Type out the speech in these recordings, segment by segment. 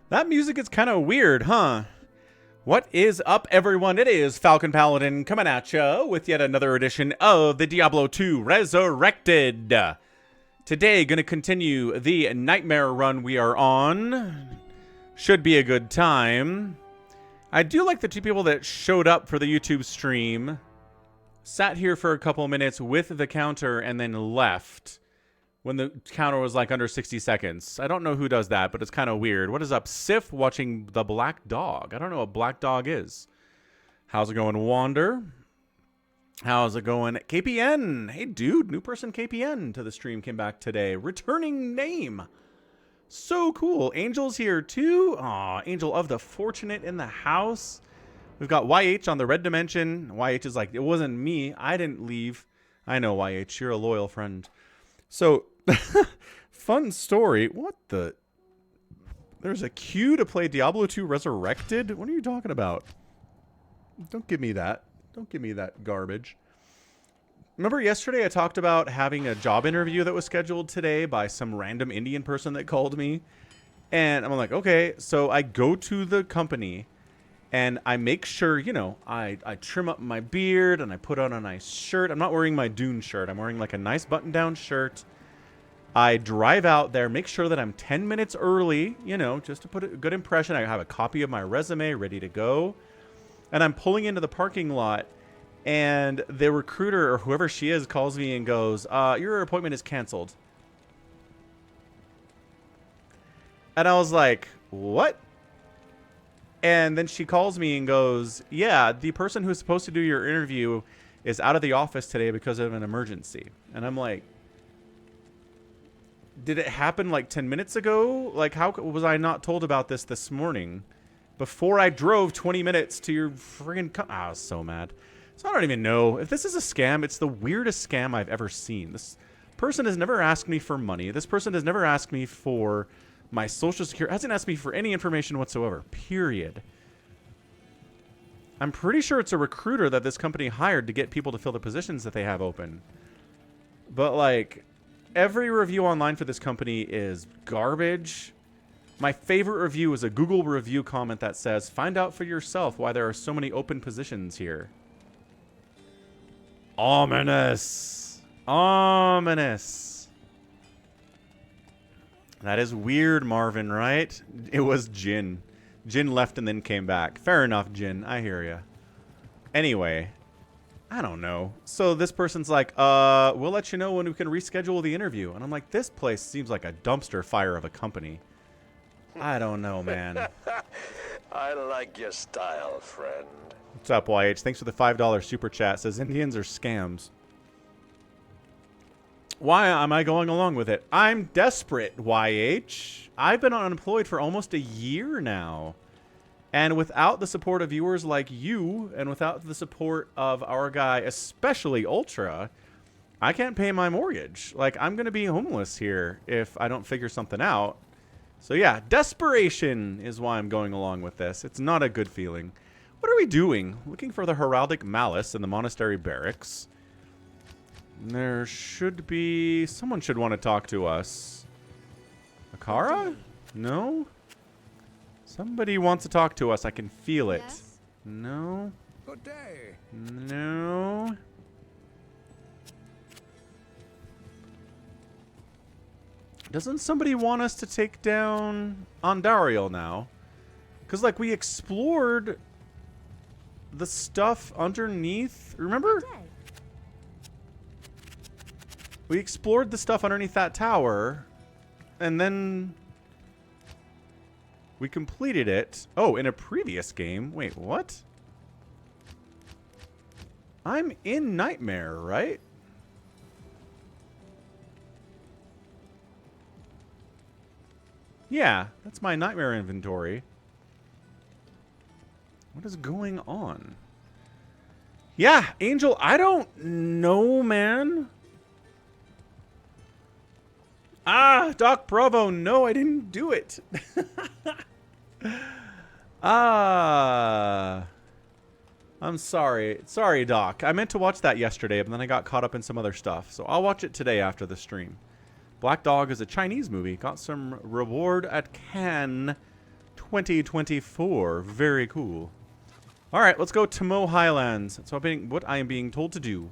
That music is kind of weird, huh? What is up, everyone? It is Falcon Paladin coming at ya with yet another edition of the Diablo 2 Resurrected. Today, gonna continue the nightmare run we are on. Should be a good time. I do like the two people that showed up for the YouTube stream. Sat here for a couple minutes with the counter and then left when the counter was like under 60 seconds. I don't know who does that, but it's kind of weird. What is up, Sif, watching the Black Dog? I don't know what Black Dog is. How's it going, Wander? How's it going, KPN? Hey, dude, new person KPN to the stream came back today. Returning name. So cool. Angel's here too. Aw, Angel of the Fortunate in the house. We've got YH on the red dimension. YH is like, it wasn't me. I didn't leave. I know, YH. You're a loyal friend. So, fun story. What the? There's a queue to play Diablo 2 Resurrected? What are you talking about? Don't give me that. Don't give me that garbage. Remember yesterday I talked about having a job interview that was scheduled today by some random Indian person that called me? And I'm like, okay. So I go to the company and I make sure, you know, I trim up my beard and I put on a nice shirt. I'm not wearing my Dune shirt. I'm wearing like a nice button-down shirt. I drive out there, make sure that I'm 10 minutes early, you know, just to put a good impression. I have a copy of my resume ready to go. And I'm pulling into the parking lot and the recruiter or whoever she is calls me and goes, your appointment is canceled. And I was like, what? And then she calls me and goes, yeah, the person who's supposed to do your interview is out of the office today because of an emergency. And I'm like, did it happen like 10 minutes ago? Like, how was I not told about this morning before I drove 20 minutes to your friggin' I was so mad. So I don't even know. If this is a scam, it's the weirdest scam I've ever seen. This person has never asked me for money. This person has never asked me for my social security, hasn't asked me for any information whatsoever, period. I'm pretty sure it's a recruiter that this company hired to get people to fill the positions that they have open. But like, every review online for this company is garbage. My favorite review is a Google review comment that says, find out for yourself why there are so many open positions here. Ominous. Ominous. That is weird, Marvin, right? It was Jin. Jin left and then came back. Fair enough, Jin. I hear ya. Anyway, I don't know. So this person's like, we'll let you know when we can reschedule the interview. And I'm like, this place seems like a dumpster fire of a company. I don't know, man. I like your style, friend. What's up, YH? Thanks for the $5 super chat. Says Indians are scams. Why am I going along with it? I'm desperate, YH. I've been unemployed for almost a year now. And without the support of viewers like you, and without the support of our guy, especially Ultra, I can't pay my mortgage. Like, I'm going to be homeless here if I don't figure something out. So yeah, desperation is why I'm going along with this. It's not a good feeling. What are we doing? Looking for the heraldic malice in the monastery barracks. There should be... someone should want to talk to us. Akara? No? Somebody wants to talk to us. I can feel it. Yes? No? Good day. No? Doesn't somebody want us to take down Andariel now? Because, like, we explored the stuff underneath. Remember? We explored the stuff underneath that tower, and then we completed it. Oh, in a previous game. Wait, what? I'm in Nightmare, right? Yeah, that's my Nightmare inventory. What is going on? Yeah, Angel, I don't know, man. Ah, Doc Bravo, no, I didn't do it. I'm sorry. Sorry, Doc. I meant to watch that yesterday, but then I got caught up in some other stuff. So I'll watch it today after the stream. Black Dog is a Chinese movie. Got some reward at Cannes 2024. Very cool. All right, let's go to Mo Highlands. That's what I am being told to do.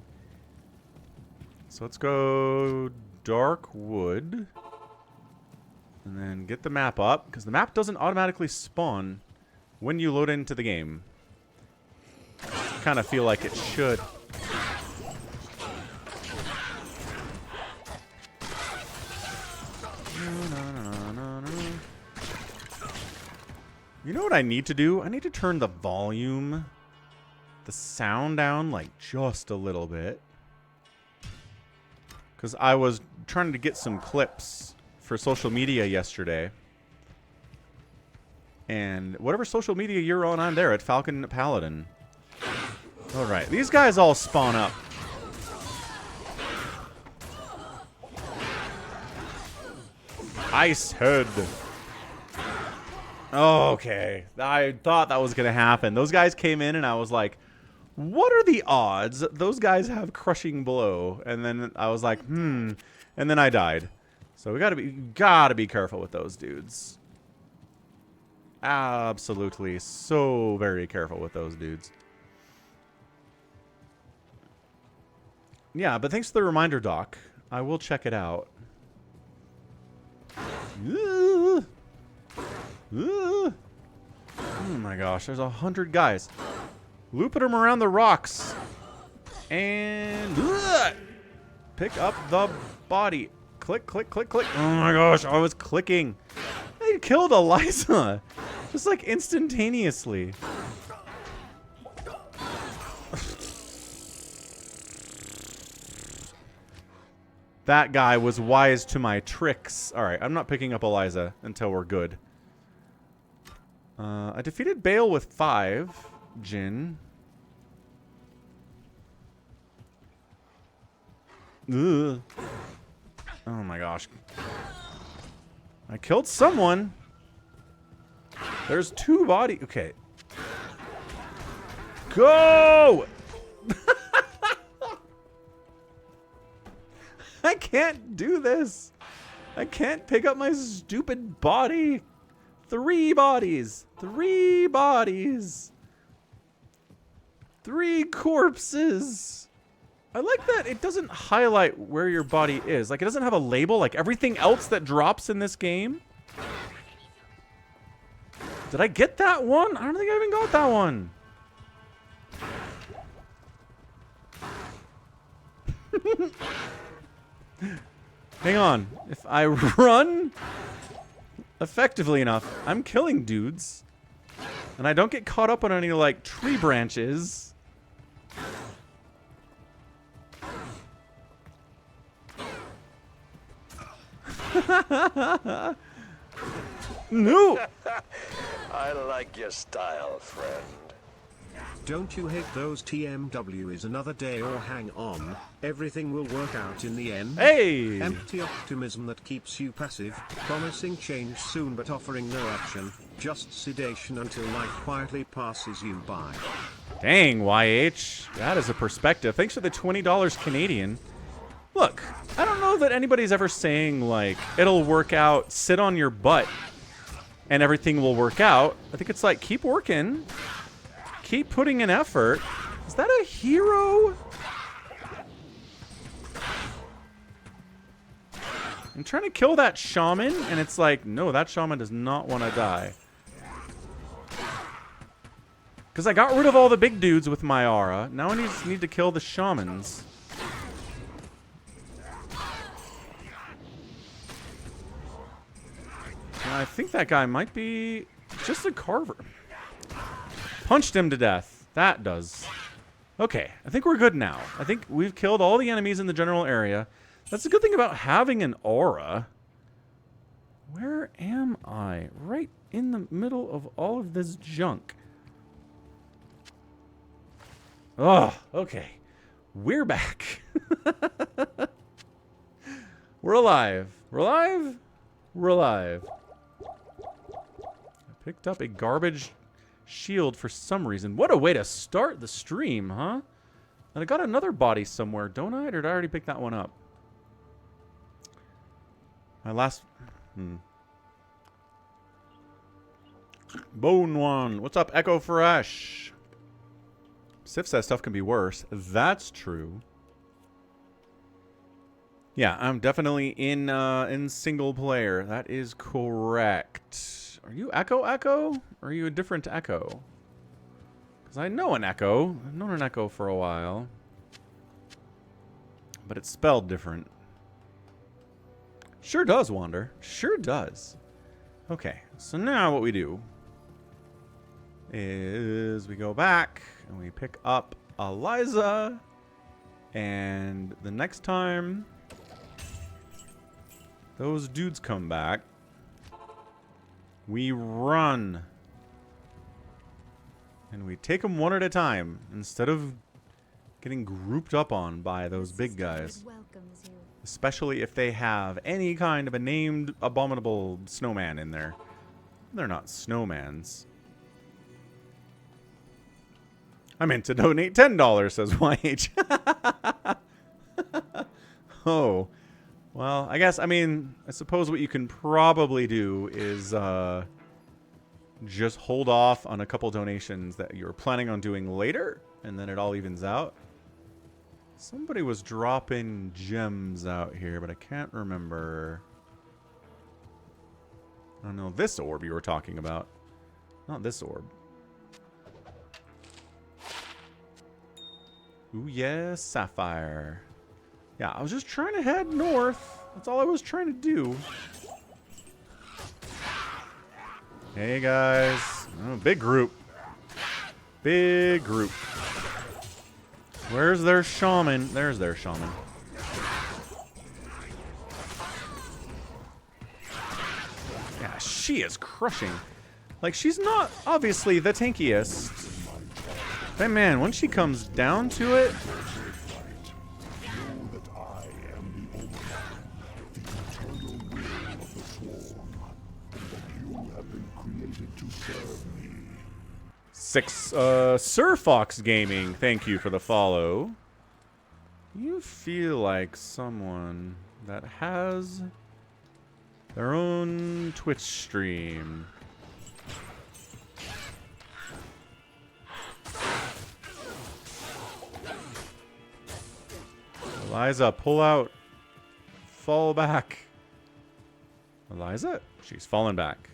So let's go Dark Wood. And then get the map up, because the map doesn't automatically spawn when you load into the game. I kind of feel like it should. You know what I need to do? I need to turn the volume, the sound down, like, just a little bit. Because I was trying to get some clips for social media yesterday. And whatever social media you're on, I'm there at Falcon Paladin. Alright, these guys all spawn up. Ice Head. Oh, okay. I thought that was going to happen. Those guys came in and I was like, what are the odds those guys have crushing blow? And then I was like, And then I died. So we gotta be careful with those dudes. Absolutely. So very careful with those dudes. Yeah, but thanks for the reminder, Doc. I will check it out. Oh my gosh, there's 100 guys. Looping them around the rocks. And pick up the body. Click, click, click, click. Oh my gosh, I was clicking. They killed Eliza. Just like instantaneously. That guy was wise to my tricks. Alright, I'm not picking up Eliza until we're good. I defeated Bale with 5. Jin. Ugh. Oh my gosh. I killed someone. There's 2 bodies. Okay. Go! I can't do this. I can't pick up my stupid body. 3 bodies. 3 bodies. 3 corpses. I like that it doesn't highlight where your body is. Like, it doesn't have a label like everything else that drops in this game. Did I get that one? I don't think I even got that one. Hang on. If I run effectively enough, I'm killing dudes. And I don't get caught up on any, like, tree branches. No! I like your style, friend. Don't you hate those TMWs? Another day or hang on, everything will work out in the end. Hey! Empty optimism that keeps you passive, promising change soon but offering no action, just sedation until life quietly passes you by. Dang, YH. That is a perspective. Thanks for the $20 Canadian. Look, I don't know that anybody's ever saying, like, it'll work out, sit on your butt, and everything will work out. I think it's like, keep working. Keep putting in effort. Is that a hero? I'm trying to kill that shaman, and it's like, no, that shaman does not want to die. Because I got rid of all the big dudes with my aura. Now I just need to kill the shamans. And I think that guy might be just a carver. Punched him to death. That does. Okay, I think we're good now. I think we've killed all the enemies in the general area. That's the good thing about having an aura. Where am I? Right in the middle of all of this junk. Oh, okay. We're back. We're alive. We're alive? We're alive. I picked up a garbage shield for some reason. What a way to start the stream, huh? And I got another body somewhere, don't I? Or did I already pick that one up? My last... Bone one. What's up, Echo Fresh? Sif says stuff can be worse. That's true. Yeah, I'm definitely in single player. That is correct. Are you Echo? Or are you a different Echo? Because I know an Echo. I've known an Echo for a while. But it's spelled different. Sure does, Wander. Sure does. Okay, so now what we do is we go back and we pick up Eliza. And the next time those dudes come back, we run. And we take them one at a time instead of getting grouped up on by those big guys. Especially if they have any kind of a named abominable snowman in there. They're not snowmans. I meant to donate $10, says YH. Oh. Well, I guess, I suppose what you can probably do is just hold off on a couple donations that you're planning on doing later, and then it all evens out. Somebody was dropping gems out here, but I can't remember. I don't know, this orb you were talking about. Not this orb. Ooh, yeah, sapphire. Yeah, I was just trying to head north. That's all I was trying to do. Hey, guys. Oh, big group. Big group. Where's their shaman? There's their shaman. Yeah, she is crushing. Like, she's not obviously the tankiest. But man, when she comes down to it... Sir Fox Gaming, thank you for the follow. You feel like someone that has their own Twitch stream. Eliza, pull out. Fall back. Eliza? She's fallen back.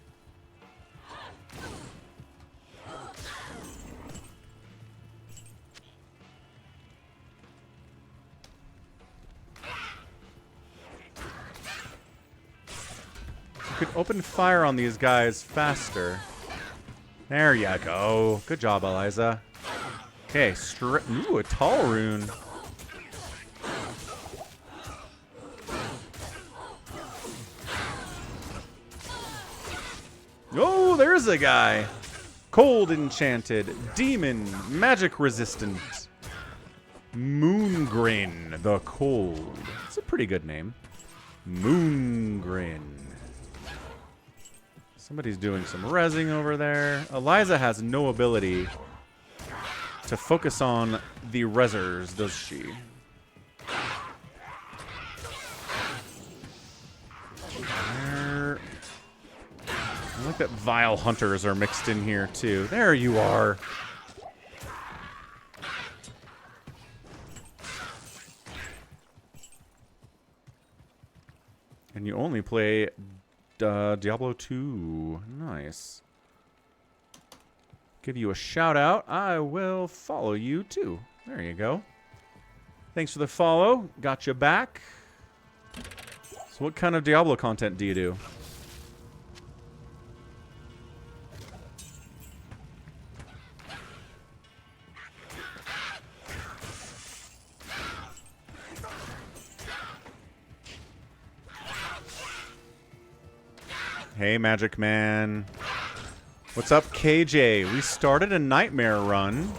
You could open fire on these guys faster. There you go. Good job, Eliza. Okay, ooh, a tall rune. Oh, there's a guy. Cold enchanted, demon, magic resistant. Moongrin the Cold. It's a pretty good name. Moongrin. Somebody's doing some rezzing over there. Eliza has no ability to focus on the rezzers, does she? I like that vile hunters are mixed in here, too. There you are. And you only play Diablo 2. Nice. Give you a shout out. I will follow you, too. There you go. Thanks for the follow. Got you back. So what kind of Diablo content do you do? Hey, Magic Man. What's up, KJ? We started a nightmare run.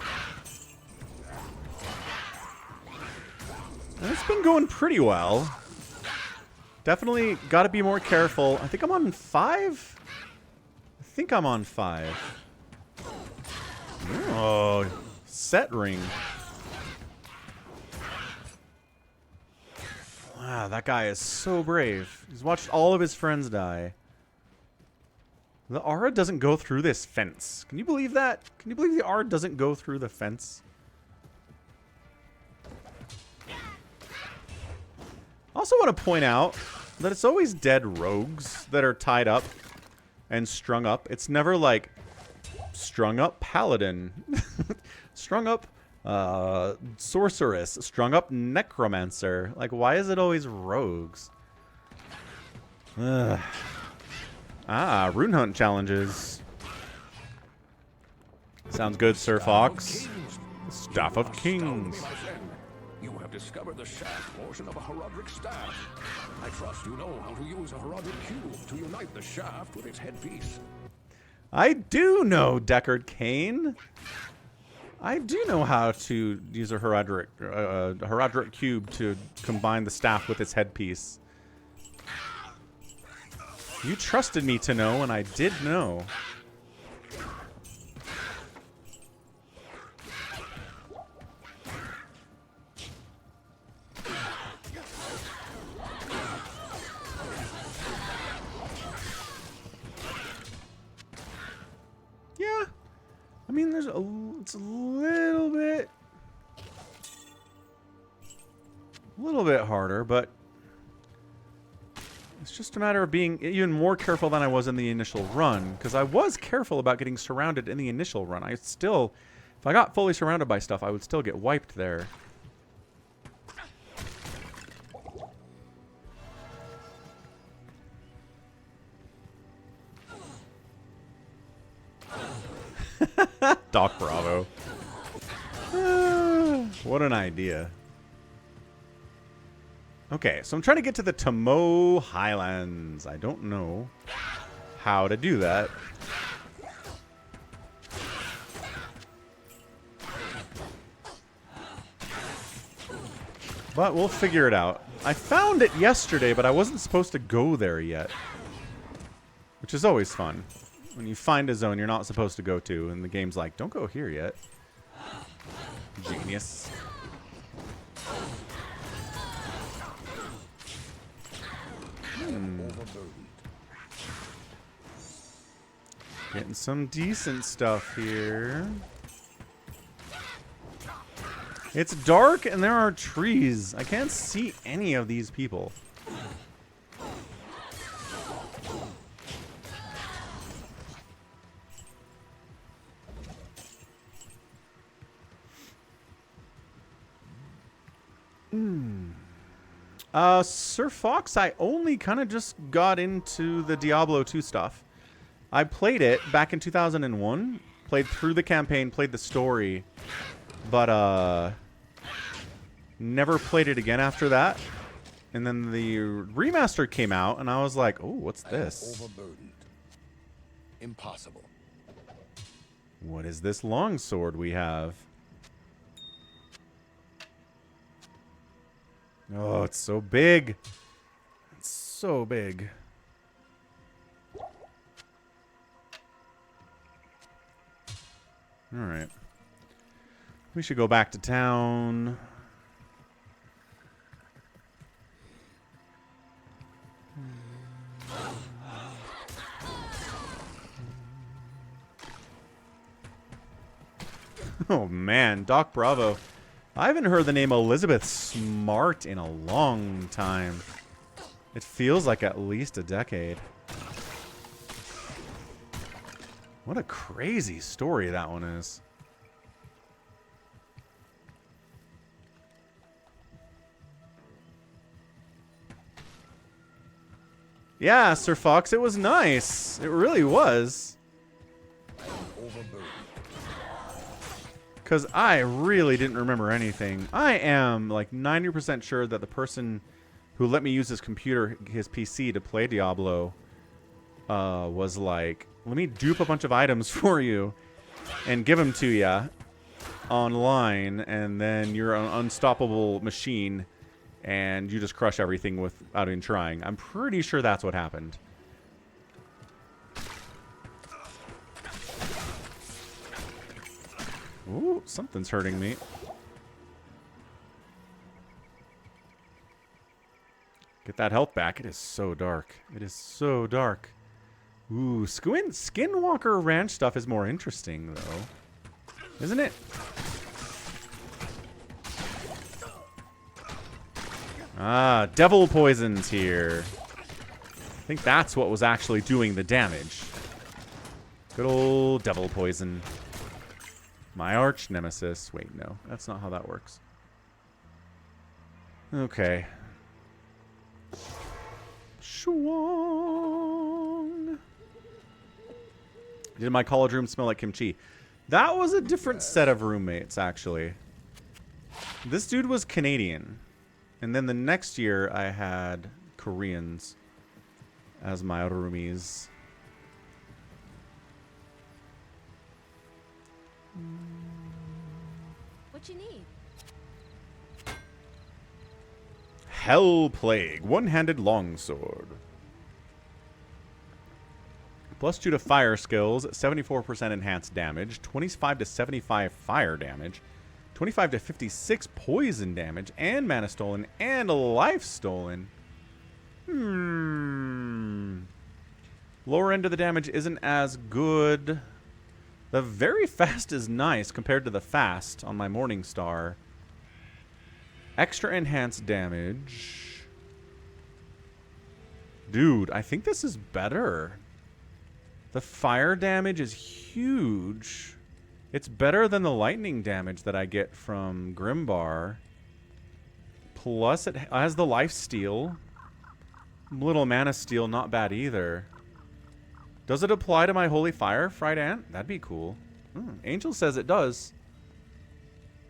And it's been going pretty well. Definitely got to be more careful. I think I'm on 5? I think I'm on 5. Oh, set ring. Wow, that guy is so brave. He's watched all of his friends die. The aura doesn't go through this fence. Can you believe that? Can you believe the aura doesn't go through the fence? I also want to point out that it's always dead rogues that are tied up and strung up. It's never like strung up paladin, strung up sorceress, strung up necromancer. Like, why is it always rogues? Ugh. Ah, rune hunt challenges. Sounds good, Sir Fox. Staff of Kings. You have discovered the shaft portion of a heraldic staff. I trust you know how to use a heraldic cube to unite the shaft with its headpiece. I do know, Deckard Cain. I do know how to use a heraldic cube to combine the staff with its headpiece. You trusted me to know, and I did know. Yeah. I mean, it's a little bit harder, but it's just a matter of being even more careful than I was in the initial run, because I was careful about getting surrounded in the initial run. I still, if I got fully surrounded by stuff, I would still get wiped there. Doc Bravo. What an idea. Okay, so I'm trying to get to the Tomo Highlands. I don't know how to do that. But we'll figure it out. I found it yesterday, but I wasn't supposed to go there yet. Which is always fun. When you find a zone you're not supposed to go to, and the game's like, don't go here yet. Genius. Getting some decent stuff here. It's dark and there are trees. I can't see any of these people. Sir Fox, I only kind of just got into the Diablo 2 stuff. I played it back in 2001, played through the campaign, played the story, but never played it again after that. And then the remaster came out, and I was like, oh, what's this? Overburdened. Impossible. What is this longsword we have? Oh, it's so big. It's so big. All right. We should go back to town. Oh, man. Doc Bravo. I haven't heard the name Elizabeth Smart in a long time. It feels like at least a decade. What a crazy story that one is. Yeah, Sir Fox, it was nice. It really was. Because I really didn't remember anything. I am like 90% sure that the person who let me use his computer, his PC, to play Diablo was like, let me dupe a bunch of items for you and give them to you online, and then you're an unstoppable machine and you just crush everything without even trying. I'm pretty sure that's what happened. Ooh, something's hurting me. Get that health back. It is so dark. It is so dark. Ooh, Skinwalker Ranch stuff is more interesting, though. Isn't it? Ah, devil poisons here. I think that's what was actually doing the damage. Good old devil poison. My arch nemesis. Wait, no. That's not how that works. Okay. Shwong. Did my college room smell like kimchi? That was a different set of roommates, actually. This dude was Canadian. And then the next year, I had Koreans as my roomies. What you need? Hell Plague. One-handed longsword. +2 to fire skills. 74% enhanced damage. 25 to 75 fire damage. 25 to 56 poison damage. And mana stolen. And life stolen. Lower end of the damage isn't as good. The very fast is nice compared to the fast on my Morning Star. Extra enhanced damage. Dude, I think this is better. The fire damage is huge. It's better than the lightning damage that I get from Grimbar. Plus, it has the life steal. Little mana steal, not bad either. Does it apply to my Holy Fire, Fried Ant? That'd be cool. Angel says it does.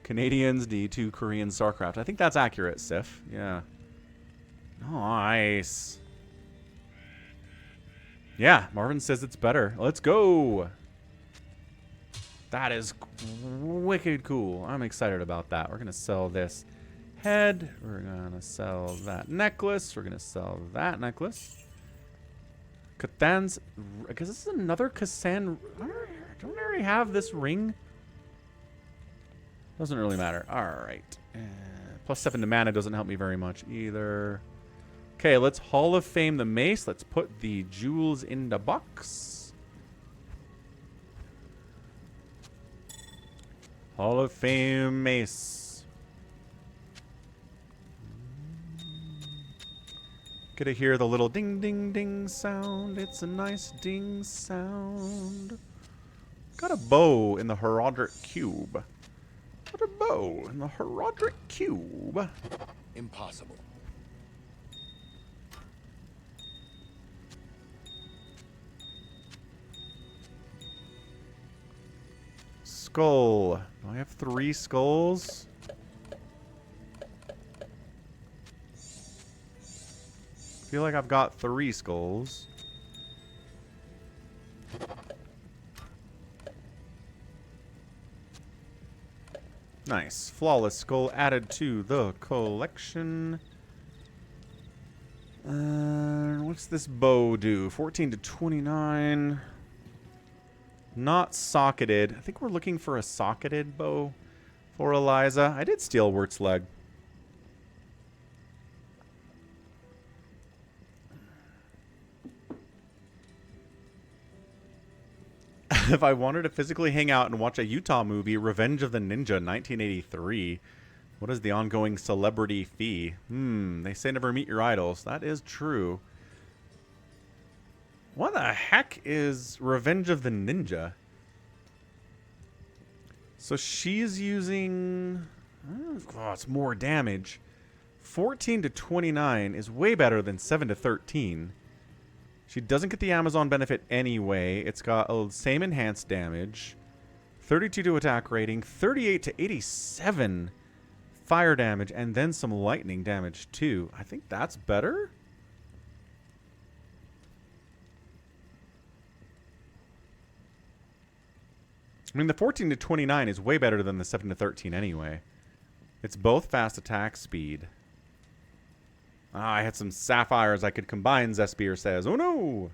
Canadians D2 Korean StarCraft. I think that's accurate, Sif. Yeah. Nice. Yeah, Marvin says it's better. Let's go. That is wicked cool. I'm excited about that. We're going to sell this head. We're going to sell that necklace. We're going to sell that necklace. Cathan's... I guess this is another Kassan... Don't I already have this ring? Doesn't really matter. Alright. +7 to mana doesn't help me very much either. Okay, let's Hall of Fame the mace. Let's put the jewels in the box. Hall of Fame mace. Get to hear the little ding ding ding sound. It's a nice ding sound. Got a bow in the Herodric Cube. Got a bow in the Herodric Cube. Impossible. Skull. Do I have 3 skulls? Feel like I've got 3 skulls. Nice. Flawless skull added to the collection. What's this bow do? 14 to 29. Not socketed. I think we're looking for a socketed bow for Eliza. I did steal Wirt's leg. If I wanted to physically hang out and watch a Utah movie, Revenge of the Ninja, 1983. What is the ongoing celebrity fee? They say never meet your idols. That is true. What the heck is Revenge of the Ninja? So she's using... Oh, it's more damage. 14 to 29 is way better than 7 to 13. She doesn't get the Amazon benefit anyway. It's got the same enhanced damage. 32 to attack rating. 38 to 87 fire damage. And then some lightning damage too. I think that's better. I mean, the 14 to 29 is way better than the 7 to 13 anyway. It's both fast attack speed. Ah, I had some sapphires I could combine, Zespier says. Oh no!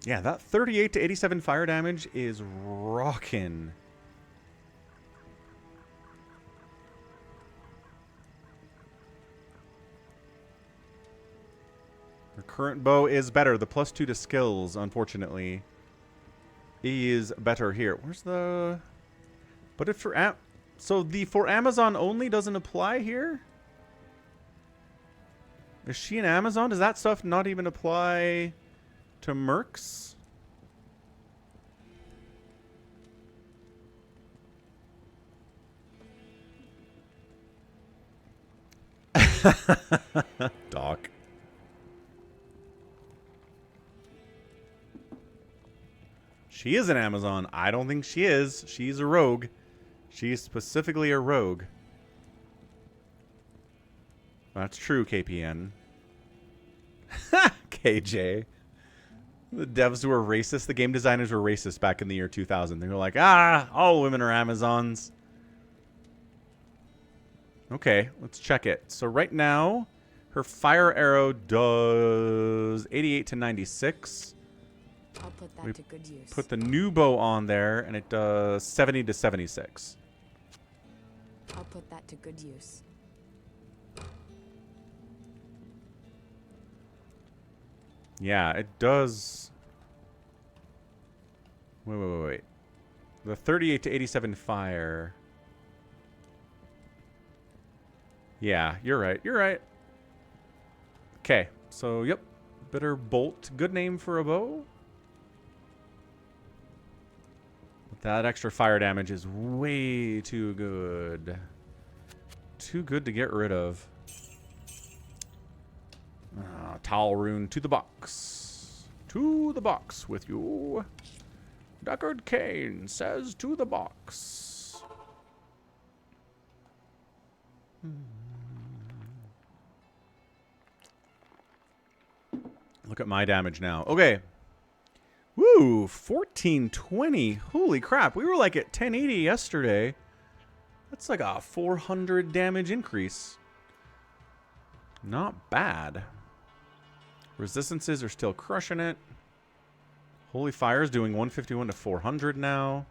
Yeah, that 38 to 87 fire damage is rockin'. Her current bow is better. The +2 to skills, unfortunately, is better here. Where's the... But if for... So the for Amazon only doesn't apply here? Is she an Amazon? Does that stuff not even apply to mercs? Doc. She is an Amazon. I don't think she is. She's a rogue. She's specifically a rogue. That's true, KPN. KJ. The devs were racist. The game designers were racist back in the year 2000. They were like, all women are Amazons. Okay, let's check it. So right now, her fire arrow does 88 to 96. I'll put that to good use. Put the new bow on there, and it does 70 to 76. I'll put that to good use. Yeah, it does. Wait. The 38 to 87 fire. Yeah, you're right. You're right. Okay, so yep. Bitter bolt. Good name for a bow. That extra fire damage is way too good. Too good to get rid of. Towel rune to the box. To the box with you. Deckard Kane says to the box. Look at my damage now. Okay. Woo, 1420. Holy crap. We were like at 1080 yesterday. That's like a 400 damage increase. Not bad. Resistances are still crushing it. Holy Fire's doing 151 to 400 now.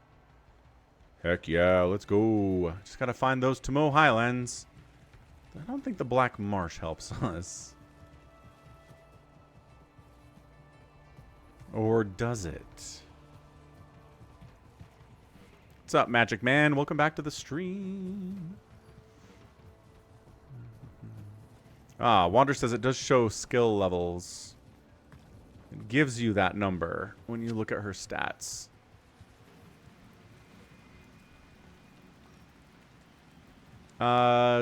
Heck yeah, let's go. Just gotta find those Tomo Highlands. I don't think the Black Marsh helps us. Or does it? What's up, Magic Man? Welcome back to the stream. Wander says it does show skill levels. It gives you that number when you look at her stats.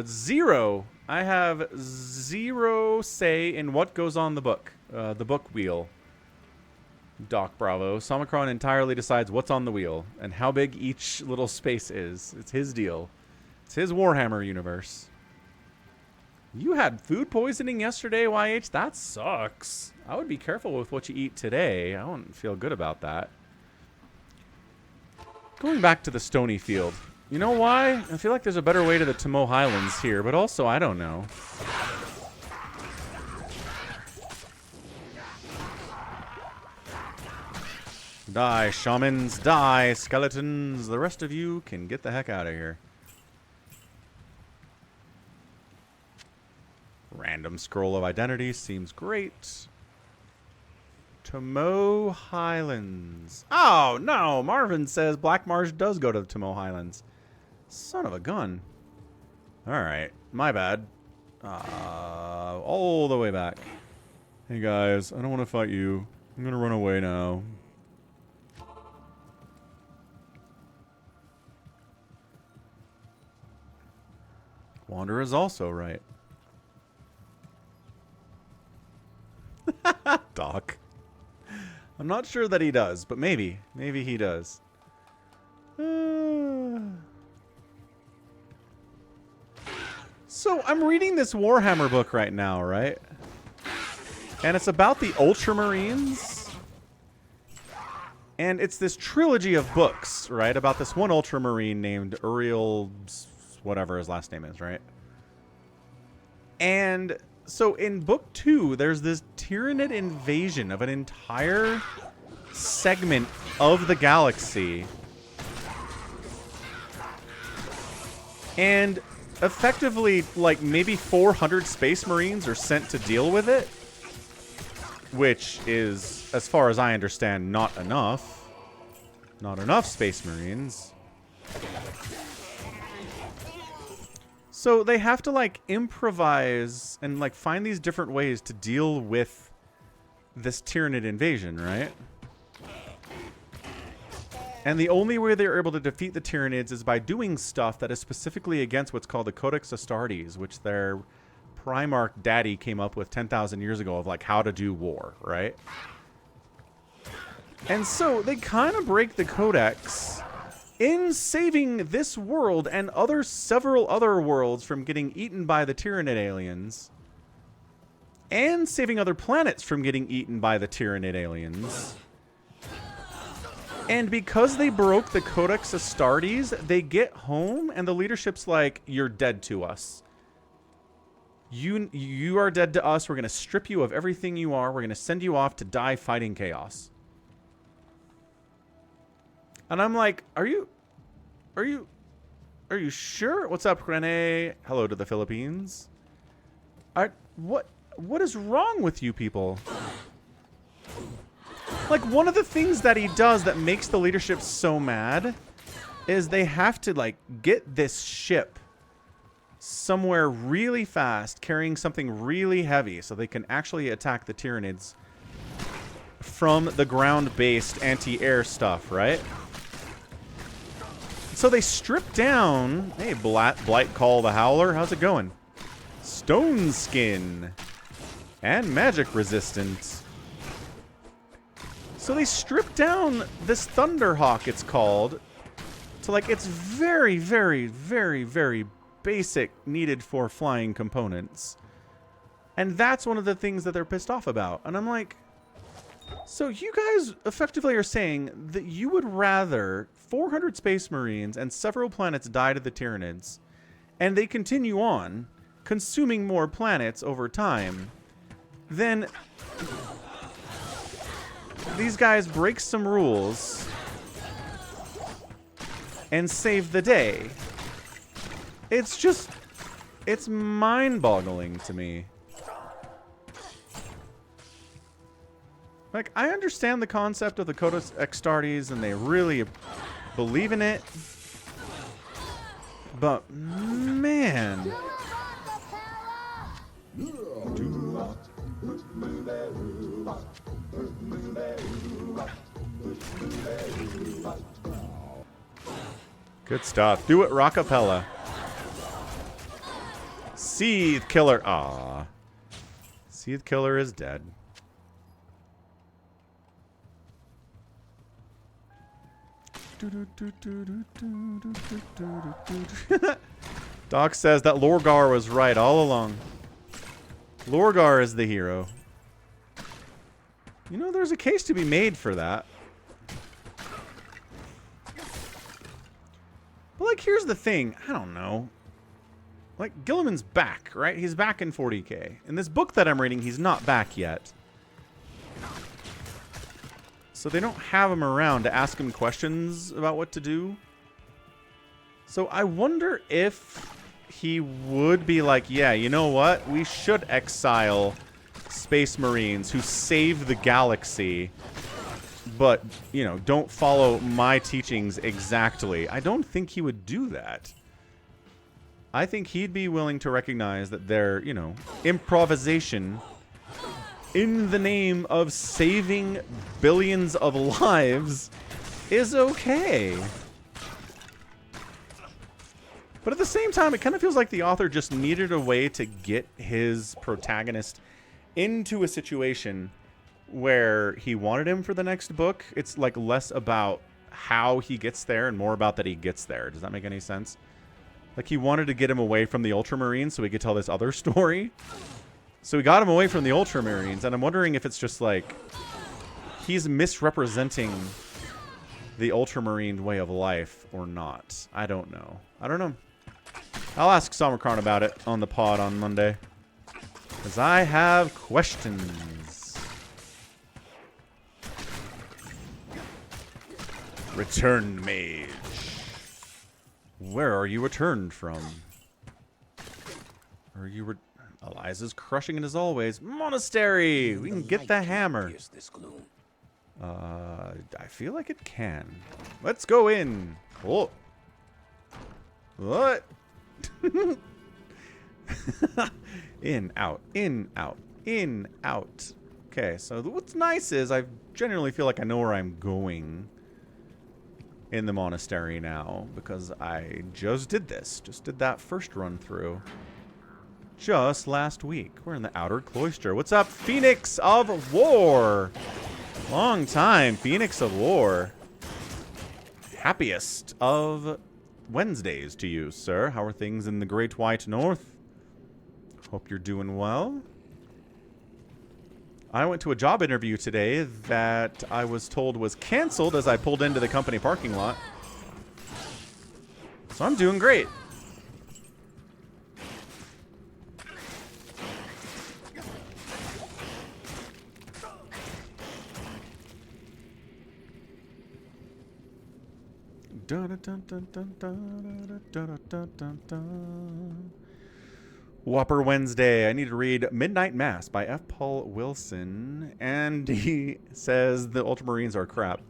Zero. I have zero say in what goes on the book. The book wheel. Doc Bravo. Somicron entirely decides what's on the wheel and how big each little space is. It's his deal. It's his Warhammer universe. You had food poisoning yesterday, YH? That sucks. I would be careful with what you eat today. I wouldn't feel good about that. Going back to the Stony Field. You know why? I feel like there's a better way to the Tomo Highlands here, but also I don't know. Die, shamans, die, skeletons. The rest of you can get the heck out of here. Random scroll of identity seems great. Tomo Highlands. Oh, no. Marvin says Black Marsh does go to the Tomo Highlands. Son of a gun. All right. My bad. All the way back. Hey, guys. I don't want to fight you. I'm going to run away now. Wander is also right. Doc. I'm not sure that he does, but maybe. Maybe he does. So, I'm reading this Warhammer book right now, right? And it's about the Ultramarines. And it's this trilogy of books, right? About this one Ultramarine named Uriel, whatever his last name is, right? And so in book 2, there's this Tyranid invasion of an entire segment of the galaxy. And effectively, like, maybe 400 Space Marines are sent to deal with it. which is, as far as I understand, not enough. Not enough Space Marines. So they have to, like, improvise and, like, find these different ways to deal with this Tyranid invasion, right? And the only way they're able to defeat the Tyranids is by doing stuff that is specifically against what's called the Codex Astartes, which their Primarch daddy came up with 10,000 years ago of, like, how to do war, right? And so they kind of break the Codex in saving this world and several other worlds from getting eaten by the Tyranid aliens, and saving other planets from getting eaten by the Tyranid aliens. And because they broke the Codex Astartes, they get home and the leadership's like, you're dead to us. You are dead to us. We're going to strip you of everything you are. We're going to send you off to die fighting chaos. And I'm like, are you sure? What's up, Rene? Hello to the Philippines. What is wrong with you people? Like, one of the things that he does that makes the leadership so mad is they have to, like, get this ship somewhere really fast, carrying something really heavy so they can actually attack the Tyranids from the ground-based anti-air stuff, right? So they strip down... Hey, Blight Call the Howler, how's it going? Stone Skin. And magic resistance. So they strip down this Thunderhawk, it's called, to, like, its very, very, very, very basic needed for flying components. And that's one of the things that they're pissed off about. And I'm like, so you guys effectively are saying that you would rather 400 Space Marines and several planets die to the Tyranids, and they continue on, consuming more planets over time, then these guys break some rules and save the day. It's just, it's mind-boggling to me. Like, I understand the concept of the Codex Astartes and they really believe in it, but man. Good stuff. Do it, Rockapella. Seethe Killer. Ah, Seethe Killer is dead. Doc says that Lorgar was right all along. Lorgar is the hero. You know, there's a case to be made for that. But, like, here's the thing. I don't know. Like, Gilliman's back, right? He's back in 40k. In this book that I'm reading, he's not back yet. So they don't have him around to ask him questions about what to do. So I wonder if he would be like, yeah, you know what? We should exile Space Marines who save the galaxy, but, you know, don't follow my teachings exactly. I don't think he would do that. I think he'd be willing to recognize that their, you know, improvisation in the name of saving billions of lives is okay. But at the same time, it kind of feels like the author just needed a way to get his protagonist into a situation where he wanted him for the next book. It's like less about how he gets there and more about that he gets there. Does that make any sense? Like, he wanted to get him away from the Ultramarines so he could tell this other story. So we got him away from the Ultramarines, and I'm wondering if it's just like he's misrepresenting the Ultramarine way of life or not. I don't know. I don't know. I'll ask Samarkand about it on the pod on Monday, because I have questions. Returned mage. Where are you returned from? Are you Eliza's crushing it as always. Monastery! We can get the hammer. Pierce this gloom. I feel like it can. Let's go in. Oh. What? In, out, in, out, in, out. Okay, so what's nice is I generally feel like I know where I'm going in the monastery now, because I just did this. Just did that first run through. Just last week. We're in the outer cloister. What's up, Phoenix of War? Long time, Phoenix of War. Happiest of Wednesdays to you, sir. How are things in the Great White North? Hope you're doing well. I went to a job interview today that I was told was canceled as I pulled into the company parking lot. So I'm doing great. Whopper Wednesday. I need to read Midnight Mass by F. Paul Wilson. And he says the Ultramarines are crap.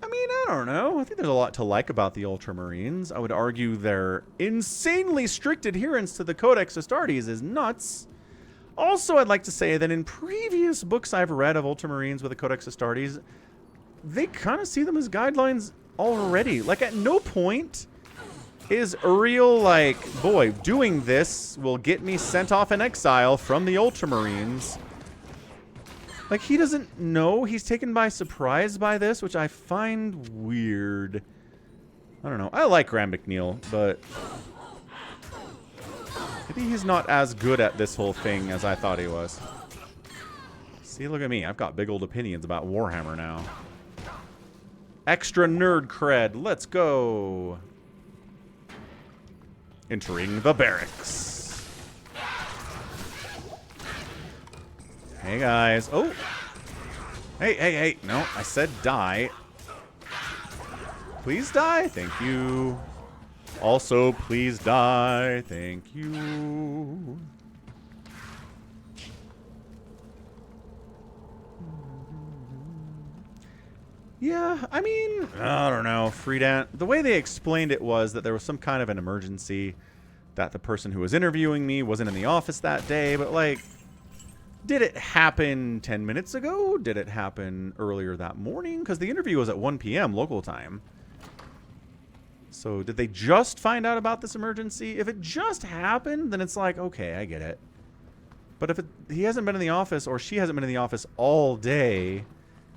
I mean, I don't know. I think there's a lot to like about the Ultramarines. I would argue their insanely strict adherence to the Codex Astartes is nuts. Also, I'd like to say that in previous books I've read of Ultramarines with the Codex Astartes, they kind of see them as guidelines already. Like, at no point is Uriel like, boy, doing this will get me sent off in exile from the Ultramarines. Like, he doesn't know. He's taken by surprise by this, which I find weird. I don't know. I like Graham McNeil, but maybe he's not as good at this whole thing as I thought he was. See, look at me. I've got big old opinions about Warhammer now. Extra nerd cred. Let's go. Entering the barracks. Hey, guys. Oh. Hey, hey, hey. No, I said die. Please die. Thank you. Also, please die. Thank you. Yeah, I mean, I don't know, Freedant. The way they explained it was that there was some kind of an emergency, that the person who was interviewing me wasn't in the office that day, but like, did it happen 10 minutes ago? Did it happen earlier that morning? Because the interview was at 1 p.m. local time. So did they just find out about this emergency? If it just happened, then it's like, okay, I get it. But if he hasn't been in the office, or she hasn't been in the office all day,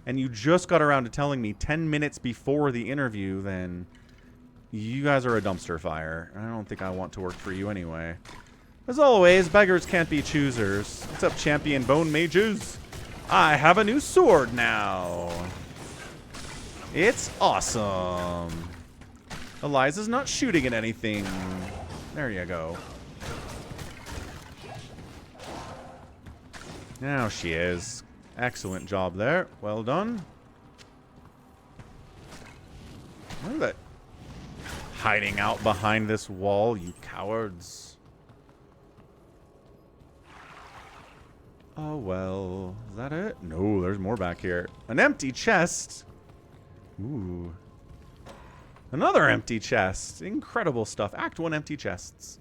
and you just got around to telling me 10 minutes before the interview, then you guys are a dumpster fire. I don't think I want to work for you anyway. As always, beggars can't be choosers. What's up, champion bone mages? I have a new sword now. It's awesome. Eliza's not shooting at anything. There you go. Now she is. Excellent job there. Well done. Look at that. Hiding out behind this wall, you cowards. Oh, well. Is that it? No, there's more back here. An empty chest. Ooh. Another empty chest. Incredible stuff. Act 1 empty chests.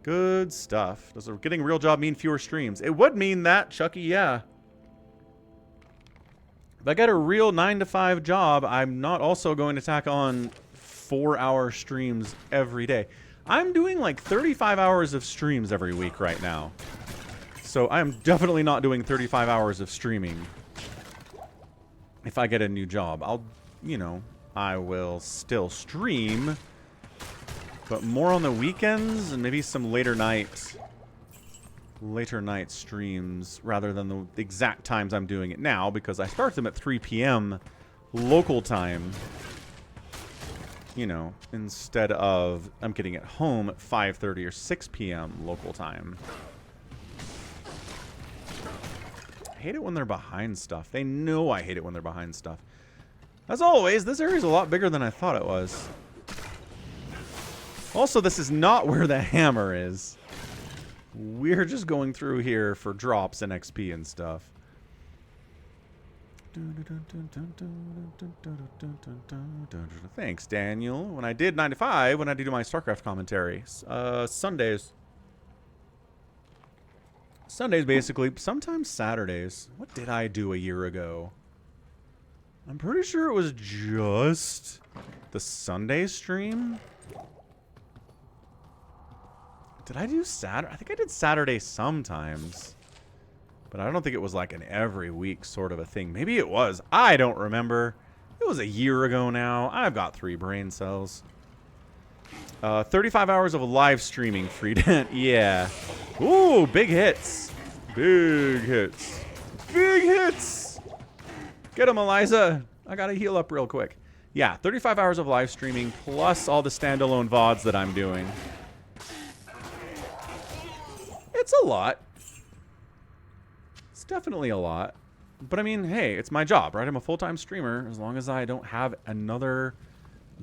Good stuff. Does getting a real job mean fewer streams? It would mean that, Chucky, yeah. If I get a real 9-to-5 job, I'm not also going to tack on 4-hour streams every day. I'm doing like 35 hours of streams every week right now. So I'm definitely not doing 35 hours of streaming. If I get a new job, I'll, you know, I will still stream, but more on the weekends and maybe some later night streams rather than the exact times I'm doing it now, because I start them at 3 p.m. local time, you know, instead of I'm getting it home at 5:30 or 6 p.m. local time. I hate it when they're behind stuff. They know I hate it when they're behind stuff. As always, this area is a lot bigger than I thought it was. Also, this is not where the hammer is. We're just going through here for drops and XP and stuff. Thanks, Daniel. When I did 95, when I do my StarCraft commentary, Sundays. Sundays, basically. Sometimes Saturdays. What did I do a year ago? I'm pretty sure it was just the Sunday stream. Did I do Saturday? I think I did Saturday sometimes. But I don't think it was like an every week sort of a thing. Maybe it was. I don't remember. It was a year ago now. I've got 3 brain cells. 35 hours of live streaming, Frieden. Yeah. Ooh, big hits. Big hits. Big hits. Get him, Eliza. I gotta heal up real quick. Yeah, 35 hours of live streaming plus all the standalone VODs that I'm doing. It's a lot. It's definitely a lot. But I mean, hey, it's my job, right? I'm a full-time streamer as long as I don't have another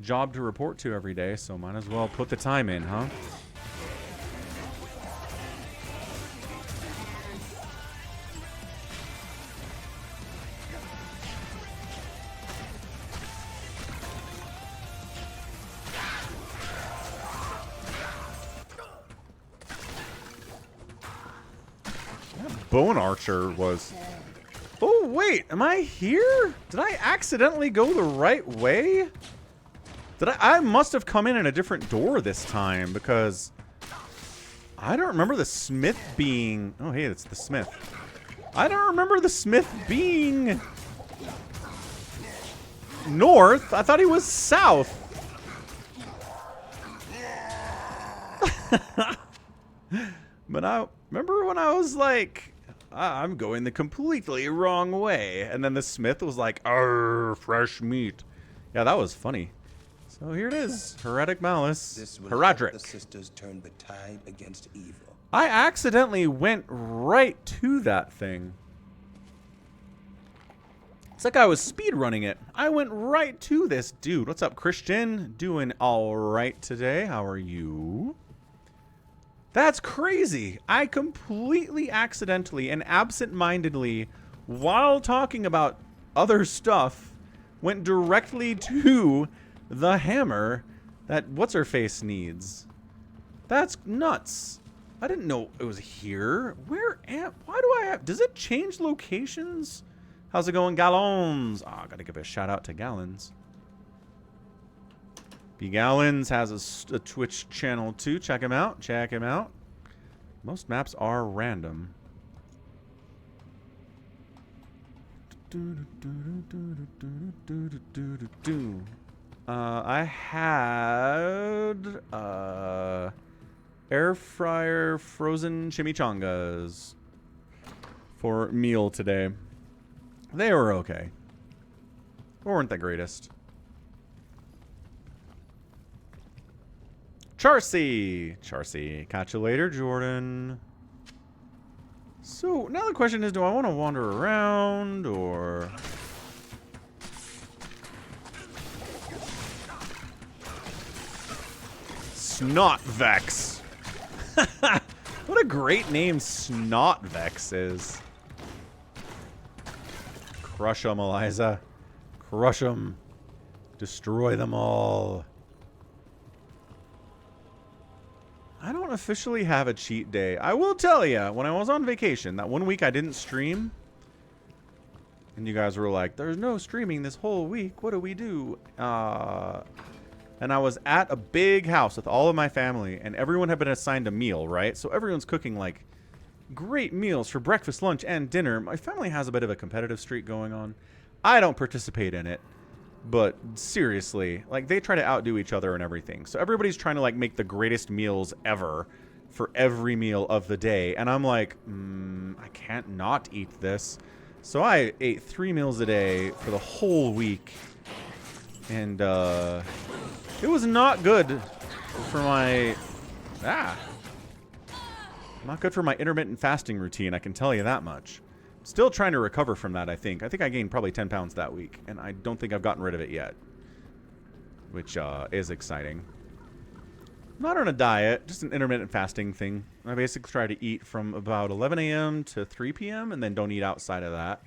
job to report to every day, so might as well put the time in, huh? That bone archer was... Oh, wait, am I here? Did I accidentally go the right way? Did I must have come in a different door this time because I don't remember the smith being... Oh, hey, it's the smith. I don't remember the smith being north. I thought he was south. But I remember when I was like... I'm going the completely wrong way. And then the smith was like, "Arr, fresh meat." Yeah, that was funny. So here it is. Heretic Malice. This will Herodric. help the sisters turn the tide against evil. I accidentally went right to that thing. It's like I was speed running it. I went right to this dude. What's up, Christian? Doing all right today. How are you? That's crazy. I completely accidentally and absent-mindedly, while talking about other stuff, went directly to the hammer that what's-her-face needs. That's nuts. I didn't know it was here. Where am... Why do I have... Does it change locations? How's it going, Gallons? Oh, I gotta give a shout-out to Gallons. B Gallons has a Twitch channel too. Check him out. Check him out. Most maps are random. I had air fryer frozen chimichangas for meal today. They were okay. Weren't the greatest. Charcy, catch you later, Jordan. So now the question is, do I want to wander around or... Snotvex. What a great name Snotvex is. Crush them, Eliza. Crush them. Destroy them all. I don't officially have a cheat day. I will tell you, when I was on vacation, that one week I didn't stream, and you guys were like, "There's no streaming this whole week. What do we do?" And I was at a big house with all of my family, and everyone had been assigned a meal, right? So everyone's cooking, like, great meals for breakfast, lunch, and dinner. My family has a bit of a competitive streak going on. I don't participate in it. But seriously, like, they try to outdo each other and everything. So everybody's trying to, like, make the greatest meals ever for every meal of the day. And I'm like, I can't not eat this. So I ate 3 meals a day for the whole week. And it was not good for my... Not good for my intermittent fasting routine, I can tell you that much. Still trying to recover from that, I think. I think I gained probably 10 pounds that week, and I don't think I've gotten rid of it yet. Which is exciting. Not on a diet, just an intermittent fasting thing. I basically try to eat from about 11 a.m. to 3 p.m. and then don't eat outside of that.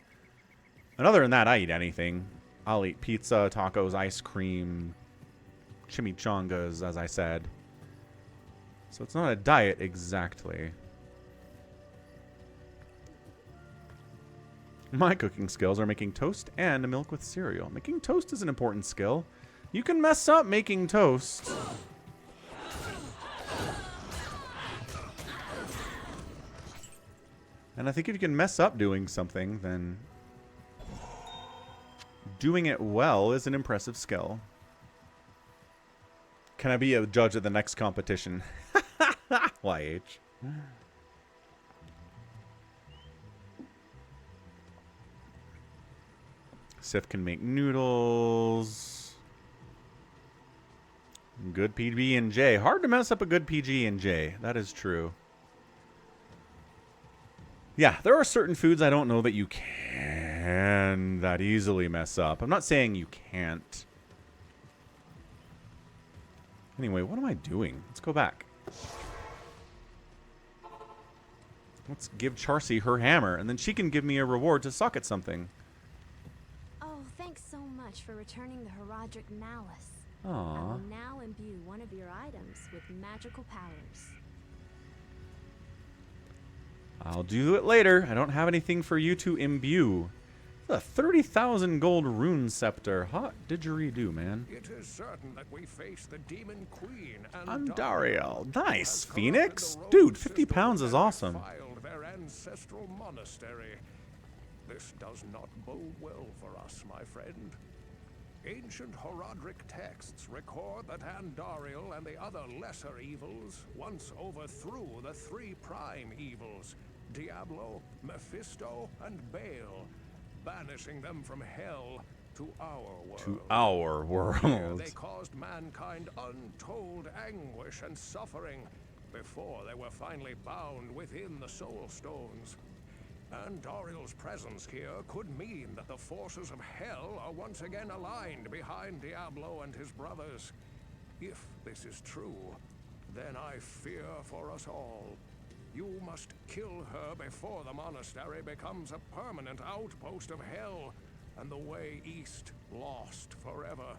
And other than that, I eat anything. I'll eat pizza, tacos, ice cream, chimichangas, as I said. So it's not a diet exactly. My cooking skills are making toast and milk with cereal. Making toast is an important skill. You can mess up making toast. And I think if you can mess up doing something, then doing it well is an impressive skill. Can I be a judge at the next competition? YH. Sif can make noodles. Good PB&J. Hard to mess up a good PB&J. That is true. Yeah, there are certain foods I don't know that you can that easily mess up. I'm not saying you can't. Anyway, what am I doing? Let's go back. Let's give Charcy her hammer, and then she can give me a reward to suck at something. Oh, thanks so much for returning the Herodric Malice. I Aww. will now imbue one of your items with magical powers. I'll do it later. I don't have anything for you to imbue. A 30,000 gold rune scepter. Hot didgeridoo, man. It is certain that we face the demon queen Andariel. Nice, Phoenix. Dude, 50 pounds is awesome. Their ancestral monastery. This does not bode well for us, my friend. Ancient Herodric texts record that Andariel and the other lesser evils once overthrew the three prime evils, Diablo, Mephisto, and Baal, banishing them from hell to our world. To our Here world. they caused mankind untold anguish and suffering before they were finally bound within the Soul Stones. Andariel's presence here could mean that the forces of hell are once again aligned behind Diablo and his brothers. If this is true, then I fear for us all. You must kill her before the monastery becomes a permanent outpost of hell and the way east lost forever.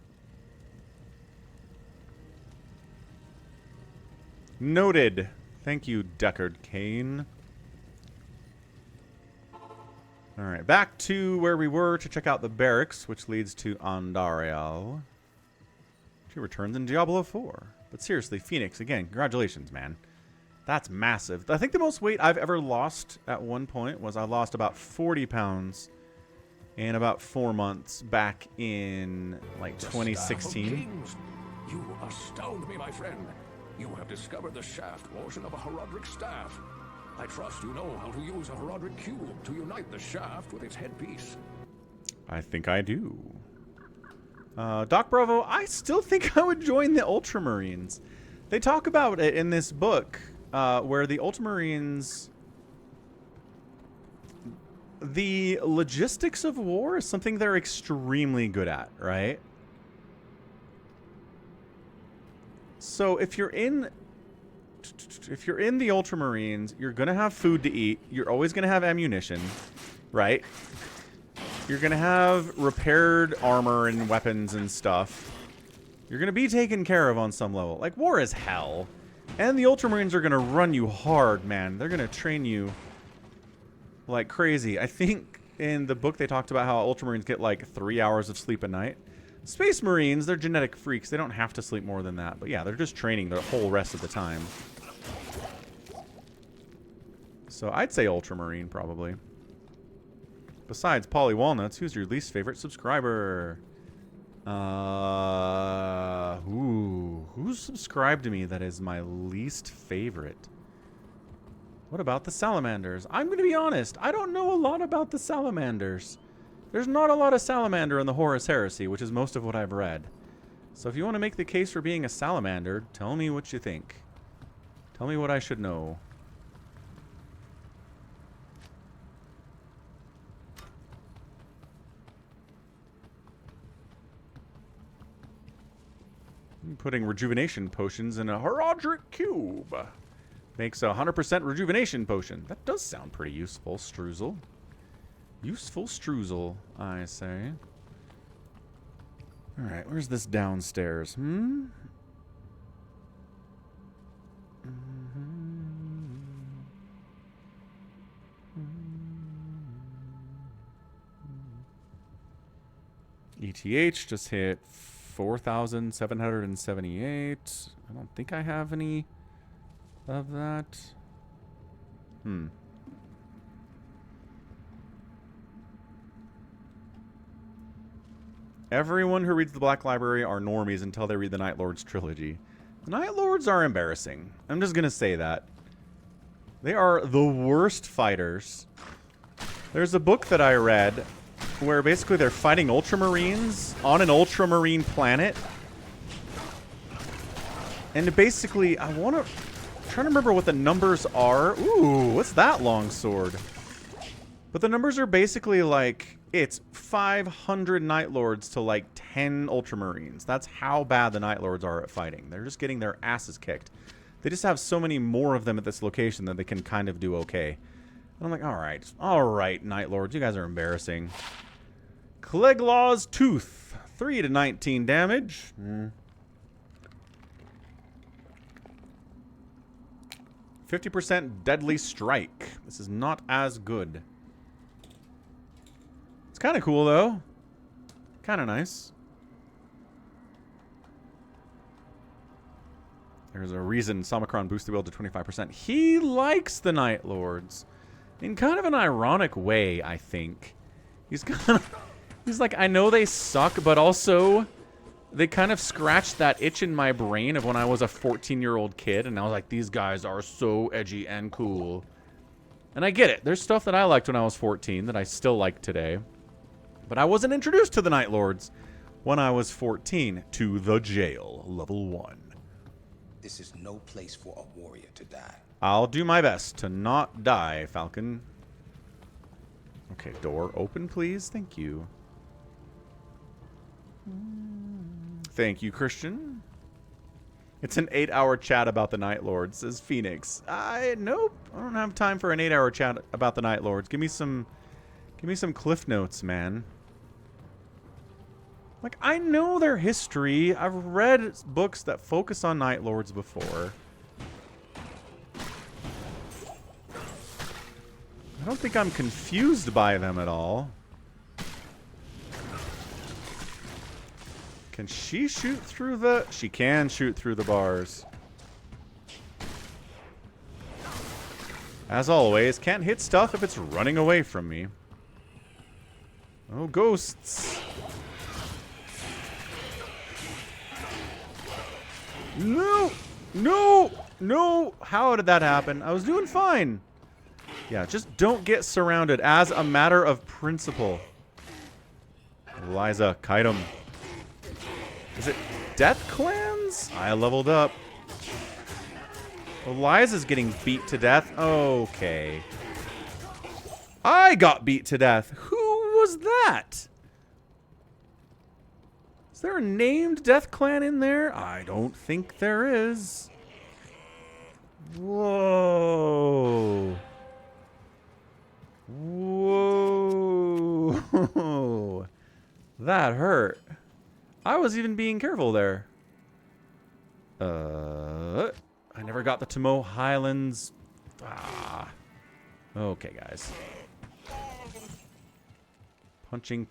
Noted. Thank you, Deckard Cain. Alright, back to where we were to check out the barracks, which leads to Andariel. She returns in Diablo 4. But seriously, Phoenix, again, congratulations, man. That's massive. I think the most weight I've ever lost at one point was I lost about 40 pounds in about 4 months back in, like, 2016. You astound me, my friend. You have discovered the shaft portion of a Herodric staff. I trust you know how to use a Herodric cube to unite the shaft with its headpiece. I think I do. Doc Bravo, I still think I would join the Ultramarines. They talk about it in this book, where the Ultramarines... The logistics of war is something they're extremely good at, right? So if you're in the Ultramarines, you're going to have food to eat. You're always going to have ammunition, right? You're going to have repaired armor and weapons and stuff. You're going to be taken care of on some level. Like, war is hell. And the Ultramarines are going to run you hard, man. They're going to train you like crazy. I think in the book they talked about how Ultramarines get like 3 hours of sleep a night. Space Marines, they're genetic freaks. They don't have to sleep more than that. But yeah, they're just training the whole rest of the time. So I'd say Ultramarine, probably. Besides Polly Walnuts, who's your least favorite subscriber? Who's subscribed to me that is my least favorite? What about the Salamanders? I'm going to be honest. I don't know a lot about the Salamanders. There's not a lot of Salamander in the Horus Heresy, which is most of what I've read. So if you want to make the case for being a Salamander, tell me what you think. Tell me what I should know. I'm putting rejuvenation potions in a Heraldric cube. Makes a 100% rejuvenation potion. That does sound pretty useful, Struzel. Useful Struzel, I say. Alright, where's this downstairs? ETH just hit 4,778. I don't think I have any of that. Everyone who reads the Black Library are normies until they read the Night Lords trilogy. The Night Lords are embarrassing. I'm just going to say that. They are the worst fighters. There's a book that I read where basically they're fighting Ultramarines on an Ultramarine planet. And basically, I'm trying to remember what the numbers are. Ooh, what's that long sword? But the numbers are basically like, it's 500 Night Lords to like 10 Ultramarines. That's how bad the Night Lords are at fighting. They're just getting their asses kicked. They just have so many more of them at this location that they can kind of do okay. And I'm like, all right, Night Lords, you guys are embarrassing. Cleglaw's Tooth, 3 to 19 damage. 50% Deadly Strike. This is not as good. It's kind of cool, though. Kind of nice. There's a reason Samacron boosted the build to 25%. He likes the Night Lords. In kind of an ironic way, I think. He's like, I know they suck, but also they kind of scratched that itch in my brain of when I was a 14-year-old kid, and I was like, these guys are so edgy and cool. And I get it. There's stuff that I liked when I was 14 that I still like today. But I wasn't introduced to the Night Lords when I was 14 to the jail, level 1. This is no place for a warrior to die. I'll do my best to not die, Falcon. Okay, door open, please. Thank you. Thank you, Christian. It's an 8-hour chat about the Night Lords, says Phoenix. Nope. I don't have time for an 8-hour chat about the Night Lords. Give me some cliff notes, man. Like, I know their history. I've read books that focus on Night Lords before. I don't think I'm confused by them at all. Can she shoot through the... She can shoot through the bars. As always, can't hit stuff if it's running away from me. Oh, ghosts. No! No! No! How did that happen? I was doing fine. Yeah, just don't get surrounded as a matter of principle. Eliza, kite him. Is it Death Clans? I leveled up. Eliza's getting beat to death. Okay. I got beat to death. Who was that? Is there a named Death Clan in there? I don't think there is. Whoa. Whoa. That hurt. I was even being careful there. I never got the Tamo Highlands. Okay, guys. Punching.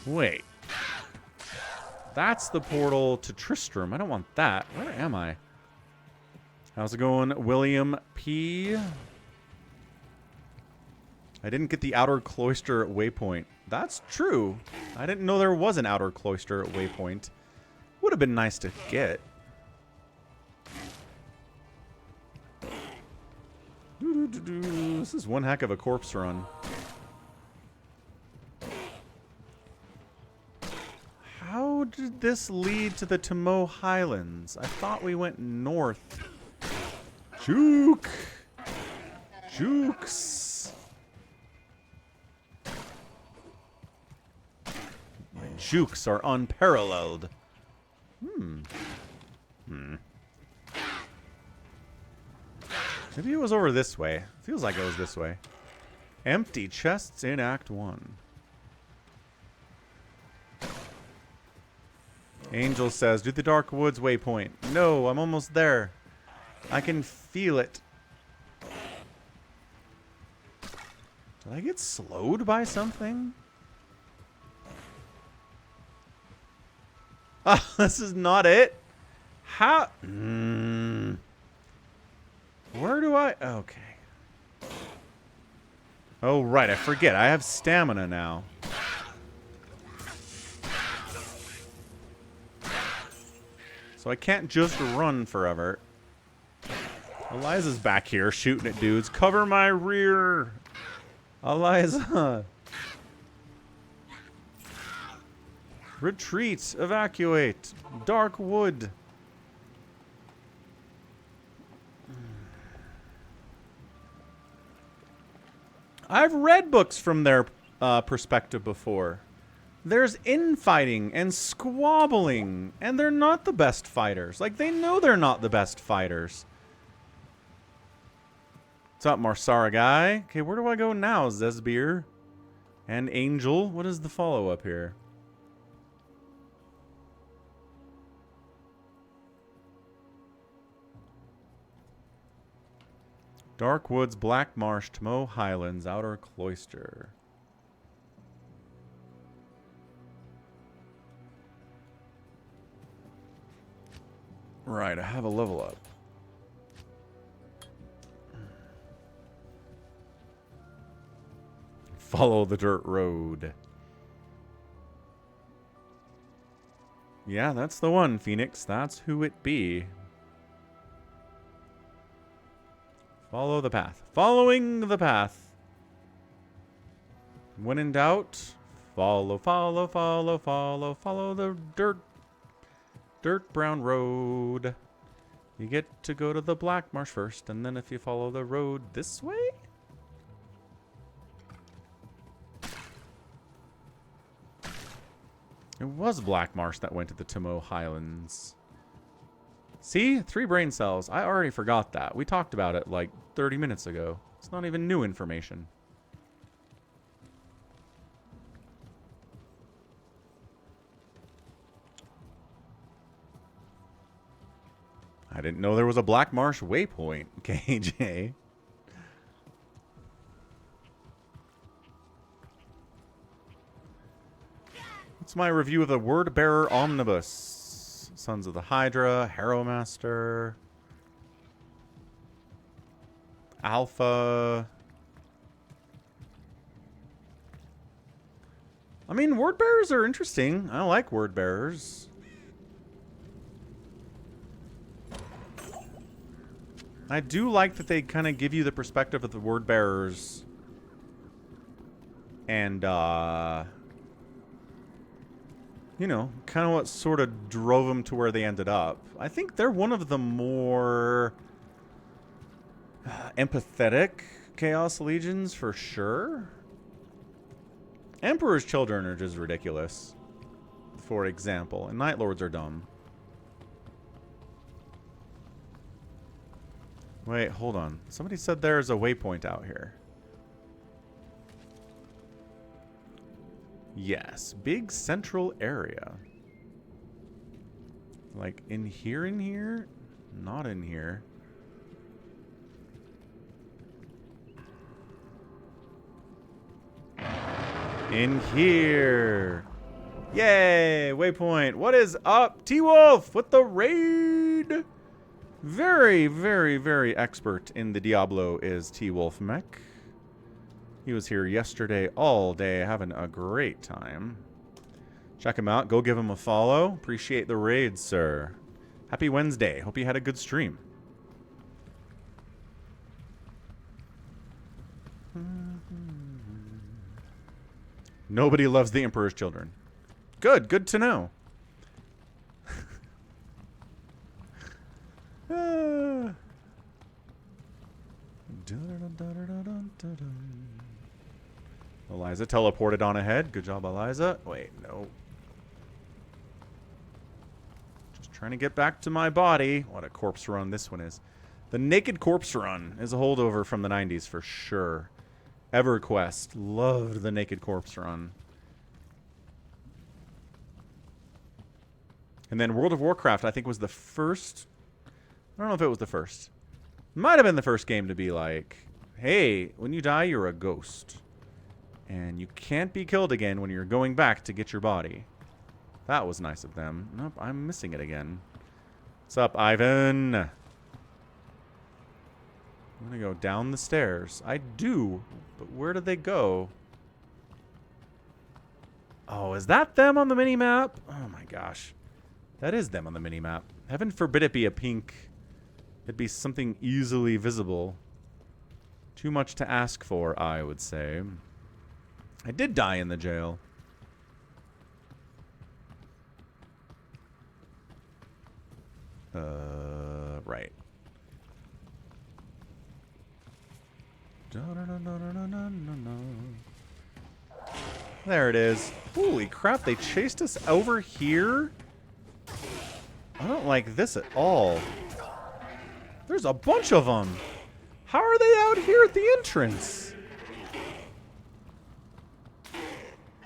Wait. That's the portal to Tristram. I don't want that. Where am I? How's it going, William P? I didn't get the Outer Cloister waypoint. That's true. I didn't know there was an Outer Cloister waypoint. Would have been nice to get. This is one heck of a corpse run. How did this lead to the Tamo Highlands? I thought we went north. Juke! Jukes. My jukes are unparalleled. Maybe it was over this way. Feels like it was this way. Empty chests in Act 1. Angel says, do the Dark Woods waypoint. No, I'm almost there. I can feel it. Did I get slowed by something? Ah, this is not it. How? Where do I? Okay. Oh, right. I forget. I have stamina now. So I can't just run forever. Eliza's back here shooting at dudes. Cover my rear. Eliza. Retreat. Evacuate. Dark wood. I've read books from their perspective before. There's infighting and squabbling, and they're not the best fighters. Like, they know they're not the best fighters. What's up, Marsara guy? Okay, where do I go now, Zesbeer? And Angel? What is the follow-up here? Dark Woods, Black Marsh, Tomo Highlands, Outer Cloister. Right, I have a level up. Follow the dirt road. Yeah, that's the one, Phoenix. That's who it be. Follow the path. Following the path. When in doubt, follow the dirt brown road. You get to go to the Black Marsh first, and then if you follow the road this way? It was Black Marsh that went to the Tomo Highlands. See? 3 brain cells. I already forgot that. We talked about it like 30 minutes ago. It's not even new information. I didn't know there was a Black Marsh waypoint, KJ. What's my review of the Word Bearer Omnibus? Sons of the Hydra, Harrowmaster, Alpha. I mean, Word Bearers are interesting. I like Word Bearers. I do like that they kind of give you the perspective of the Word Bearers. And, you know, kind of what sort of drove them to where they ended up. I think they're one of the more empathetic Chaos Legions for sure. Emperor's Children are just ridiculous, for example. And Night Lords are dumb. Wait, hold on. Somebody said there's a waypoint out here. Yes, big central area. Like in here? Not in here. In here. Yay, waypoint. What is up? T-Wolf with the raid. Very, very, very expert in the Diablo is T-Wolf Mech. He was here yesterday all day having a great time. Check him out. Go give him a follow. Appreciate the raid, sir. Happy Wednesday. Hope you had a good stream. Nobody loves the Emperor's Children. Good. Good to know. Eliza teleported on ahead. Good job, Eliza. Wait, no. Just trying to get back to my body. What a corpse run this one is. The Naked Corpse Run is a holdover from the 90s for sure. EverQuest. Loved the Naked Corpse Run. And then World of Warcraft, I think, was the first... I don't know if it was the first. Might have been the first game to be like, hey, when you die, you're a ghost. And you can't be killed again when you're going back to get your body. That was nice of them. Nope, I'm missing it again. What's up, Ivan? I'm gonna go down the stairs. I do, but where did they go? Oh, is that them on the mini-map? Oh my gosh. That is them on the mini-map. Heaven forbid it be a pink. It'd be something easily visible. Too much to ask for, I would say. I did die in the jail. Right. There it is. Holy crap, they chased us over here? I don't like this at all. There's a bunch of them. How are they out here at the entrance?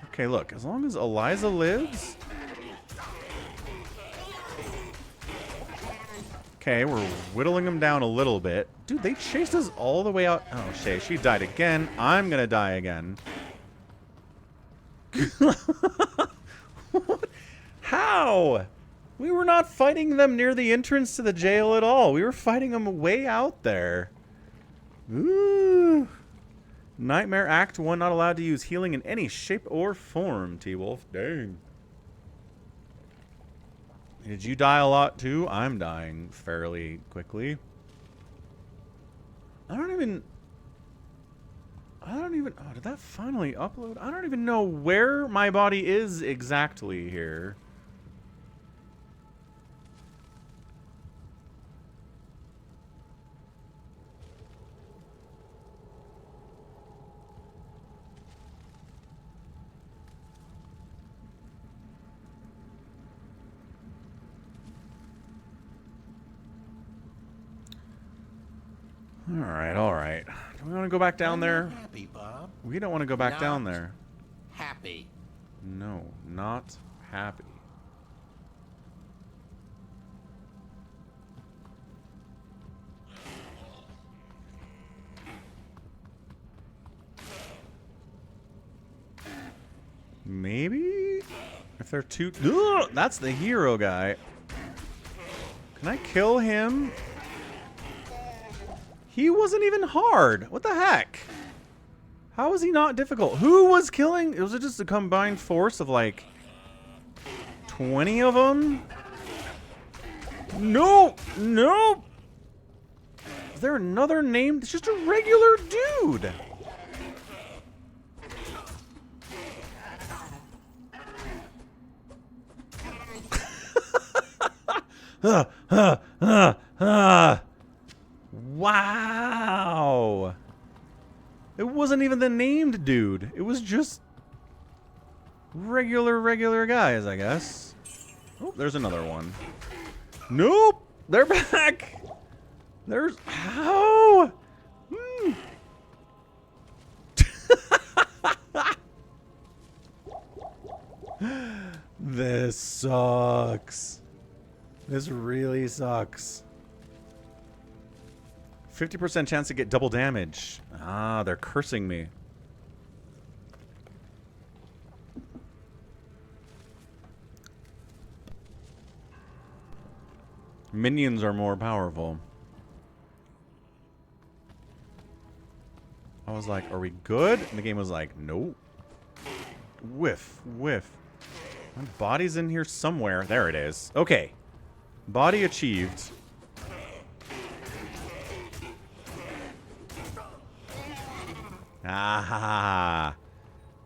Okay, look. As long as Eliza lives... Okay, we're whittling them down a little bit. Dude, they chased us all the way out. Oh, Shay, she died again. I'm gonna die again. What? How? We were not fighting them near the entrance to the jail at all. We were fighting them way out there. Ooh. Nightmare Act 1 not allowed to use healing in any shape or form, T-Wolf. Dang. Did you die a lot too? I'm dying fairly quickly. I don't even... Oh, did that finally upload? I don't even know where my body is exactly here. Alright, alright. Do we want to go back down there? Happy, Bob. We don't want to go back down there. Happy. No, not happy. Maybe? If they're too... Ugh, that's the hero guy. Can I kill him? He wasn't even hard. What the heck? How was he not difficult? Who was killing? Was it just a combined force of like 20 of them? No! No! Is there another name? It's just a regular dude. Wow. It wasn't even the named dude. It was just regular guys, I guess. Oh, there's another one. Nope. They're back. There's... How? This sucks. This really sucks. 50% chance to get double damage. Ah, they're cursing me. Minions are more powerful. I was like, are we good? And the game was like, nope. Whiff, whiff. My body's in here somewhere. There it is. Okay. Body achieved. Ah,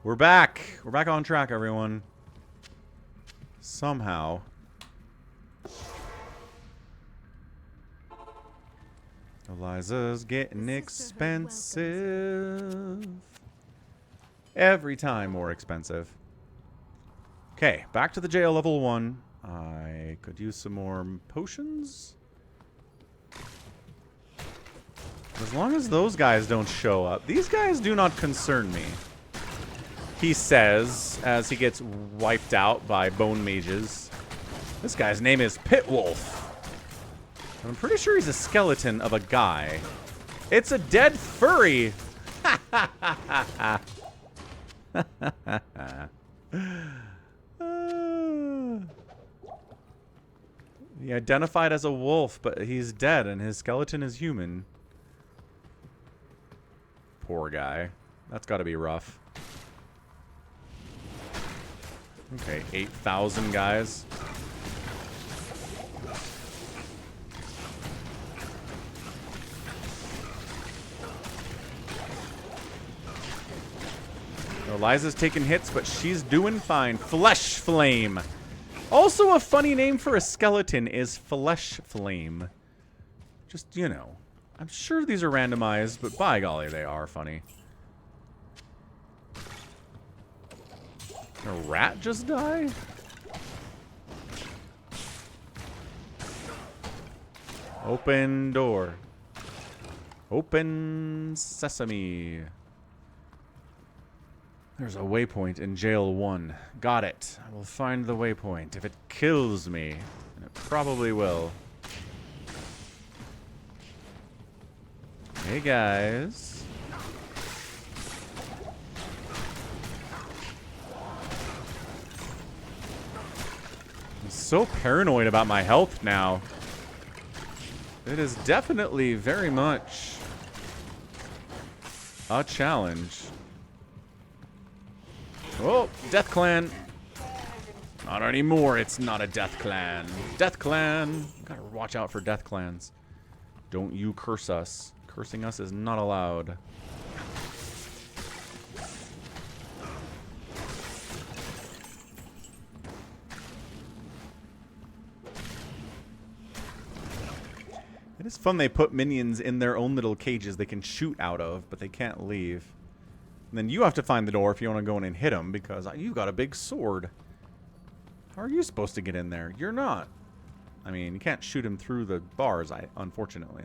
we're back. We're back on track, everyone. Somehow. Eliza's getting The sisterhood expensive. Every time more expensive. Okay, back to the jail level 1. I could use some more potions. As long as those guys don't show up. These guys do not concern me. He says, as he gets wiped out by bone mages. This guy's name is Pitwolf. I'm pretty sure he's a skeleton of a guy. It's a dead furry! He identified as a wolf, but he's dead and his skeleton is human. Poor guy. That's gotta be rough. Okay, 8,000 guys. Eliza's taking hits, but she's doing fine. Flesh Flame. Also a funny name for a skeleton is Flesh Flame. Just, you know. I'm sure these are randomized, but by golly, they are funny. Did a rat just die? Open door. Open sesame. There's a waypoint in jail 1. Got it. I will find the waypoint if it kills me. And it probably will. Hey guys. I'm so paranoid about my health now. It is definitely very much a challenge. Oh, Death Clan. Not anymore. It's not a Death Clan. Death Clan. Gotta watch out for Death Clans. Don't you curse us. Cursing us is not allowed. It is fun they put minions in their own little cages they can shoot out of, but they can't leave. And then you have to find the door if you want to go in and hit them, because you got a big sword. How are you supposed to get in there? You're not. I mean, you can't shoot him through the bars, unfortunately.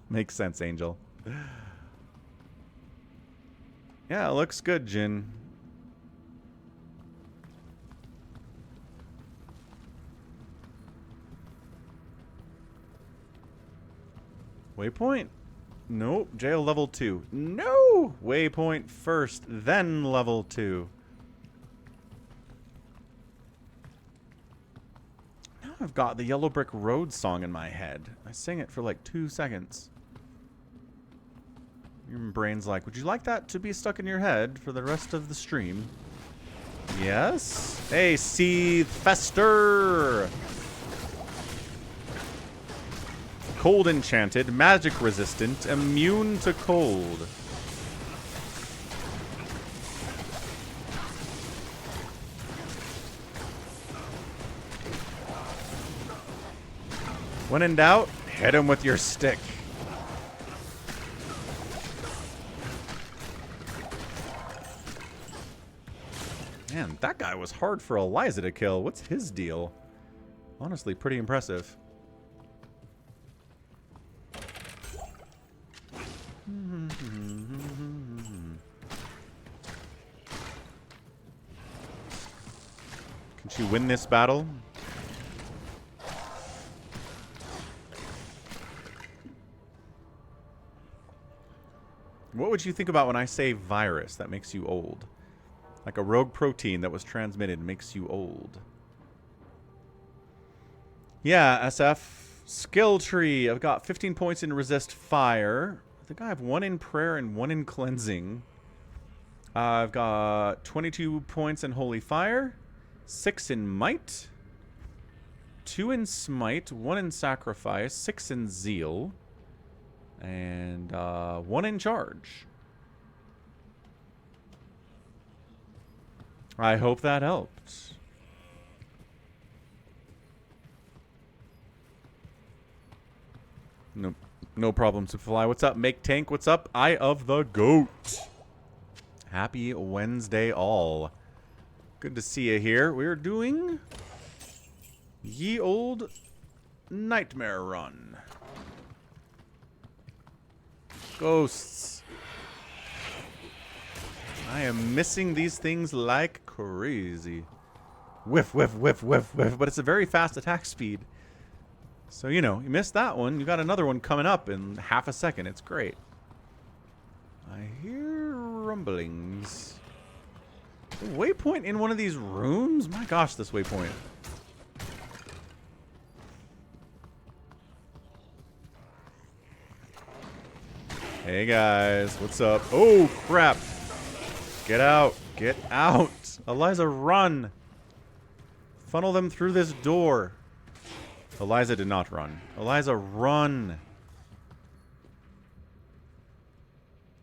Makes sense, Angel. Yeah, it looks good, Jin. Waypoint? Nope. Jail level 2. No! Waypoint first, then level 2. Now I've got the Yellow Brick Road song in my head. I sang it for like 2 seconds. Your brain's like, would you like that to be stuck in your head for the rest of the stream? Yes? Hey, Seethe Fester! Cold enchanted, magic resistant, immune to cold. When in doubt, hit him with your stick. Man, that guy was hard for Eliza to kill. What's his deal? Honestly, pretty impressive. Can she win this battle? What would you think about when I say virus that makes you old? Like a rogue protein that was transmitted makes you old. Yeah, SF. Skill tree. I've got 15 points in resist fire. I think I have 1 in prayer and 1 in cleansing. I've got 22 points in holy fire. 6 in might. 2 in smite. 1 in sacrifice. 6 in zeal. And 1 in charge. I hope that helped. No, no problem, Superfly. What's up, Make Tank? What's up, Eye of the Goat? Happy Wednesday, all. Good to see you here. We're doing Ye Old Nightmare Run. Ghosts. I am missing these things like crazy. Whiff, whiff, whiff, whiff, whiff. But it's a very fast attack speed. So, you know, you missed that one. You got another one coming up in half a second. It's great. I hear rumblings. A waypoint in one of these rooms? My gosh, this waypoint. Hey guys, what's up? Oh crap! Get out! Get out! Eliza, run! Funnel them through this door. Eliza did not run. Eliza, run!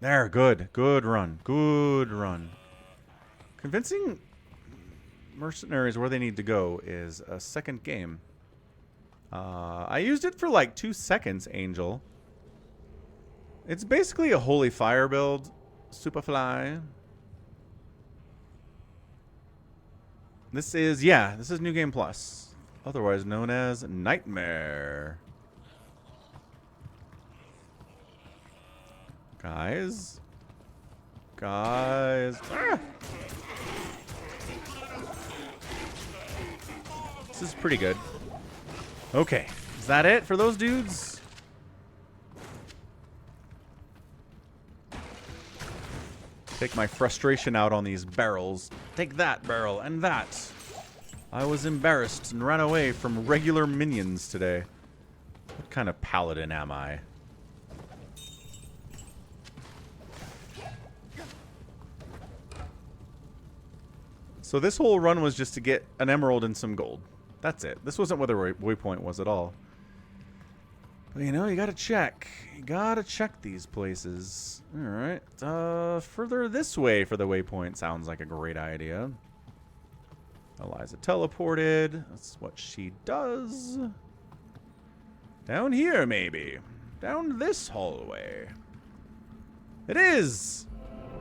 There, good. Good run. Good run. Convincing mercenaries where they need to go is a second game. I used it for like 2 seconds, Angel. It's basically a holy fire build, Superfly. This is New Game Plus, otherwise known as Nightmare. Guys. Ah! This is pretty good. Okay, is that it for those dudes? Take my frustration out on these barrels. Take that barrel and that. I was embarrassed and ran away from regular minions today. What kind of paladin am I? So this whole run was just to get an emerald and some gold. That's it. This wasn't what the waypoint was at all. But you know, you gotta check. You gotta check these places. Alright. Further this way for the waypoint sounds like a great idea. Eliza teleported. That's what she does. Down here, maybe. Down this hallway. It is!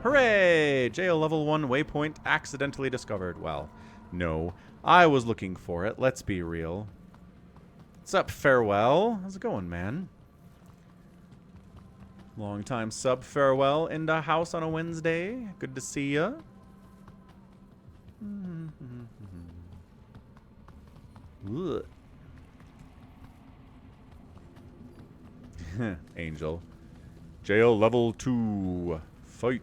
Hooray! Jail level 1 waypoint accidentally discovered. Well, no. I was looking for it. Let's be real. What's up, Farewell? How's it going, man? Long time sub Farewell in the house on a Wednesday. Good to see ya. Angel. Jail level 2. Fight.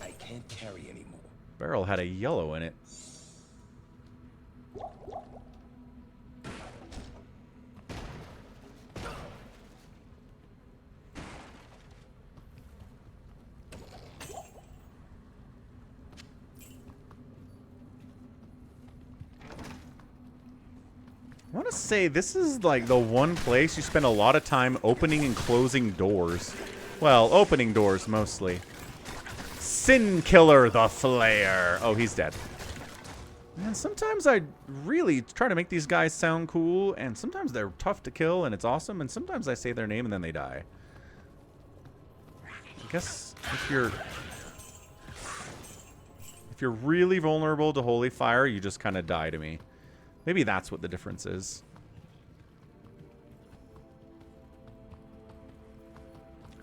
I can't carry anymore. Barrel had a yellow in it. I want to say this is like the one place you spend a lot of time opening and closing doors. Well, opening doors mostly. Sin Killer the Flayer. Oh, he's dead. Man, sometimes I really try to make these guys sound cool, and sometimes they're tough to kill and it's awesome, and sometimes I say their name and then they die. I guess if you're really vulnerable to holy fire, you just kind of die to me. Maybe that's what the difference is.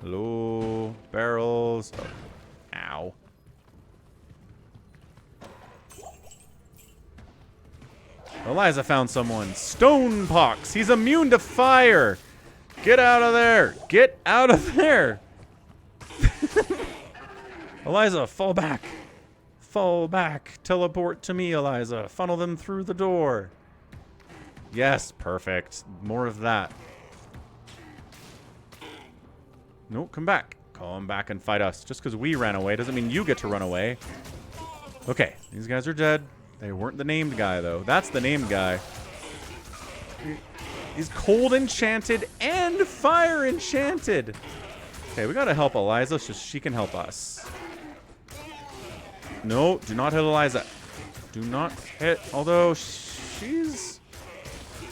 Hello, barrels. Oh. Ow. Eliza found someone. Stone Pox. He's immune to fire. Get out of there. Get out of there. Eliza, fall back. Fall back. Teleport to me, Eliza. Funnel them through the door. Yes, perfect. More of that. No, come back. Come back and fight us. Just because we ran away doesn't mean you get to run away. Okay, these guys are dead. They weren't the named guy, though. That's the named guy. He's cold enchanted and fire enchanted. Okay, we gotta help Eliza so she can help us. No, do not hit Eliza. Do not hit. Although she's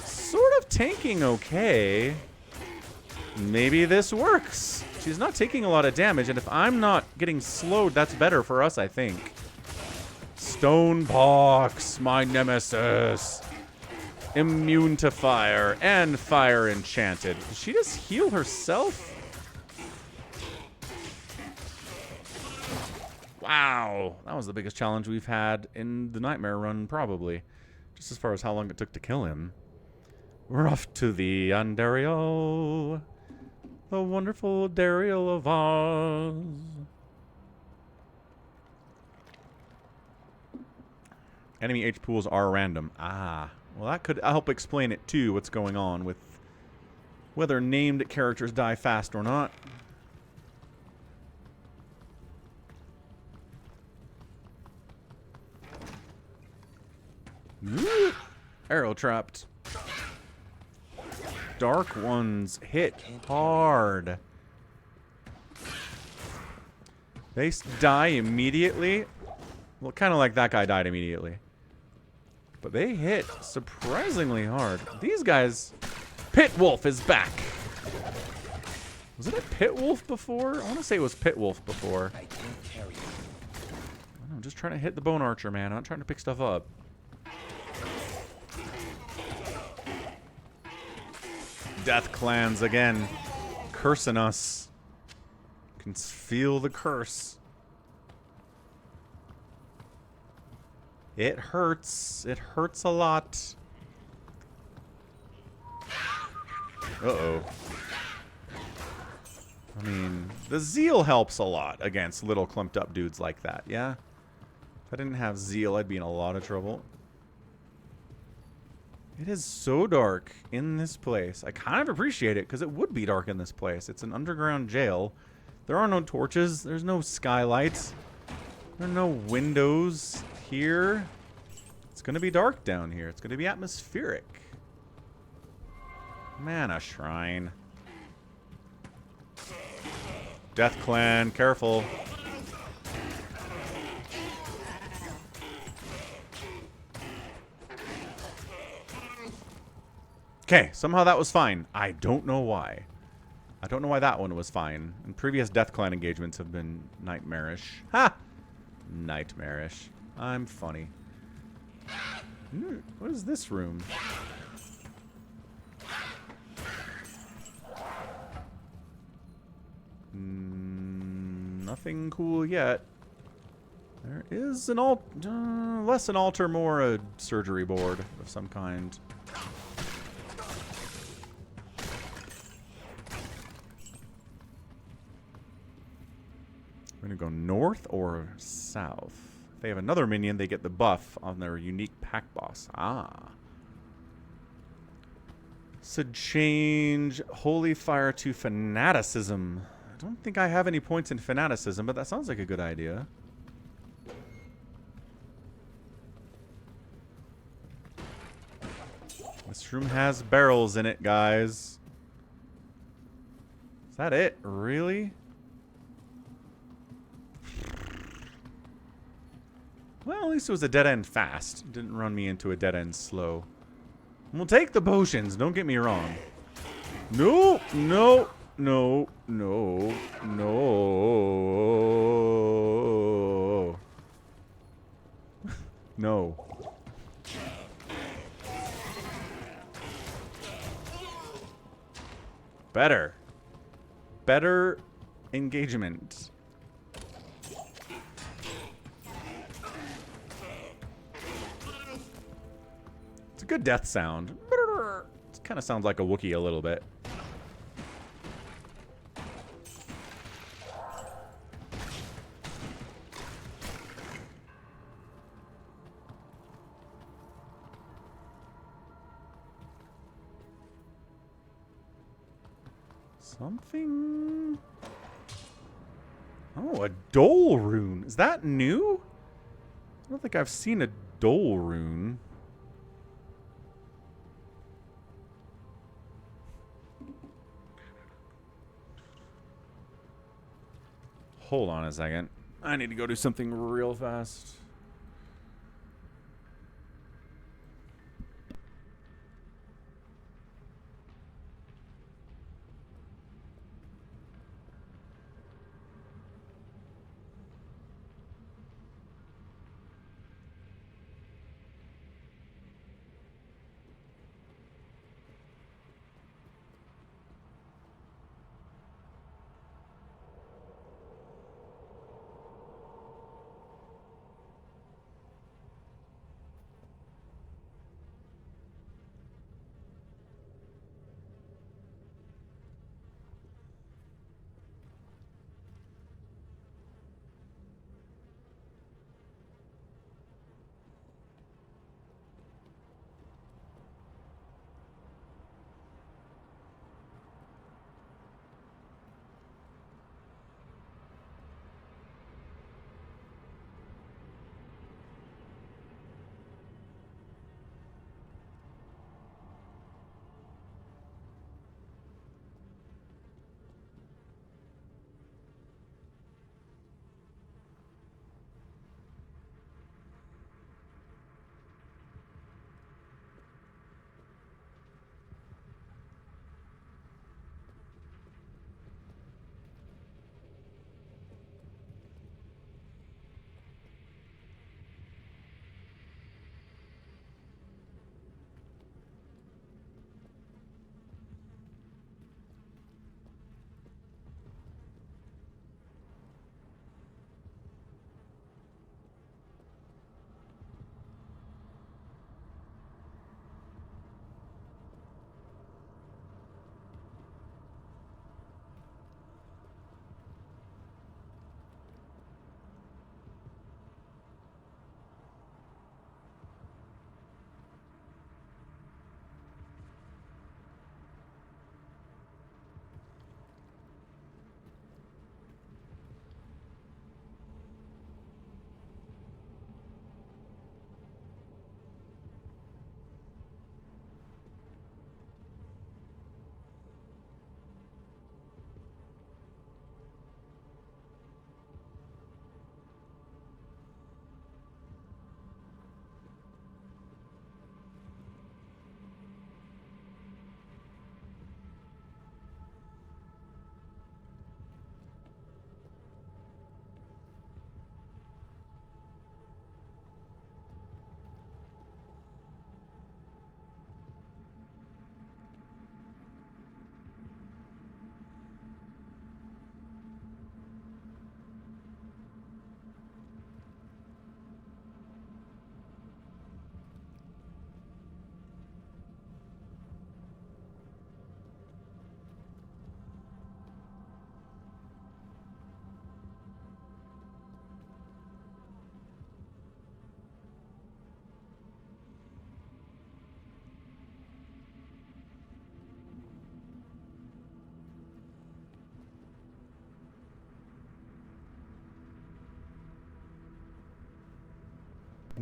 sort of tanking okay. Maybe this works. She's not taking a lot of damage, and if I'm not getting slowed, that's better for us, I think. Stonebox, my nemesis. Immune to fire, and fire enchanted. Did she just heal herself? Wow, that was the biggest challenge we've had in the Nightmare run, probably. Just as far as how long it took to kill him. We're off to the Andariel. The wonderful Dariel of Oz. Enemy H pools are random. Ah, well that could help explain it too, what's going on with whether named characters die fast or not. Arrow trapped. Dark ones hit hard. They die immediately. Well, kind of like that guy died immediately. But they hit surprisingly hard. These guys... Pit Wolf is back. Wasn't it Pit Wolf before? I want to say it was Pit Wolf before. I can't carry it. I'm just trying to hit the Bone Archer, man. I'm not trying to pick stuff up. Death clans again. Cursing us. Can feel the curse. It hurts. It hurts a lot. Uh-oh. I mean, the Zeal helps a lot against little clumped up dudes like that, yeah? If I didn't have Zeal, I'd be in a lot of trouble. It is so dark in this place. I kind of appreciate it, because it would be dark in this place. It's an underground jail. There are no torches. There's no skylights. There are no windows here. It's going to be dark down here. It's going to be atmospheric. Mana Shrine. Death Clan, careful. Okay, somehow that was fine. I don't know why. I don't know why that one was fine. And previous Death Clan engagements have been nightmarish. Ha! Nightmarish. I'm funny. What is this room? Nothing cool yet. There is an less an altar, more a surgery board of some kind. We're gonna go north or south. If they have another minion, they get the buff on their unique pack boss. Ah. So change Holy Fire to Fanaticism. I don't think I have any points in Fanaticism, but that sounds like a good idea. This room has barrels in it, guys. Is that it? Really? Well, at least it was a dead end fast. It didn't run me into a dead end slow. We'll take the potions, don't get me wrong. No, no, no, no, no. No. Better. Better engagement. It's a good death sound. It kind of sounds like a Wookiee a little bit. Something... Oh, a Dole rune. Is that new? I don't think I've seen a Dole rune. Hold on a second. I need to go do something real fast.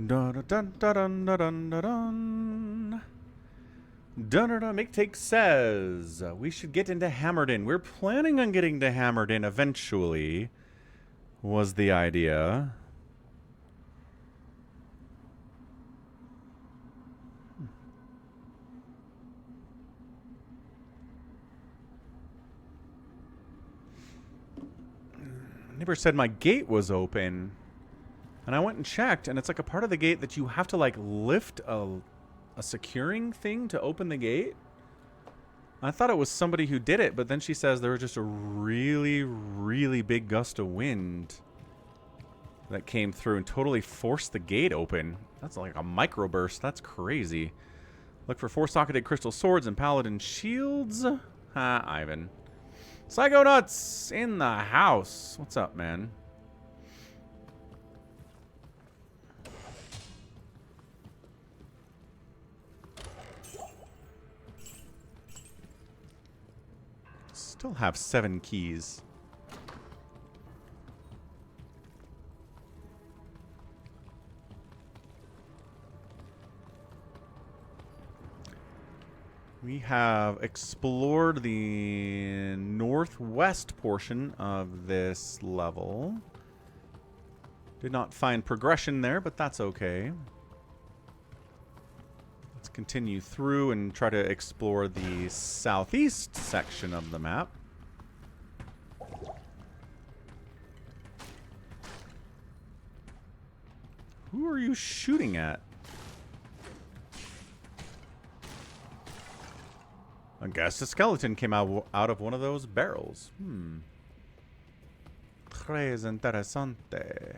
Dun dun dun dun dun dun dun dun. Dun dun dun. MakeTake says we should get into Hammerden. We're planning on getting to Hammerden eventually. Was the idea. Neighbor said my gate was open. And I went and checked, and it's like a part of the gate that you have to like lift a securing thing to open the gate. I thought it was somebody who did it, but then she says there was just a really, really big gust of wind that came through and totally forced the gate open. That's like a microburst. That's crazy. Look for 4-socketed crystal swords and paladin shields. Ha, Ivan. Psychonauts in the house. What's up, man? Still have 7 keys. We have explored the northwest portion of this level. Did not find progression there, but that's okay. Let's continue through and try to explore the southeast section of the map. Who are you shooting at? I guess a skeleton came out of one of those barrels. Tres interesante.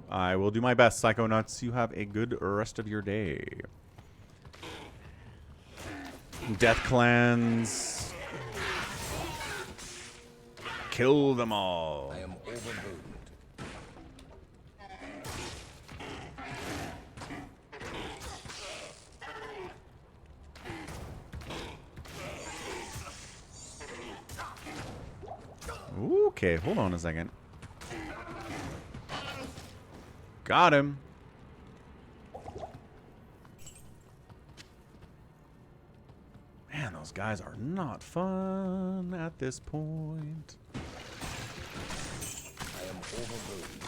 I will do my best, Psychonauts. You have a good rest of your day. Death clans. Kill them all. I am overburdened. Okay, hold on a second. Got him. Man, those guys are not fun at this point. I am overburdened.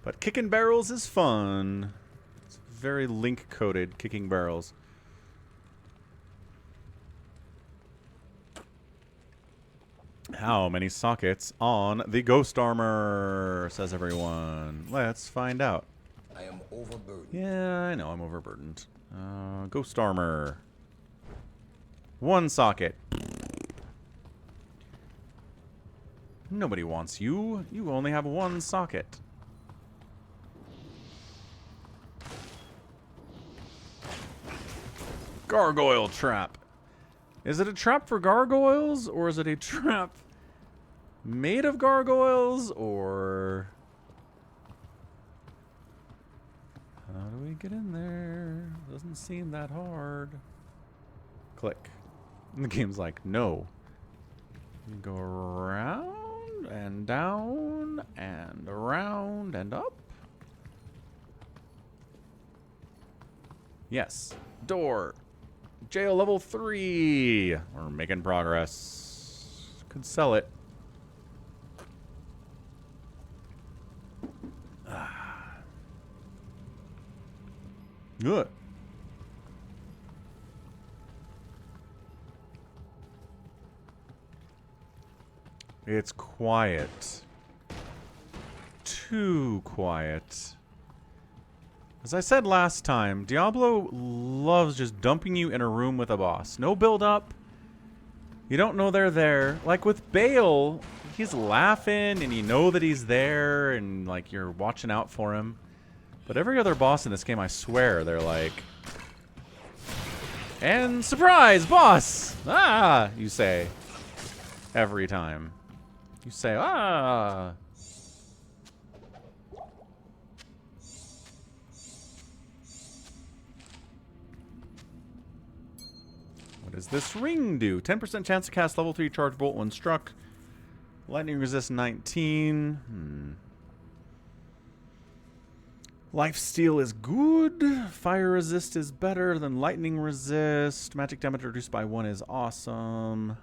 But kicking barrels is fun. It's very link-coded, kicking barrels. How many sockets on the ghost armor, says everyone. Let's find out. I am overburdened. Yeah, I know I'm overburdened. Ghost armor. 1 socket. Nobody wants you. You only have 1 socket. Gargoyle trap. Is it a trap for gargoyles, or is it a trap made of gargoyles, or... How do we get in there? Doesn't seem that hard. Click. And the game's like, no. You go around, and down, and around, and up. Yes. Door. Jail level 3. We're making progress. Could sell it. Good. It's quiet. Too quiet. As I said last time, Diablo loves just dumping you in a room with a boss. No build up. You don't know they're there. Like with Bale, he's laughing and you know that he's there and like you're watching out for him. But every other boss in this game, I swear, they're like... And surprise, boss! Ah, you say. Every time. You say, ah. What does this ring do? 10% chance to cast level 3 charge bolt when struck. Lightning resist 19. Life steal is good. Fire resist is better than lightning resist. Magic damage reduced by 1 is awesome.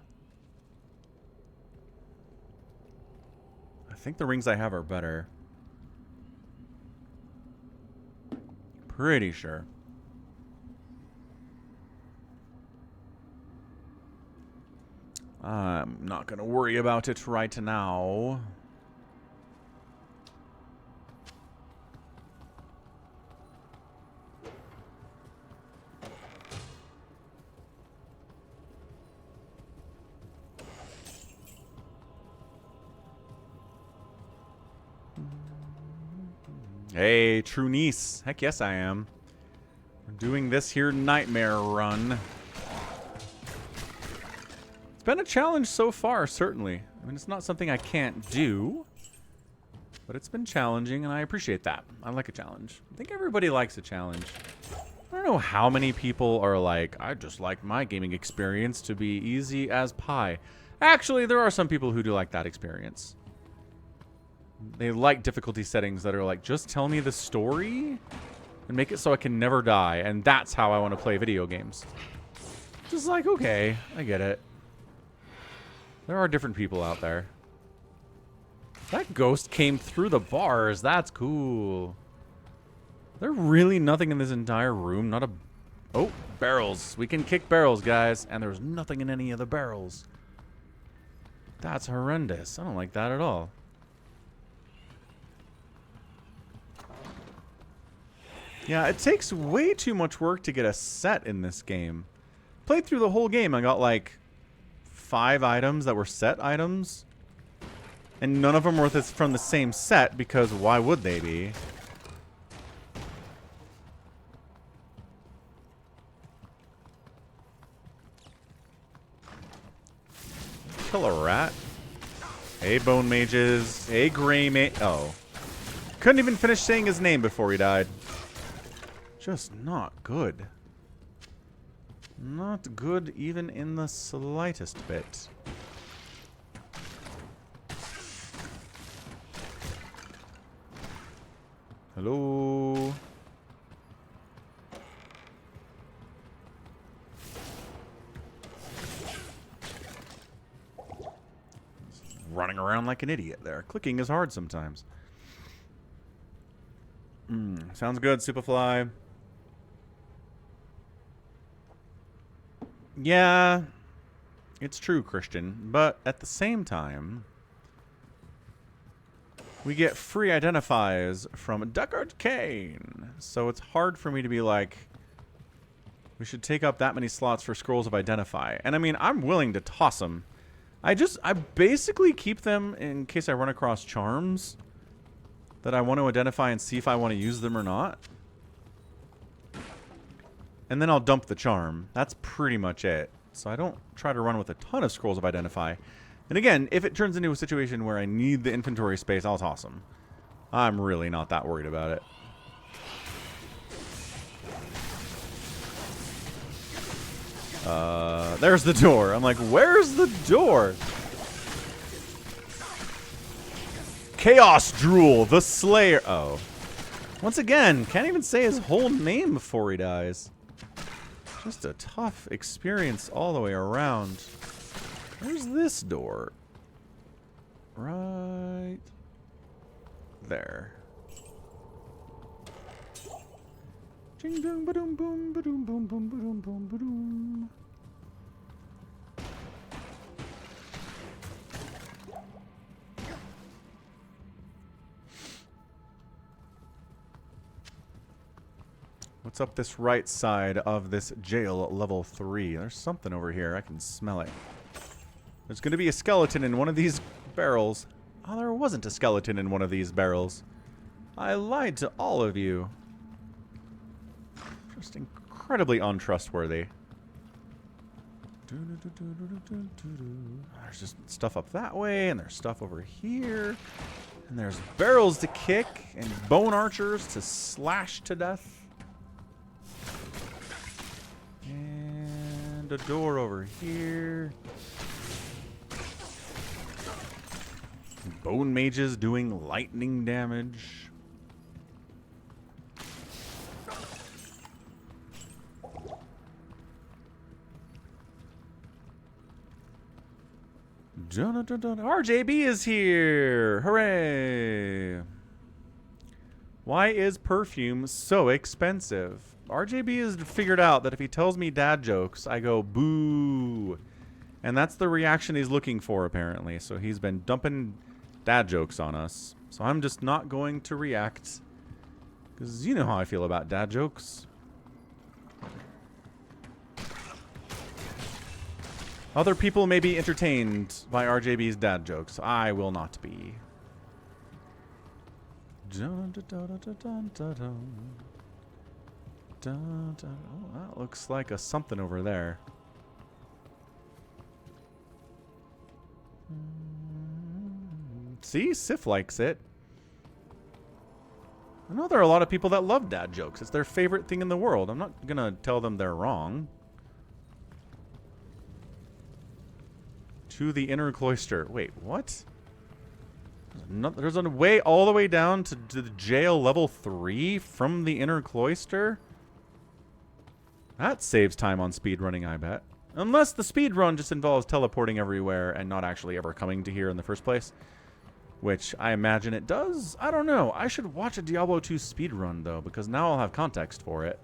I think the rings I have are better. Pretty sure. I'm not going to worry about it right now. Hey, true niece. Heck yes, I am. We're doing this here nightmare run. It's been a challenge so far, certainly. I mean, it's not something I can't do, but it's been challenging, and I appreciate that. I like a challenge. I think everybody likes a challenge. I don't know how many people are like, I just like my gaming experience to be easy as pie. Actually, there are some people who do like that experience. They like difficulty settings that are like, just tell me the story and make it so I can never die. And that's how I want to play video games. Just like, okay, I get it. There are different people out there. That ghost came through the bars. That's cool. There's really nothing in this entire room. Not a... Oh, barrels. We can kick barrels, guys. And there's nothing in any of the barrels. That's horrendous. I don't like that at all. Yeah, it takes way too much work to get a set in this game. Played through the whole game. I got like 5 items that were set items. And none of them were from the same set because why would they be? Kill a rat. Hey, bone mages. Hey, gray mage. Oh. Couldn't even finish saying his name before he died. Just not good. Not good even in the slightest bit. Hello? Running around like an idiot there. Clicking is hard sometimes. Sounds good, Superfly. Yeah, it's true, Christian. But at the same time, we get free identifies from Deckard Cain. So it's hard for me to be like, we should take up that many slots for scrolls of identify. And I mean, I'm willing to toss them. I basically keep them in case I run across charms that I want to identify and see if I want to use them or not. And then I'll dump the charm. That's pretty much it. So I don't try to run with a ton of scrolls of identify. And again, if it turns into a situation where I need the inventory space, I'll toss them. I'm really not that worried about it. There's the door. I'm like, where's the door? Chaos Drool, the Slayer. Oh. Once again, can't even say his whole name before he dies. Just a tough experience all the way around. Where's this door? Right there. Ching boom ba-doom boom ba-doom boom boom ba-doom boom ba-doom. What's up this right side of this jail level 3? There's something over here. I can smell it. There's going to be a skeleton in one of these barrels. Oh, there wasn't a skeleton in one of these barrels. I lied to all of you. Just incredibly untrustworthy. There's just stuff up that way, and there's stuff over here. And there's barrels to kick, and bone archers to slash to death. And a door over here. Bone mages doing lightning damage. RJB is here! Hooray! Why is perfume so expensive? RJB has figured out that if he tells me dad jokes, I go boo. And that's the reaction he's looking for, apparently. So he's been dumping dad jokes on us. So I'm just not going to react. Because you know how I feel about dad jokes. Other people may be entertained by RJB's dad jokes. I will not be. Oh, that looks like a something over there. See? Sif likes it. I know there are a lot of people that love dad jokes. It's their favorite thing in the world. I'm not gonna tell them they're wrong. To the inner cloister. Wait, what? There's a way all the way down to the jail level 3 from the inner cloister? That saves time on speedrunning, I bet. Unless the speedrun just involves teleporting everywhere and not actually ever coming to here in the first place. Which I imagine it does. I don't know. I should watch a Diablo 2 speedrun, though, because now I'll have context for it.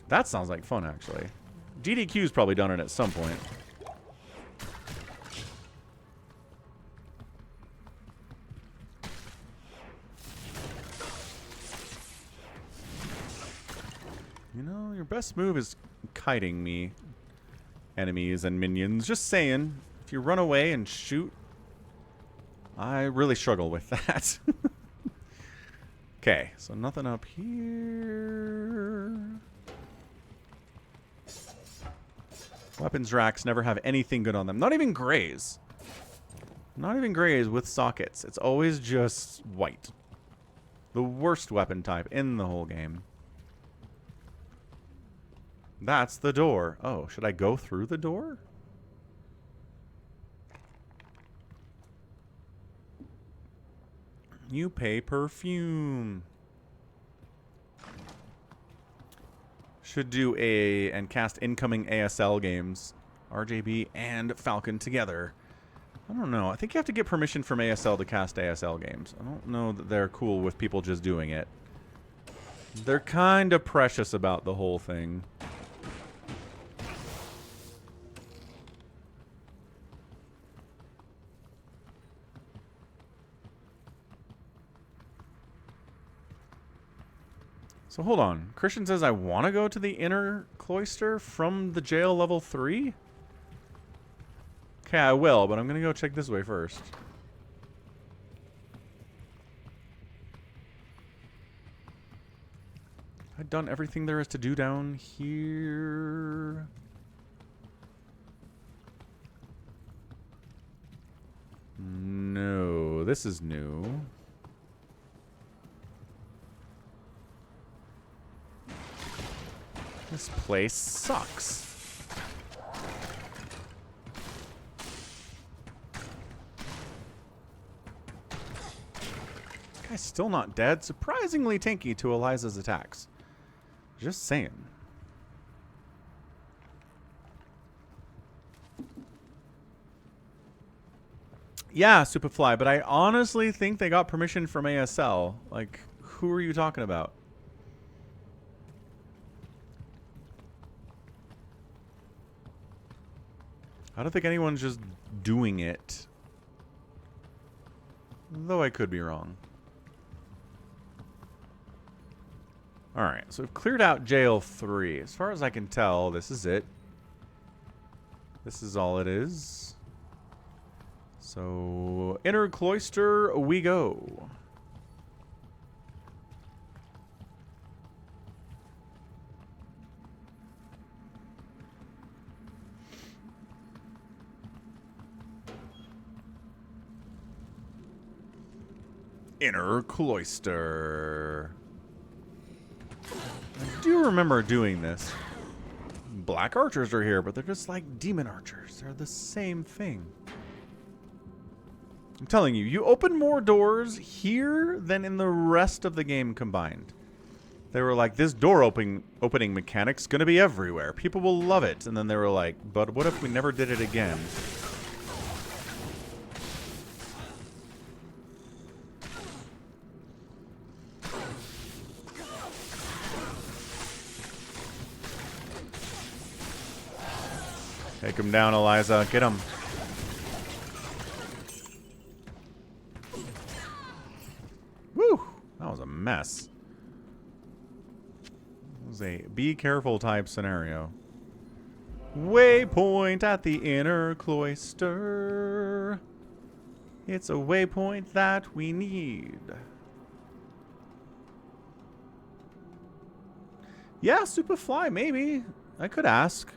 That sounds like fun, actually. DDQ's probably done it at some point. You know, your best move is kiting me, enemies and minions. Just saying, if you run away and shoot, I really struggle with that. Okay, so nothing up here. Weapons racks never have anything good on them. Not even grays. Not even grays with sockets. It's always just white. The worst weapon type in the whole game. That's the door. Oh, should I go through the door? You pay perfume. Should do and cast incoming ASL games. RJB and Falcon together. I don't know. I think you have to get permission from ASL to cast ASL games. I don't know that they're cool with people just doing it. They're kind of precious about the whole thing. So hold on. Christian says I want to go to the inner cloister from the jail level 3? Okay, I will, but I'm going to go check this way first. I've done everything there is to do down here. No, this is new. This place sucks. Guy's still not dead. Surprisingly tanky to Eliza's attacks. Just saying. Yeah, Superfly, but I honestly think they got permission from ASL. Like, who are you talking about? I don't think anyone's just doing it. Though I could be wrong. Alright, so we've cleared out jail 3. As far as I can tell, this is it. This is all it is. So, inner cloister we go. Inner cloister. I do remember doing this black archers are here, but they're just like demon archers. They're the same thing. I'm telling you, you open more doors here than in the rest of the game combined. They were like, this door opening mechanic's gonna be everywhere. People will love it. And then they were like, but what if we never did it again? Take him down, Eliza. Get him. Woo! That was a mess. It was a be careful type scenario. Waypoint at the inner cloister. It's a waypoint that we need. Yeah, Superfly, maybe. I could ask.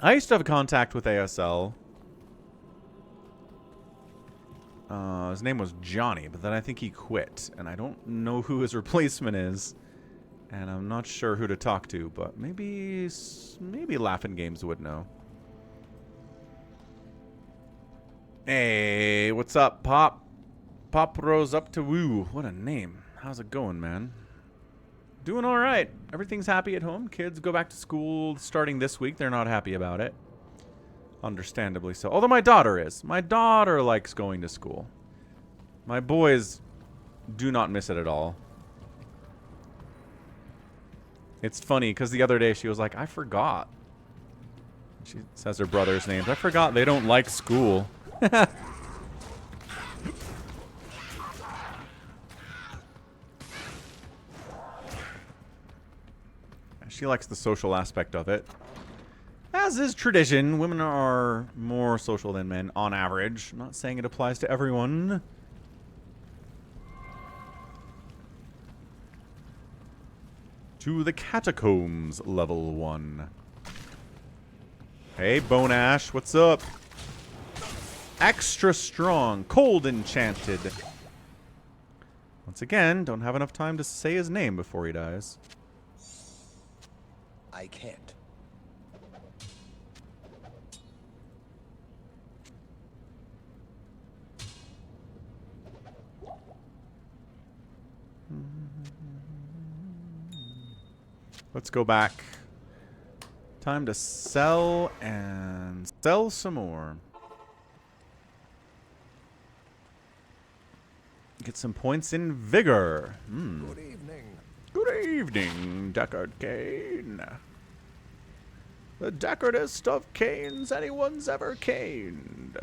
I used to have contact with ASL. His name was Johnny, but then I think he quit. And I don't know who his replacement is. And I'm not sure who to talk to, but maybe Laughing Games would know. Hey, what's up, Pop? Pop rose up to woo. What a name. How's it going, man? Doing all right. Everything's happy at home. Kids go back to school starting this week. They're not happy about it. Understandably so. Although my daughter is. My daughter likes going to school. My boys do not miss it at all. It's funny because the other day she was like, I forgot. She says her brother's names. I forgot they don't like school. She likes the social aspect of it. As is tradition, women are more social than men on average. I'm not saying it applies to everyone. To the catacombs, level 1. Hey, Bone Ash, what's up? Extra strong, cold enchanted. Once again, don't have enough time to say his name before he dies. I can't. Let's go back. Time to sell and sell some more. Get some points in vigor. Good evening. Good evening, Deckard Cain. The Deckardest of Cains anyone's ever caned.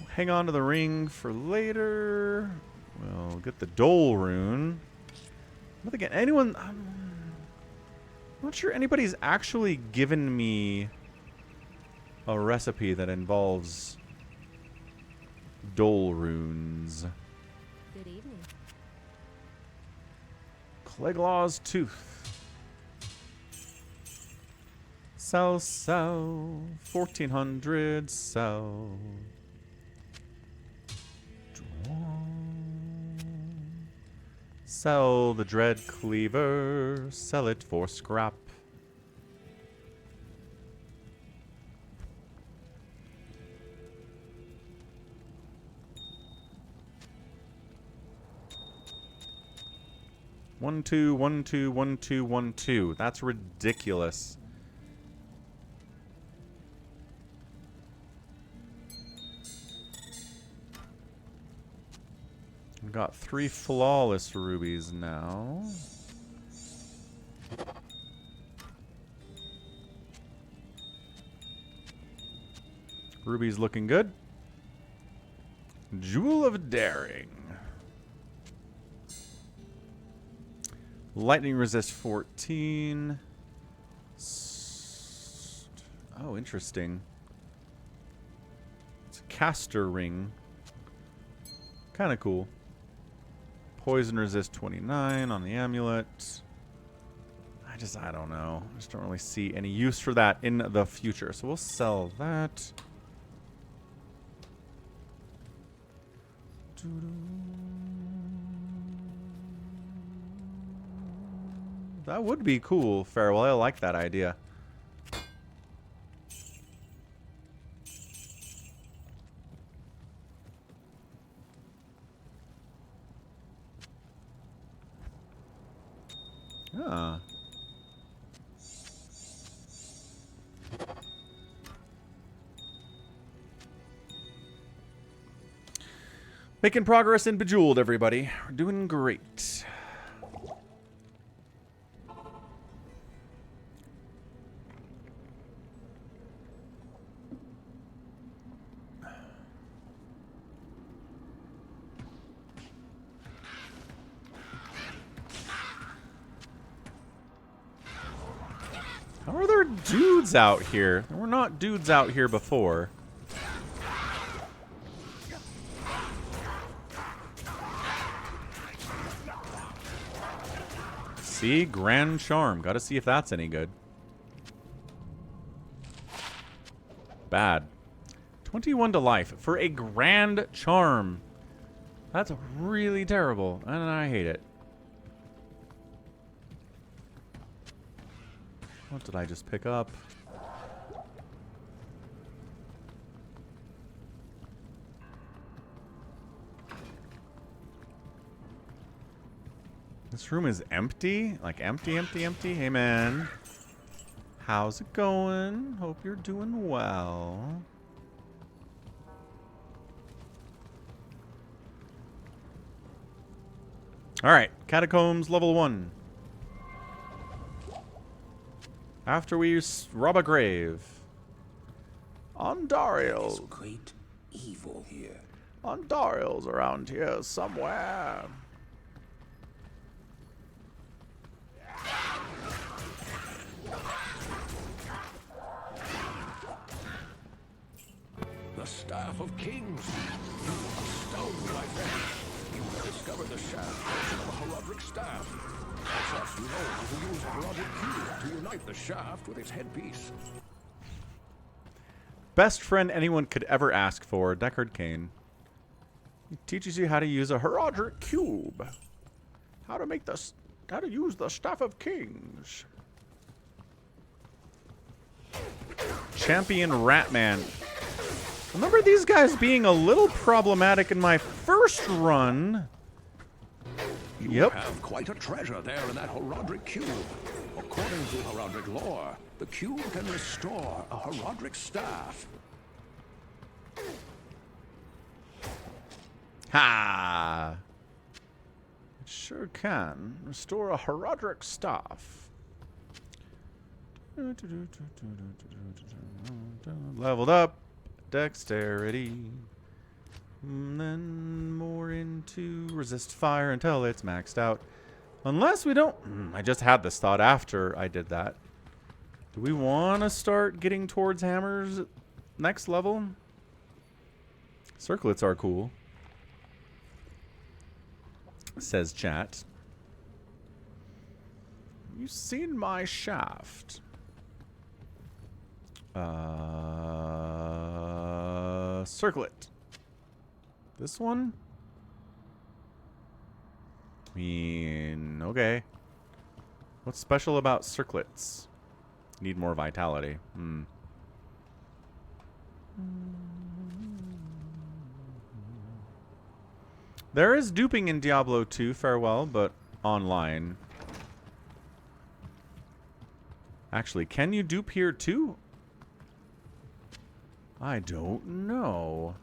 Hang on to the ring for later. We'll get the Dole rune. But again, anyone... I'm not sure anybody's actually given me a recipe that involves Dole runes. Good evening. Cleglaw's Tooth. Sell, sell. 1400, sell. Sell the Dread Cleaver. Sell it for scrap. One, two, 1, 2, 1, 2, 1, 2. That's ridiculous. We've got 3 flawless rubies now. Ruby's looking good. Jewel of Daring. Lightning resist 14. Oh, interesting. It's a caster ring. Kind of cool. Poison resist 29 on the amulet. I don't know. I just don't really see any use for that in the future. So we'll sell that. That would be cool, Farewell. I like that idea. Ah. Making progress in Bejeweled, everybody. We're doing great. How are there dudes out here? There were not dudes out here before. See? Grand Charm. Gotta see if that's any good. Bad. 21 to life for a Grand Charm. That's really terrible, and I hate it. What did I just pick up? This room is empty? Like empty, empty, empty? Hey man. How's it going? Hope you're doing well. Alright, Catacombs level 1. After we rob a grave. There's Andariel. great evil here. Andariel's around here somewhere. The Staff of Kings. You astound me, my friend. You have discovered the shaft portion of a Herodric staff. I trust you know how to use a Herodric cube to unite the shaft with its headpiece. Best friend anyone could ever ask for, Deckard Cain. He teaches you how to use a Herodric cube. How to use the Staff of Kings. Champion Ratman. Remember these guys being a little problematic in my first run. You have quite a treasure there in that Herodric cube. According to Herodric lore, the cube can restore a Herodric staff. Ha! It sure can. Restore a Herodric staff. Leveled up. Dexterity. And then more into resist fire until it's maxed out. Unless we don't... I just had this thought after I did that. Do we want to start getting towards hammers next level? Circlets are cool. Says chat. You seen my shaft? Circlet. This one? I mean, okay. What's special about circlets? Need more vitality. There is duping in Diablo 2, Farewell, but online. Actually, can you dupe here too? I don't know.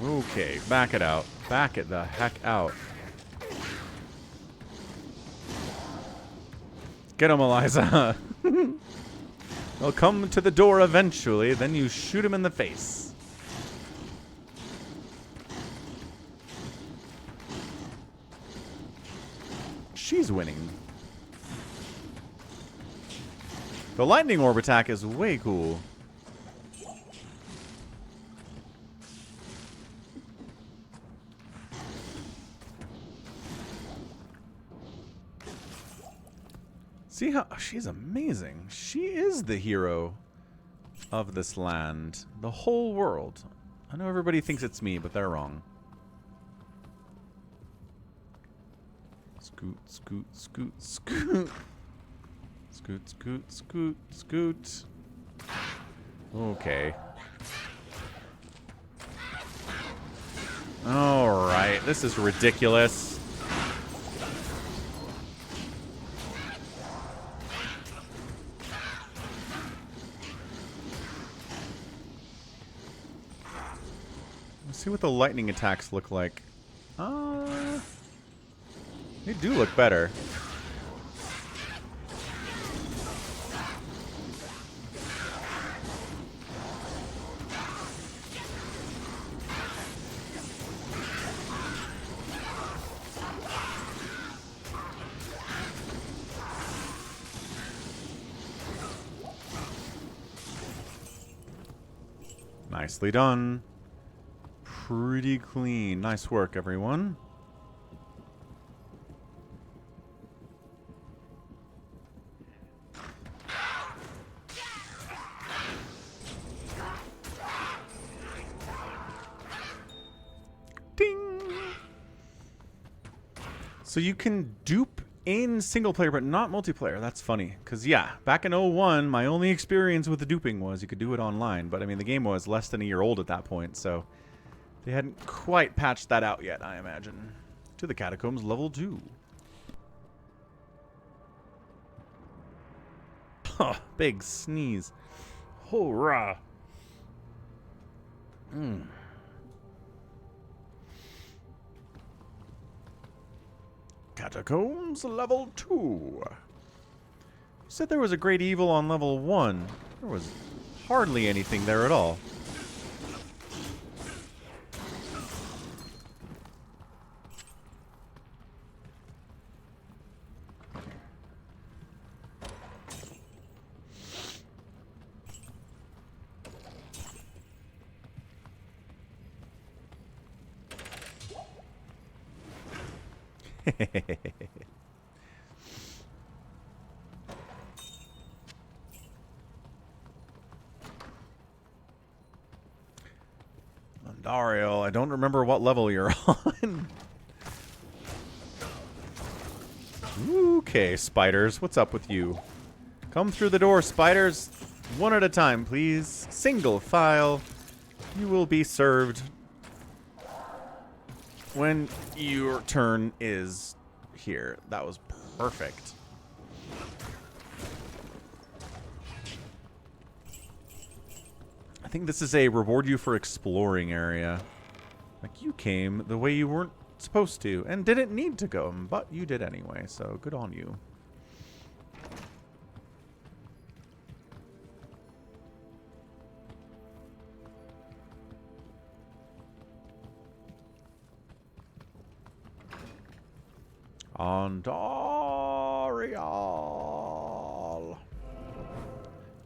Okay, back it out. Back it the heck out. Get him, Eliza. They'll come to the door eventually, then you shoot him in the face. She's winning. The lightning orb attack is way cool. See how she's amazing. She is the hero of this land. The whole world. I know everybody thinks it's me, but they're wrong. Scoot, scoot, scoot, scoot. Scoot, scoot, scoot, scoot. Okay. Alright, this is ridiculous. Let's see what the lightning attacks look like. They do look better. Nicely done. Pretty clean. Nice work, everyone. Ding! So you can dupe in single player, but not multiplayer. That's funny. Because, yeah, back in 01, my only experience with the duping was you could do it online. But, I mean, the game was less than a year old at that point, so they hadn't quite patched that out yet, I imagine. To the Catacombs level 2. Huh, big sneeze. Hurrah. Catacombs level 2. You said there was a great evil on level 1. There was hardly anything there at all. Andariel, I don't remember what level you're on. Okay, spiders, what's up with you? Come through the door, spiders. One at a time, please. Single file. You will be served when your turn is here. That was perfect. I think this is a reward you for exploring area. Like, you came the way you weren't supposed to and didn't need to go, but you did anyway, so good on you. Andariel.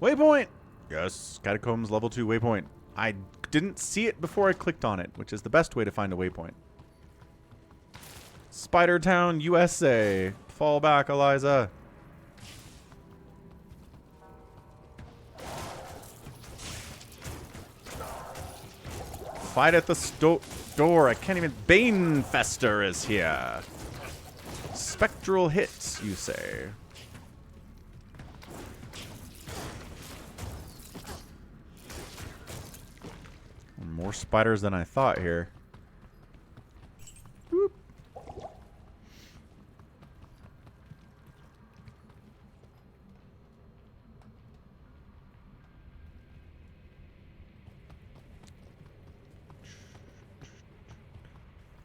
Waypoint! Yes, Catacombs level 2 waypoint. I didn't see it before I clicked on it, which is the best way to find a waypoint. Spider Town, USA. Fall back, Eliza. Fight at the door. I can't even... Banefester is here. Spectral hits, you say. More spiders than I thought here. Whoop.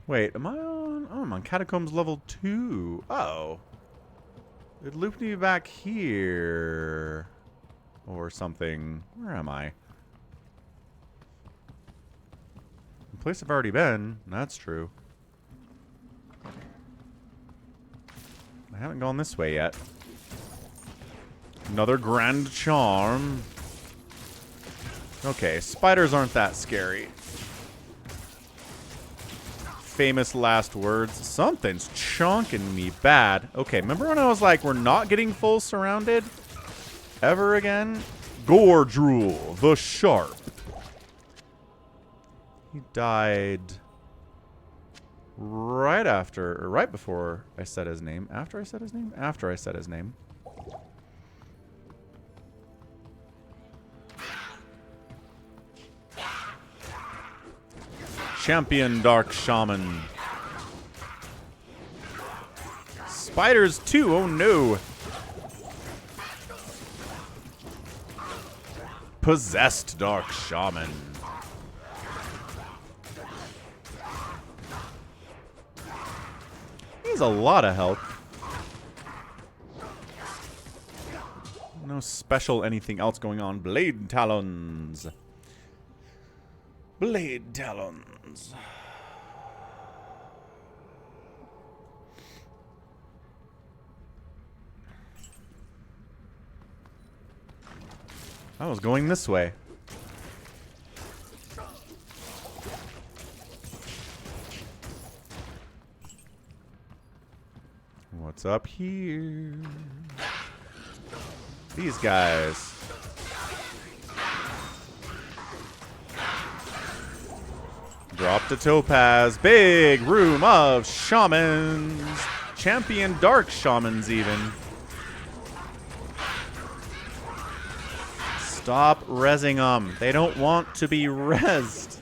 Wait, am I on? Oh, I'm on Catacombs level 2. Oh. It looped me back here. Or something. Where am I? The place I've already been. That's true. I haven't gone this way yet. Another grand charm. Okay, spiders aren't that scary. famous last words. Something's chonking me bad. Okay, remember when I was like, we're not getting full surrounded ever again? Gordrul, the Sharp. He died right after, or right before I said his name. After I said his name? After I said his name. Champion Dark Shaman. Spiders too, oh no. Possessed Dark Shaman. He's a lot of help. No special anything else going on. Blade Talons. Blade Talons. I was going this way. What's up here? These guys. Dropped a topaz. Big room of shamans. Champion dark shamans even. Stop rezzing them. They don't want to be rezzed.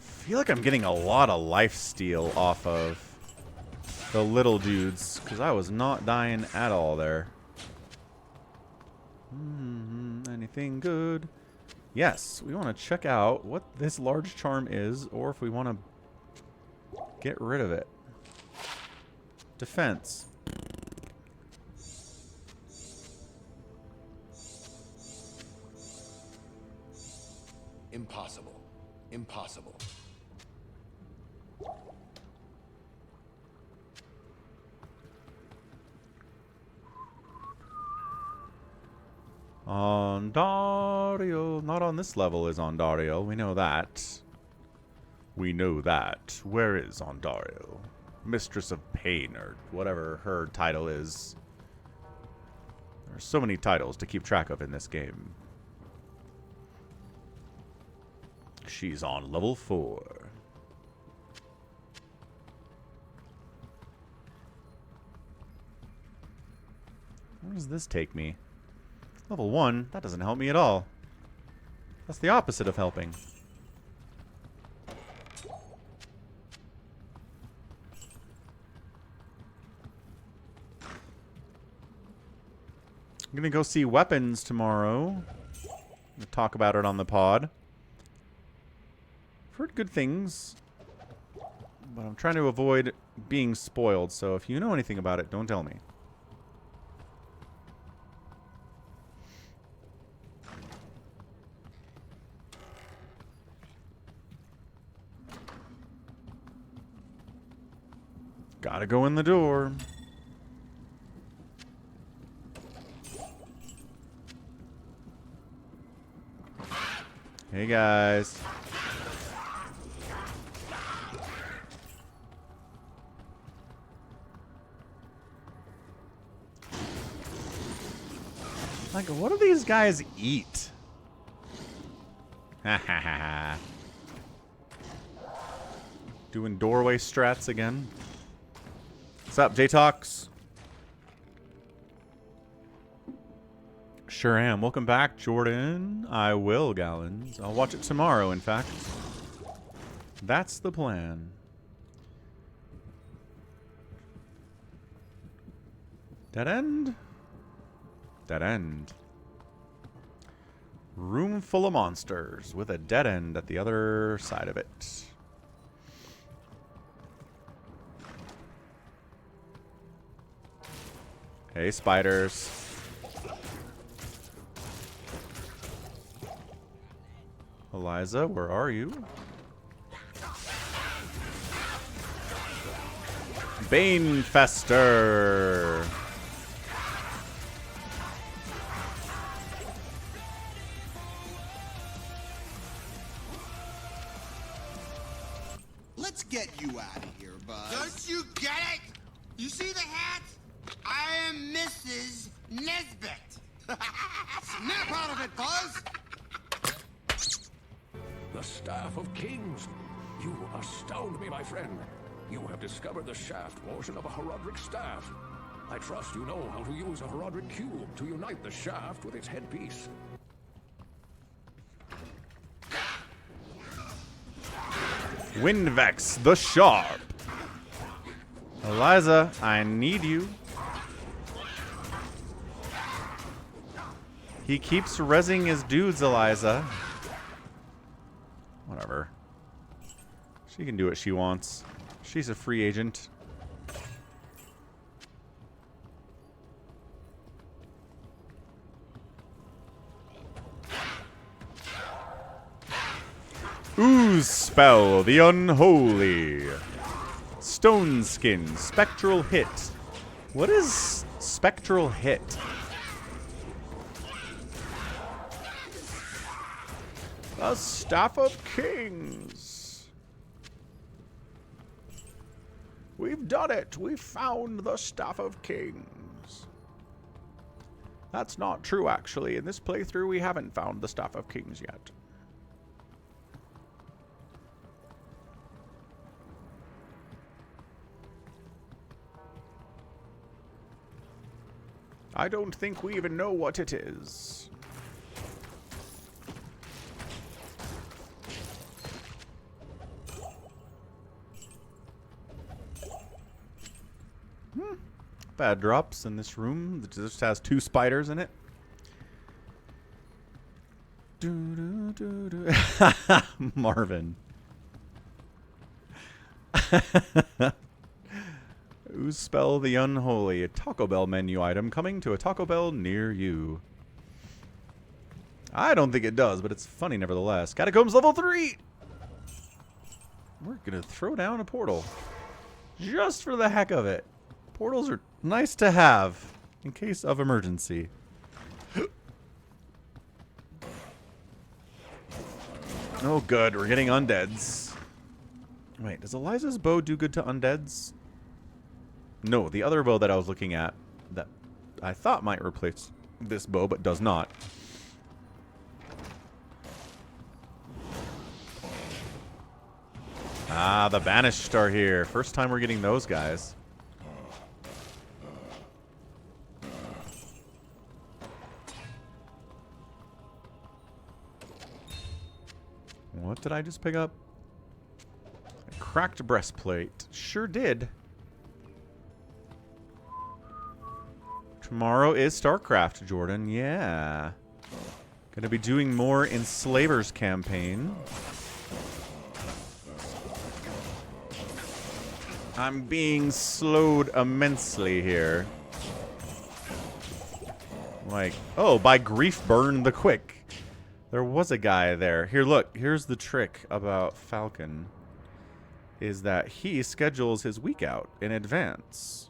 I feel like I'm getting a lot of lifesteal off of the little dudes, because I was not dying at all there. Anything good? Yes, we want to check out what this large charm is, or if we want to get rid of it. Defense. Impossible. Impossible. Andariel. Not on this level is Andariel. We know that. We know that. Where is Andariel? Mistress of Pain, or whatever her title is. There are so many titles to keep track of in this game. She's on level 4. Where does this take me? Level 1? That doesn't help me at all. That's the opposite of helping. I'm gonna go see weapons tomorrow. We'll talk about it on the pod. I've heard good things, but I'm trying to avoid being spoiled, so if you know anything about it, don't tell me. Gotta go in the door. Hey guys. Like, what do these guys eat? Ha ha ha ha. Doing doorway strats again. What's up, J-Talks? Sure am. Welcome back, Jordan. I will, Gallons. I'll watch it tomorrow, in fact. That's the plan. Dead end? Dead end. Room full of monsters with a dead end at the other side of it. Hey, spiders. Eliza, where are you? Banefester. Let's get you out of here, Buzz. Don't you get it? You see the hat? I am Mrs. Nesbit. Snap out of it, Buzz! The Staff of Kings. You astound me, my friend. You have discovered the shaft portion of a Herodric staff. I trust you know how to use a Herodric cube to unite the shaft with its headpiece. Windvex the Sharp. Eliza, I need you. He keeps rezzing his dudes, Eliza. Whatever. She can do what she wants. She's a free agent. Ooze Spell, the Unholy. Stone Skin, Spectral Hit. What is Spectral Hit? The Staff of Kings. We've done it. We found the Staff of Kings. That's not true, actually. In this playthrough, we haven't found the Staff of Kings yet. I don't think we even know what it is. Bad drops in this room. It just has 2 spiders in it. Marvin. Ooze Spell the Unholy. A Taco Bell menu item coming to a Taco Bell near you. I don't think it does, but it's funny nevertheless. Catacombs level 3! We're going to throw down a portal. Just for the heck of it. Portals are nice to have in case of emergency. Oh, good. We're getting undeads. Wait, does Eliza's bow do good to undeads? No, the other bow that I was looking at that I thought might replace this bow, but does not. Ah, the Banished are here. First time we're getting those guys. What did I just pick up? A cracked breastplate. Sure did. Tomorrow is StarCraft, Jordan. Yeah. Gonna be doing more Enslavers campaign. I'm being slowed immensely here. Like, oh, by Grief Burn the Quick. There was a guy there. Here, look. Here's the trick about Falcon. Is that he schedules his week out in advance.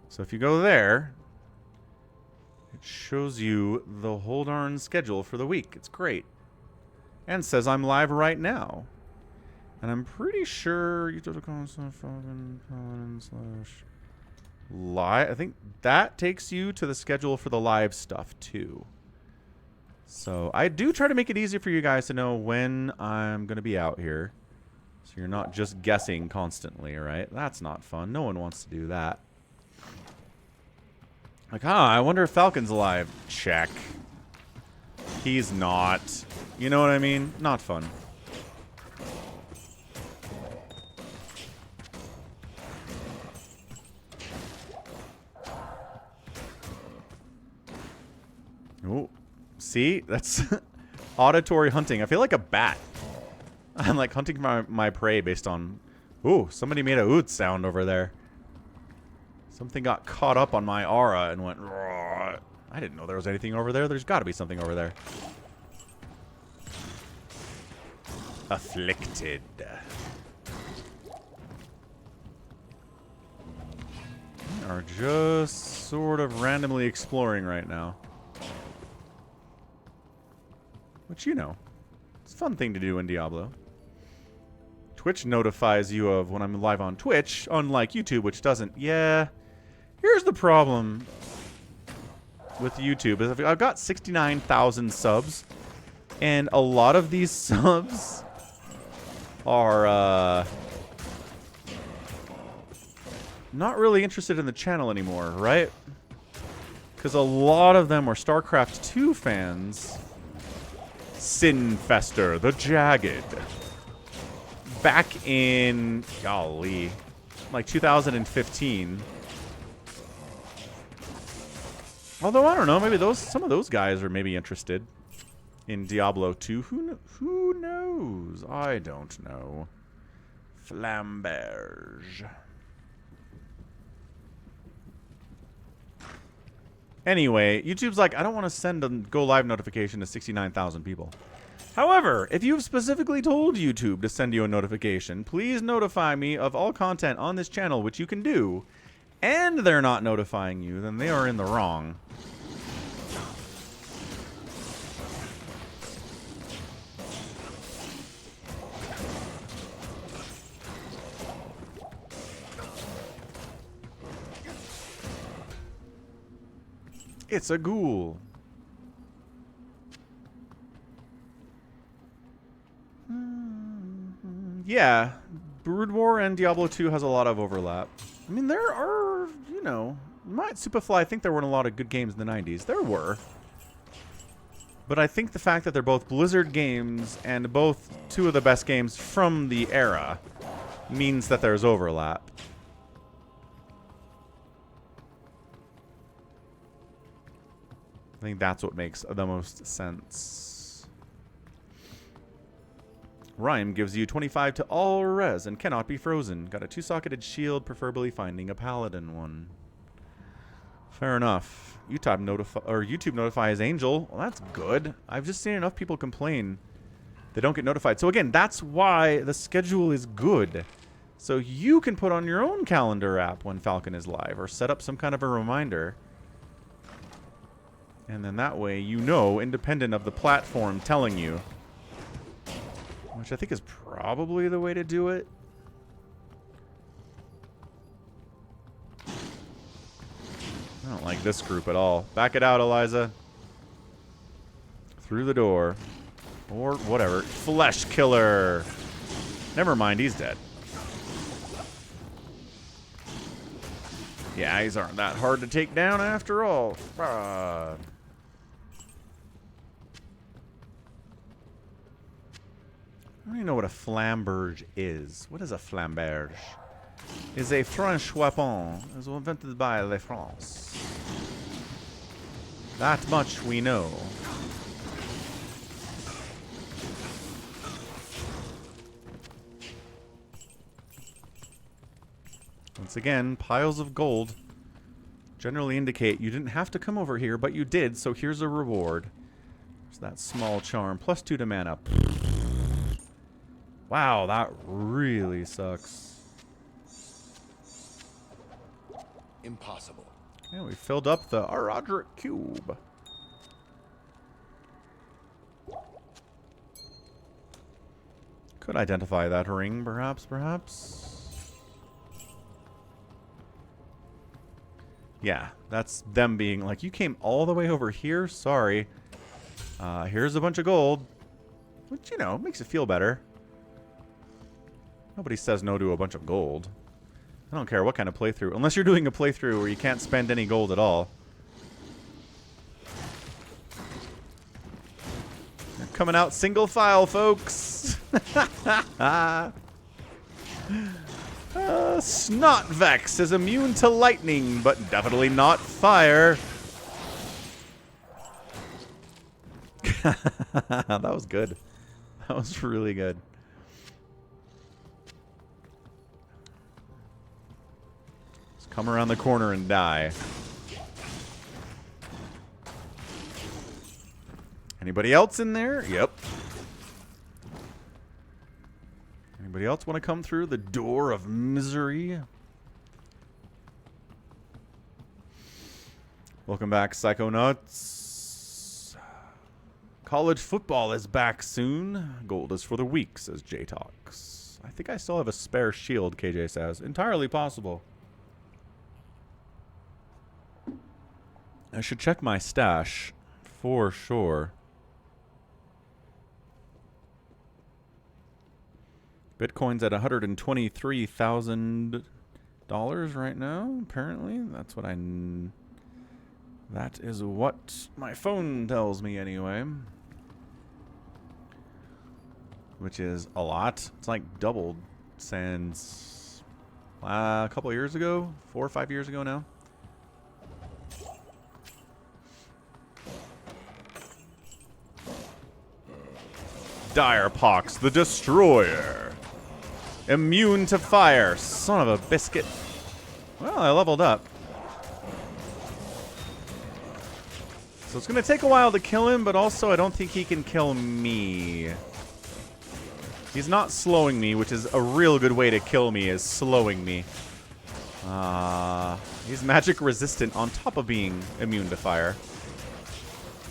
So if you go there, it shows you the whole darn schedule for the week. It's great. And says I'm live right now. And I'm pretty sure live. I think that takes you to the schedule for the live stuff too. So I do try to make it easy for you guys to know when I'm going to be out here. So you're not just guessing constantly, right? That's not fun. No one wants to do that. Like, I wonder if Falcon's alive. Check. He's not. You know what I mean? Not fun. Oh, see? That's auditory hunting. I feel like a bat. I'm like hunting my prey based on... Ooh, somebody made a oot sound over there. Something got caught up on my aura and went... Roar. I didn't know there was anything over there. There's got to be something over there. afflicted. We are just sort of randomly exploring right now. Which, you know, it's a fun thing to do in Diablo. Twitch notifies you of when I'm live on Twitch, unlike YouTube, which doesn't. Yeah. Here's the problem with YouTube. Is I've got 69,000 subs, and a lot of these subs are not really interested in the channel anymore, right? Because a lot of them are StarCraft 2 fans. Sinfester, the Jagged. Back in, golly, like 2015. Although, I don't know, maybe some of those guys are maybe interested in Diablo 2. Who knows? I don't know. Flamberge. Anyway, YouTube's like, I don't want to send a go live notification to 69,000 people. However, if you've specifically told YouTube to send you a notification, please notify me of all content on this channel, which you can do, and they're not notifying you, then they are in the wrong. It's a ghoul. Yeah, Brood War and Diablo 2 has a lot of overlap. I mean, there are, you know, might Superfly think there weren't a lot of good games in the 90s. There were. But I think the fact that they're both Blizzard games and both two of the best games from the era means that there's overlap. I think that's what makes the most sense. Rhyme gives you 25 to all res and cannot be frozen. Got a 2-socketed shield, preferably finding a paladin one. Fair enough. YouTube notifies Angel. Well, that's good. I've just seen enough people complain they don't get notified. So again, that's why the schedule is good. So you can put on your own calendar app when Falcon is live, or set up some kind of a reminder. And then that way you know, independent of the platform telling you. Which I think is probably the way to do it. I don't like this group at all. Back it out, Eliza. Through the door. Or whatever. Flesh killer. Never mind, he's dead. Yeah, these aren't that hard to take down after all. I don't even know what a flamberge is. What is a flamberge? Is a French weapon. It was invented by La France. That much we know. Once again, piles of gold generally indicate you didn't have to come over here, but you did, so here's a reward. There's that small charm. +2 to mana. Wow, that really sucks. Impossible. Yeah, we filled up the Aradric Cube. Could identify that ring, perhaps. Yeah, that's them being like, you came all the way over here? Sorry. Here's a bunch of gold. Which, you know, makes it feel better. Nobody says no to a bunch of gold. I don't care what kind of playthrough. Unless you're doing a playthrough where you can't spend any gold at all. They're coming out single file, folks. Snotvex is immune to lightning, but definitely not fire. That was good. That was really good. Just come around the corner and die. Anybody else in there? Yep. Anybody else want to come through the door of misery? Welcome back, Psychonauts. College football is back soon. Gold is for the weak, says J-Talks. I think I still have a spare shield, KJ says. Entirely possible. I should check my stash for sure. Bitcoin's at $123,000 right now, apparently. That is what my phone tells me anyway. Which is a lot. It's like doubled since a couple of years ago, 4 or 5 years ago now. Direpox the Destroyer. Immune to fire. Son of a biscuit. Well, I leveled up. So it's going to take a while to kill him, but also I don't think he can kill me. He's not slowing me, which is a real good way to kill me, is slowing me. He's magic resistant on top of being immune to fire.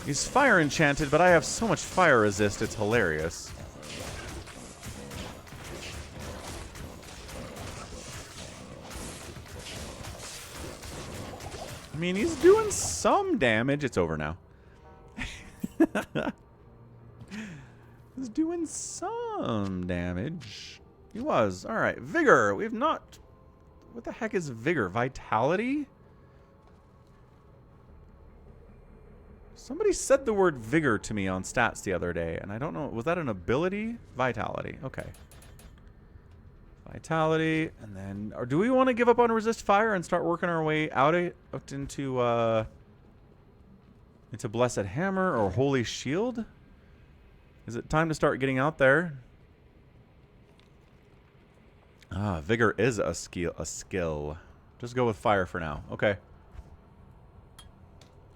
He's fire enchanted, but I have so much fire resist, it's hilarious. I mean, he's doing some damage. It's over now. He's doing some damage. He was. All right. Vigor. We've not... What the heck is Vigor? Vitality? Somebody said the word Vigor to me on stats the other day, and I don't know. Was that an ability? Vitality. Okay. Vitality, and then... Or do we want to give up on resist fire and start working our way out into Blessed Hammer or Holy Shield? Is it time to start getting out there? Vigor is a skill. Just go with fire for now. Okay.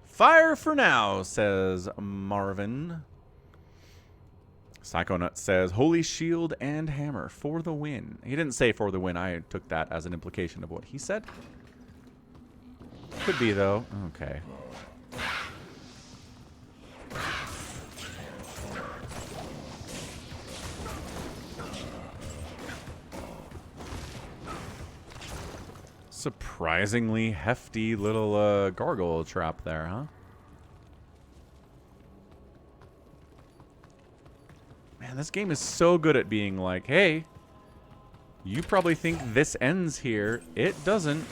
Fire for now, says Marvin. Psychonut says, Holy Shield and Hammer for the win. He didn't say for the win. I took that as an implication of what he said. Could be, though. Okay. Surprisingly hefty little gargoyle trap there, huh? Man, this game is so good at being like, hey, you probably think this ends here. It doesn't.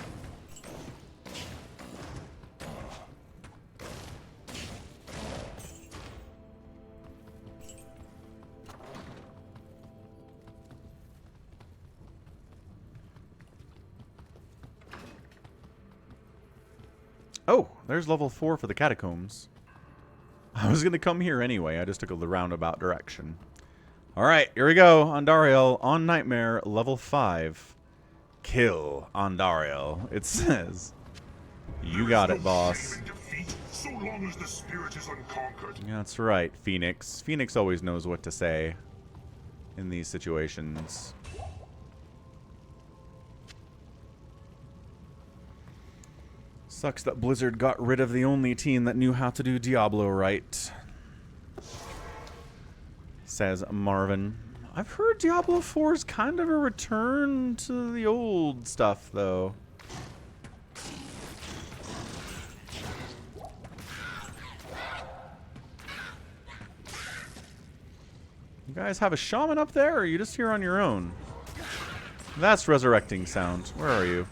Oh, there's level 4 for the catacombs. I was going to come here anyway. I just took the roundabout direction. All right, here we go. Andariel on Nightmare, level 5. Kill Andariel. It says, you got it, boss. So long as the spirit is unconquered. That's right, Phoenix. Phoenix always knows what to say in these situations. Sucks that Blizzard got rid of the only team that knew how to do Diablo right. Says Marvin. I've heard Diablo 4 is kind of a return to the old stuff, though. You guys have a shaman up there, or are you just here on your own? That's resurrecting sound. Where are you?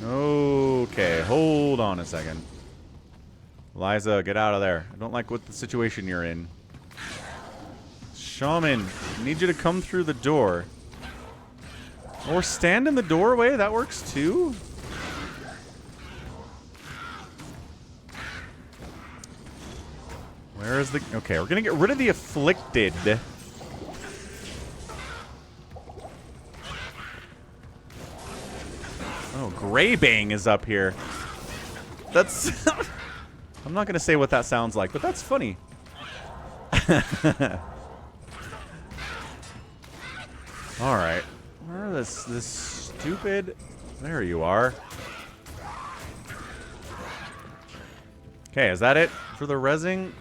Okay, hold on a second. Liza, get out of there. I don't like what the situation you're in. Shaman, I need you to come through the door. Or stand in the doorway, that works too. Where is the... Okay, we're gonna get rid of the afflicted. Oh, Greybang is up here. That's... I'm not going to say what that sounds like, but that's funny. Alright. Where are this stupid... There you are. Okay, is that it for the rezzing?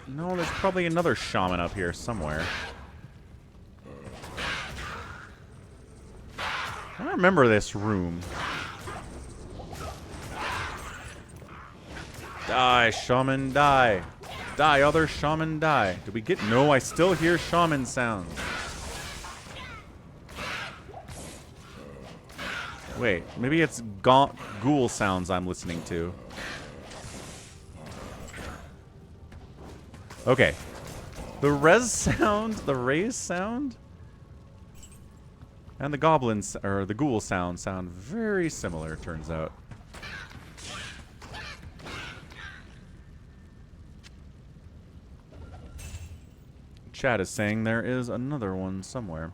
No, there's probably another shaman up here somewhere. I don't remember this room. Die, shaman, die. Die, other shaman, die. Did we get... No, I still hear shaman sounds. Wait, maybe it's ghoul sounds I'm listening to. Okay. The res sound, the raise sound, and the goblins, or the ghoul sound very similar, turns out. Chat is saying there is another one somewhere.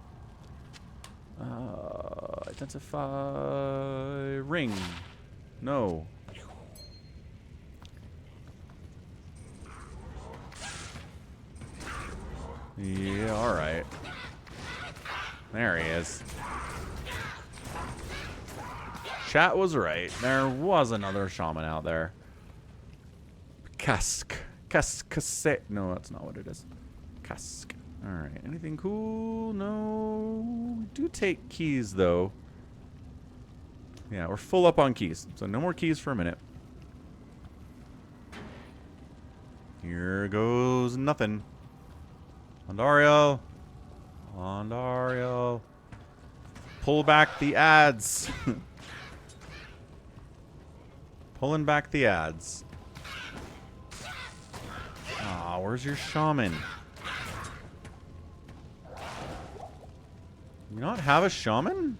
Identify ring. No. Yeah, alright. There he is. Chat was right. There was another shaman out there. Cask. Casse. No, that's not what it is. Cask. Alright. Anything cool? No. We do take keys, though. Yeah, we're full up on keys. So no more keys for a minute. Here goes nothing. Andariel. Andariel. Pull back the ads. Pulling back the ads. Aw, where's your shaman? You not have a shaman?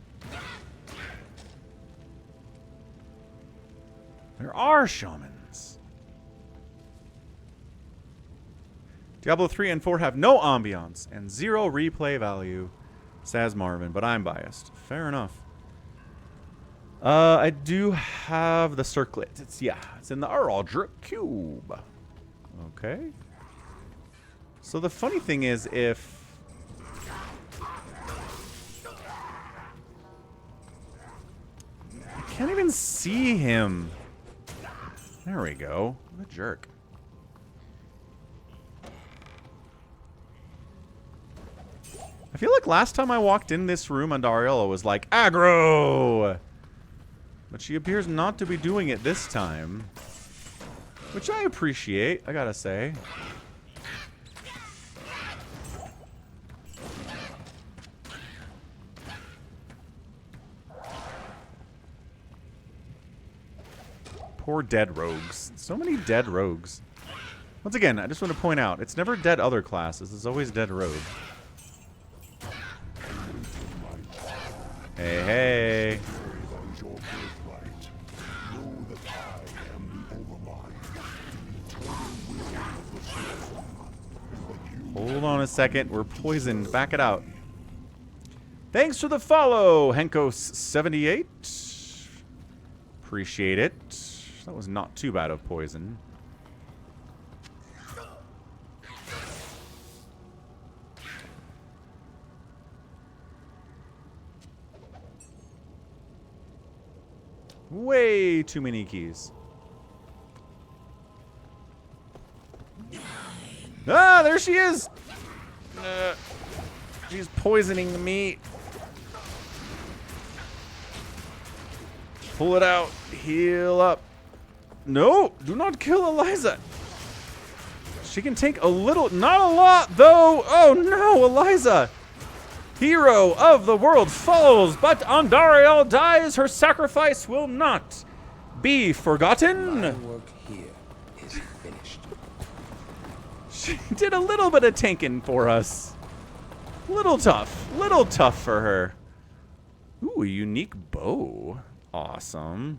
There are shamans. Diablo 3 and 4 have no ambiance and 0 replay value, says Marvin, but I'm biased. Fair enough. I do have the circlet. It's in the Aldrich cube. Okay. So the funny thing is, if I can't even see him. There we go. What a jerk. I feel like last time I walked in this room, Andariel was like, aggro! But she appears not to be doing it this time. Which I appreciate, I gotta say. Poor dead rogues. So many dead rogues. Once again, I just want to point out, it's never dead other classes, it's always dead rogue. Hey, hey. Hold on a second. We're poisoned. Back it out. Thanks for the follow, Henkos78. Appreciate it. That was not too bad of poison. Way too many keys. Ah, there she is! She's poisoning me. Pull it out. Heal up. No, do not kill Eliza. She can take a little, not a lot, though. Oh no, Eliza. Hero of the world falls, but Andariel dies. Her sacrifice will not be forgotten. My work here is finished. She did a little bit of tanking for us. Little tough for her. Ooh, a unique bow. Awesome.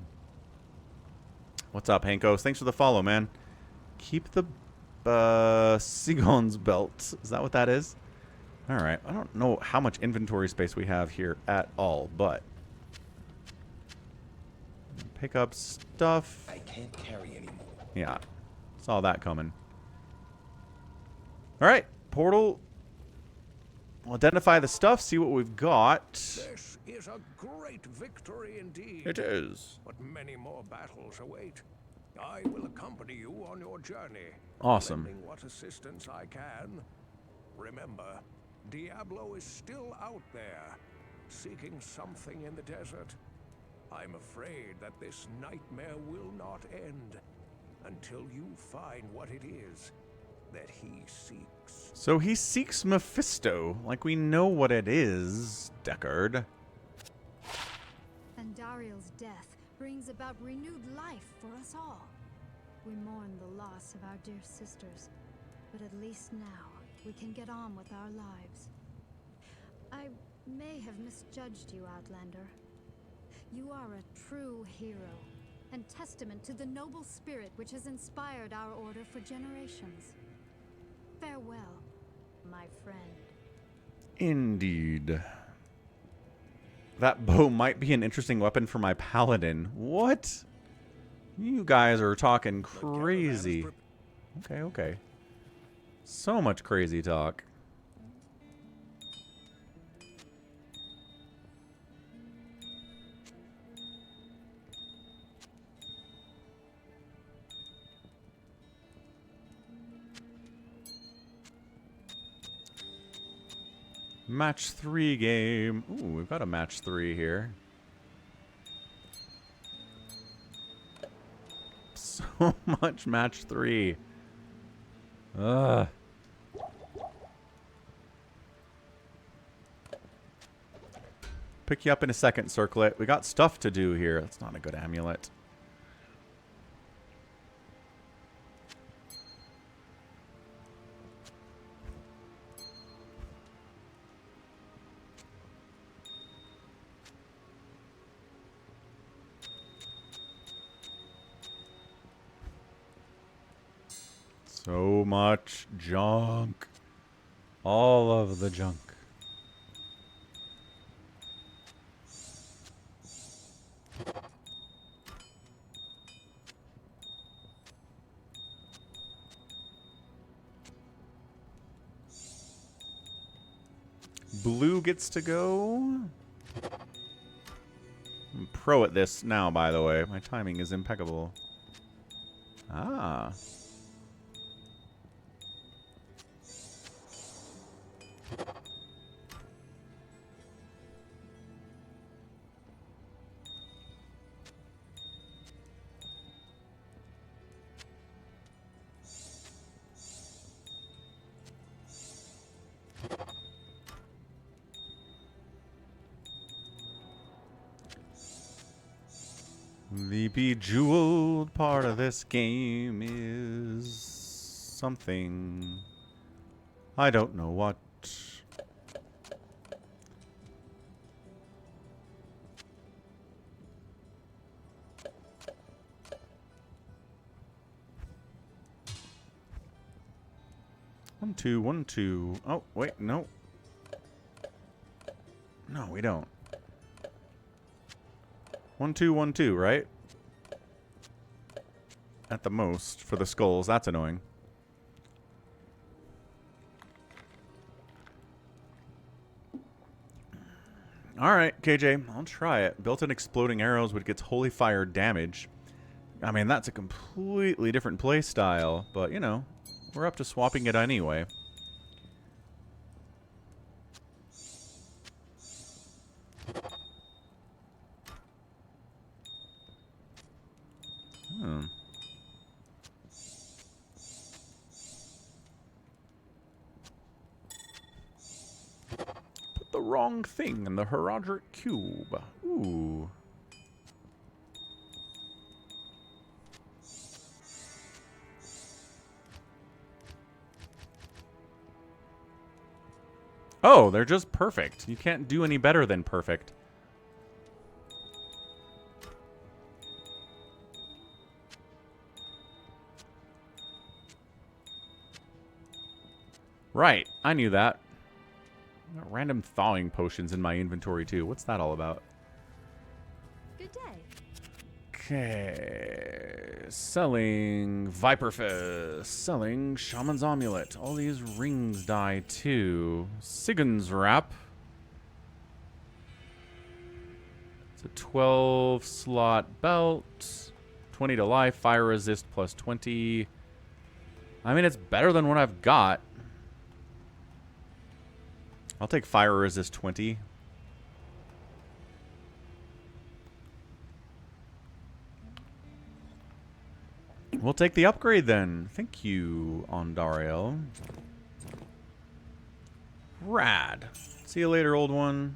What's up, Hankos? Thanks for the follow, man. Keep the Sigon's belt. Is that what that is? All right. I don't know how much inventory space we have here at all, but pick up stuff. I can't carry anymore. Yeah. Saw that coming. All right. portal. We'll identify the stuff, see what we've got. This is a great victory indeed. It is. But many more battles await. I will accompany you on your journey. Awesome. Lending what assistance I can. Remember, Diablo is still out there, seeking something in the desert. I'm afraid that this nightmare will not end until you find what it is that he seeks. So he seeks Mephisto, like we know what it is, Deckard. Andariel's death brings about renewed life for us all. We mourn the loss of our dear sisters, but at least now we can get on with our lives. I may have misjudged you, Outlander. You are a true hero, and testament to the noble spirit which has inspired our order for generations. Farewell, my friend. Indeed. That bow might be an interesting weapon for my paladin. What? You guys are talking crazy. Okay, okay. So much crazy talk. Match 3 game. Ooh, we've got a match 3 here. So much match 3. Ugh. Pick you up in a second, Circlet. We got stuff to do here. That's not a good amulet. So much junk. All of the junk. Blue gets to go. I'm pro at this now, by the way. My timing is impeccable. Ah. The bejeweled part of this game is something. I don't know what. One, two, 1, 2. Oh, wait, no. No, we don't. 1, 2, 1, 2, right? At the most for the skulls. That's annoying. Alright, KJ, I'll try it. Built-in exploding arrows which gets holy fire damage. I mean, that's a completely different play style, but you know, we're up to swapping it anyway. Put the wrong thing in the Herodic cube. Ooh. Oh, they're just perfect. You can't do any better than perfect. Right, I knew that. Got random thawing potions in my inventory too. What's that all about? Good day. Okay. Selling Viper Fist. Selling Shaman's Amulet. All these rings die too. Sigun's Wrap. It's a 12 slot belt. 20 to life. Fire resist plus 20. I mean, it's better than what I've got. I'll take fire resist 20. We'll take the upgrade then. Thank you, Andariel. Rad. See you later, old one.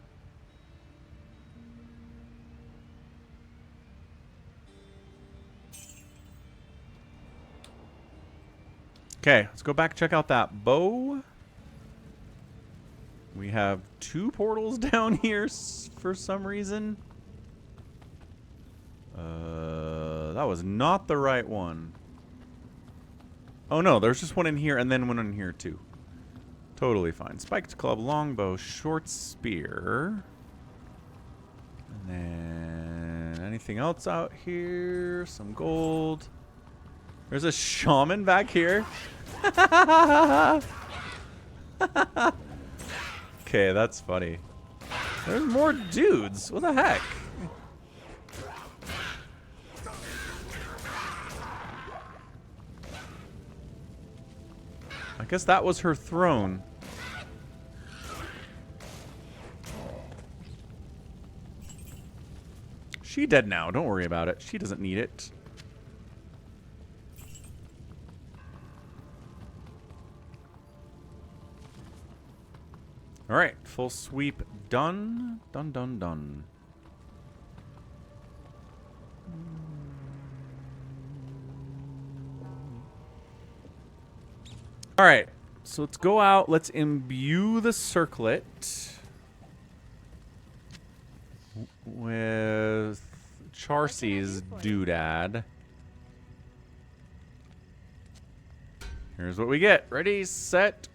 Okay, let's go back and check out that bow. We have 2 portals down here for some reason. That was not the right one. Oh no, there's just one in here and then one in here too. Totally fine. Spiked club, longbow, short spear. And then anything else out here? Some gold. There's a shaman back here. Okay, that's funny. There's more dudes. What the heck? I guess that was her throne. She dead now. Don't worry about it. She doesn't need it. Alright, full sweep done. Done, done, done. Alright, so let's go out. Let's imbue the circlet with Charcy's doodad. Here's what we get. Ready, set,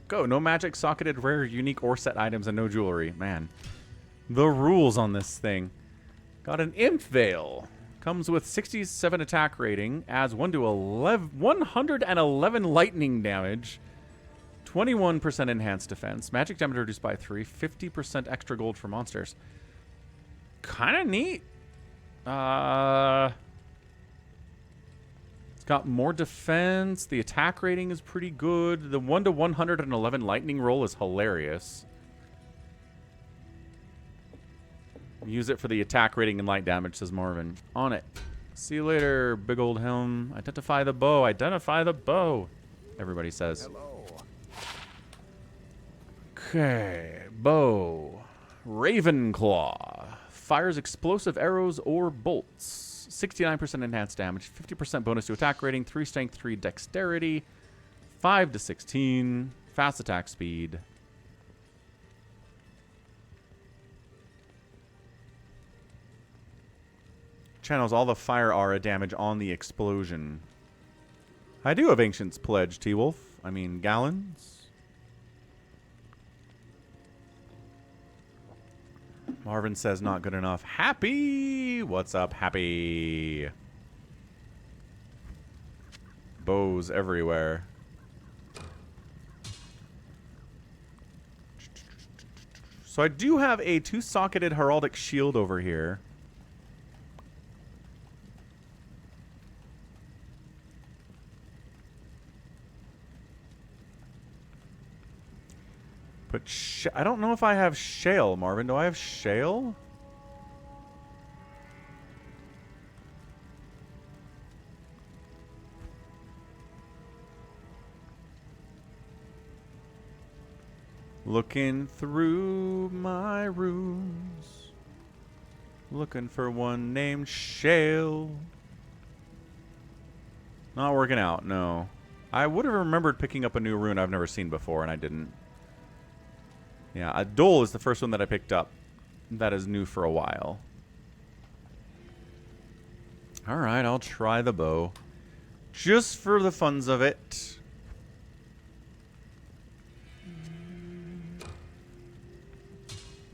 go. No magic, socketed, rare, unique, or set items, and no jewelry. Man, the rules on this thing. Got an Imp Veil. Comes with 67 attack rating. Adds 111 lightning damage. 21% enhanced defense. Magic damage reduced by 3. 50% extra gold for monsters. Kind of neat. It's got more defense. The attack rating is pretty good. The 1 to 111 lightning roll is hilarious. Use it for the attack rating and light damage, says Marvin. On it. See you later, big old helm. Identify the bow. Identify the bow. Everybody says. Hello. Okay. Bow. Ravenclaw. Fires explosive arrows or bolts. 69% enhanced damage. 50% bonus to attack rating. 3 strength, 3 dexterity. 5 to 16. Fast attack speed. Channels all the fire aura damage on the explosion. I do have Ancient's Pledge, T-Wolf. I mean, gallons. Marvin says not good enough. Happy! What's up, Happy? Bows everywhere. So I do have a 2-socketed heraldic shield over here. But I don't know if I have shale, Marvin. Do I have shale? Looking through my rooms. Looking for one named Shale. Not working out, no. I would have remembered picking up a new rune I've never seen before, and I didn't. Yeah, a Dole is the first one that I picked up. That is new for a while. Alright, I'll try the bow. Just for the funs of it.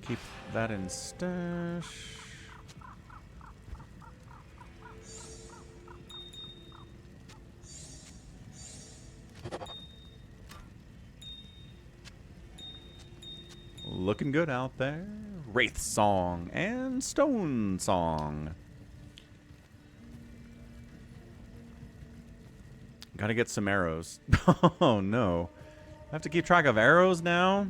Keep that in stash. Looking good out there. Wraith Song and Stone Song. Gotta get some arrows. Oh no. I have to keep track of arrows now?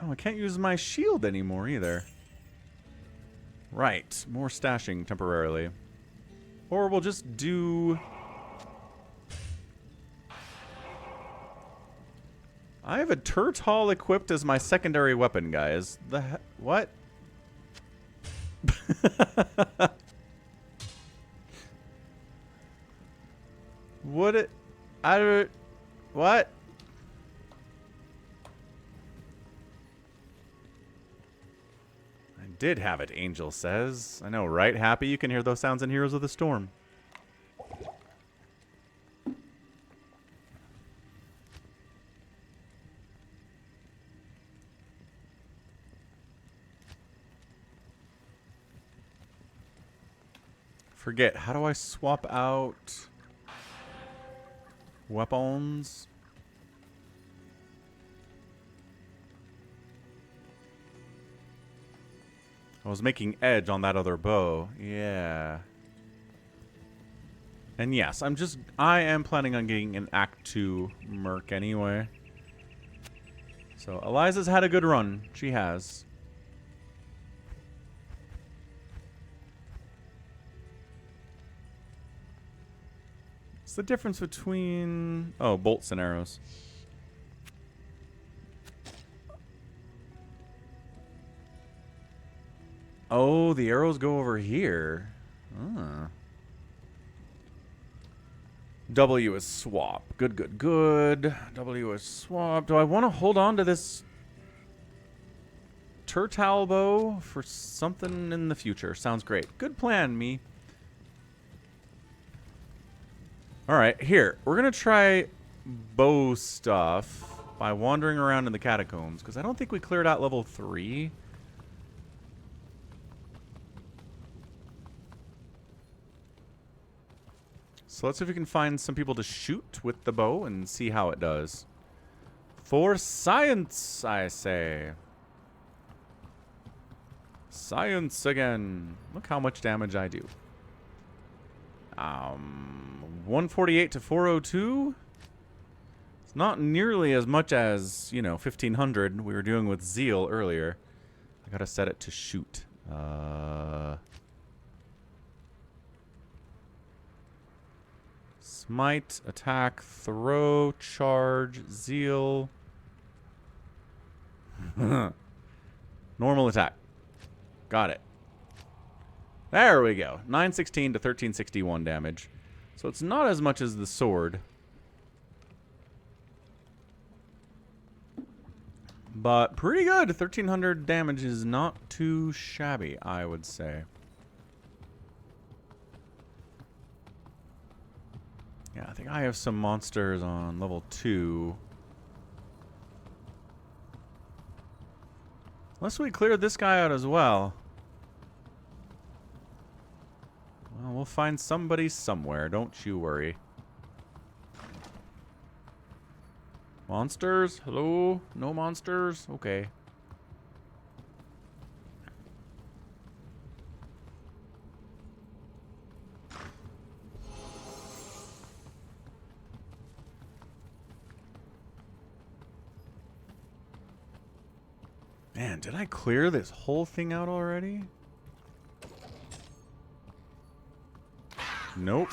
Oh, I can't use my shield anymore either. Right. More stashing temporarily. Or we'll just do... I have a turtle equipped as my secondary weapon, guys. What? What it... I don't... What? I did have it, Angel says. I know, right? Happy you can hear those sounds in Heroes of the Storm. Forget, how do I swap out weapons? I was making edge on that other bow. Yeah. And yes, I am planning on getting an Act 2 Merc anyway. So Eliza's had a good run. She has. What's the difference between... Oh, bolts and arrows. Oh, the arrows go over here. Ah. W is swap. Good, good, good. W is swap. Do I want to hold on to this turtle bow for something in the future? Sounds great. Good plan, me. Alright, here. We're going to try bow stuff by wandering around in the catacombs, because I don't think we cleared out level 3. So let's see if we can find some people to shoot with the bow and see how it does. For science, I say. Science again. Look how much damage I do. 148 to 402. It's not nearly as much as, you know, 1500 we were doing with Zeal earlier. I gotta set it to shoot. Smite, attack, throw, charge, Zeal. Normal attack. Got it. There we go. 916 to 1361 damage. So it's not as much as the sword. But pretty good. 1300 damage is not too shabby, I would say. Yeah, I think I have some monsters on level 2. Unless we clear this guy out as well. Well, we'll find somebody somewhere. Don't you worry. Monsters? Hello? No monsters? Okay. Man, did I clear this whole thing out already? Nope.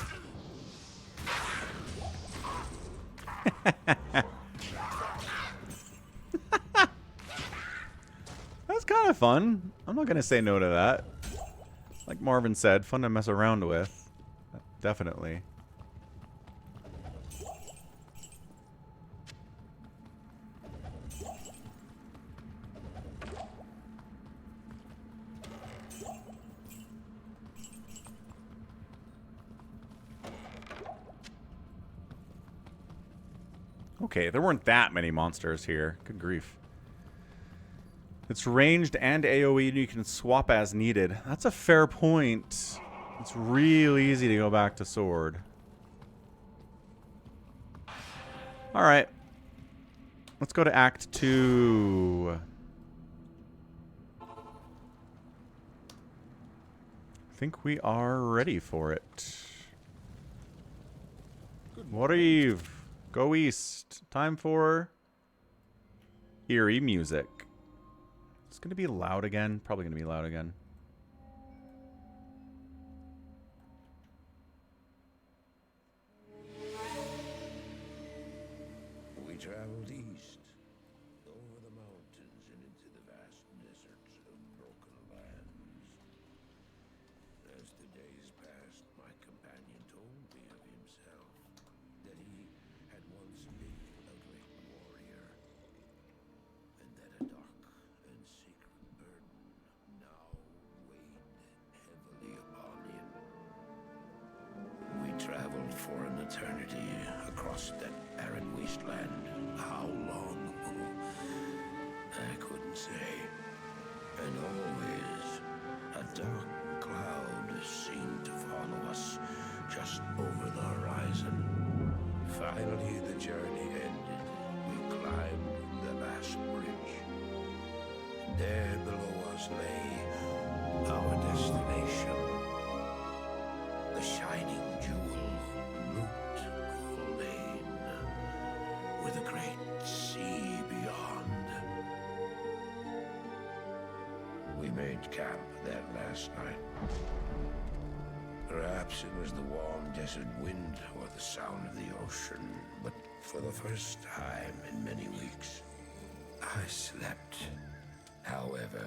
That's kind of fun. I'm not going to say no to that. Like Marvin said, fun to mess around with. Definitely. Okay, there weren't that many monsters here. Good grief. It's ranged and AoE, and you can swap as needed. That's a fair point. It's real easy to go back to sword. All right. Let's go to Act 2. I think we are ready for it. Wariv, go east. Time for eerie music. It's going to be loud again. Probably going to be loud again. We traveled east, over the mountains and into the vast deserts of broken lands. As the days passed, my companion told me of himself, that he had once been a great warrior, and that a dark and secret burden now weighed heavily upon him. We traveled for an eternity across that arid wasteland. How long? I couldn't say. And always, a dark cloud seemed to follow us just over the horizon. Finally, the journey ended. We climbed the last bridge. There below us lay our destination. The shining jewel, Loot Lane, with a great sea beyond. We made camp that last night. Perhaps it was the warm desert wind or the sound of the ocean, but for the first time in many weeks, I slept. However,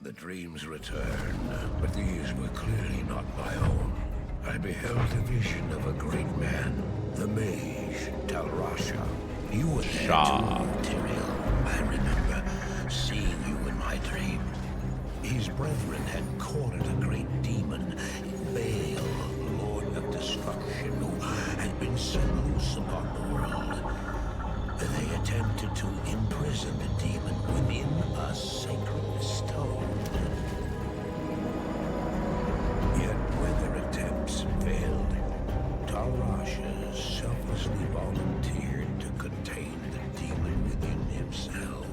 the dreams returned, but these were clearly not my own. I beheld a vision of a great man, the mage, Talrasha. You were there too, Andariel. I remember seeing you in my dream. His brethren had cornered a great demon, Baal, Lord of Destruction, who had been set loose upon the world. They attempted to imprison the demon within a sacred stone. Yet when their attempts failed, Talrasha selflessly volunteered to contain the demon within himself,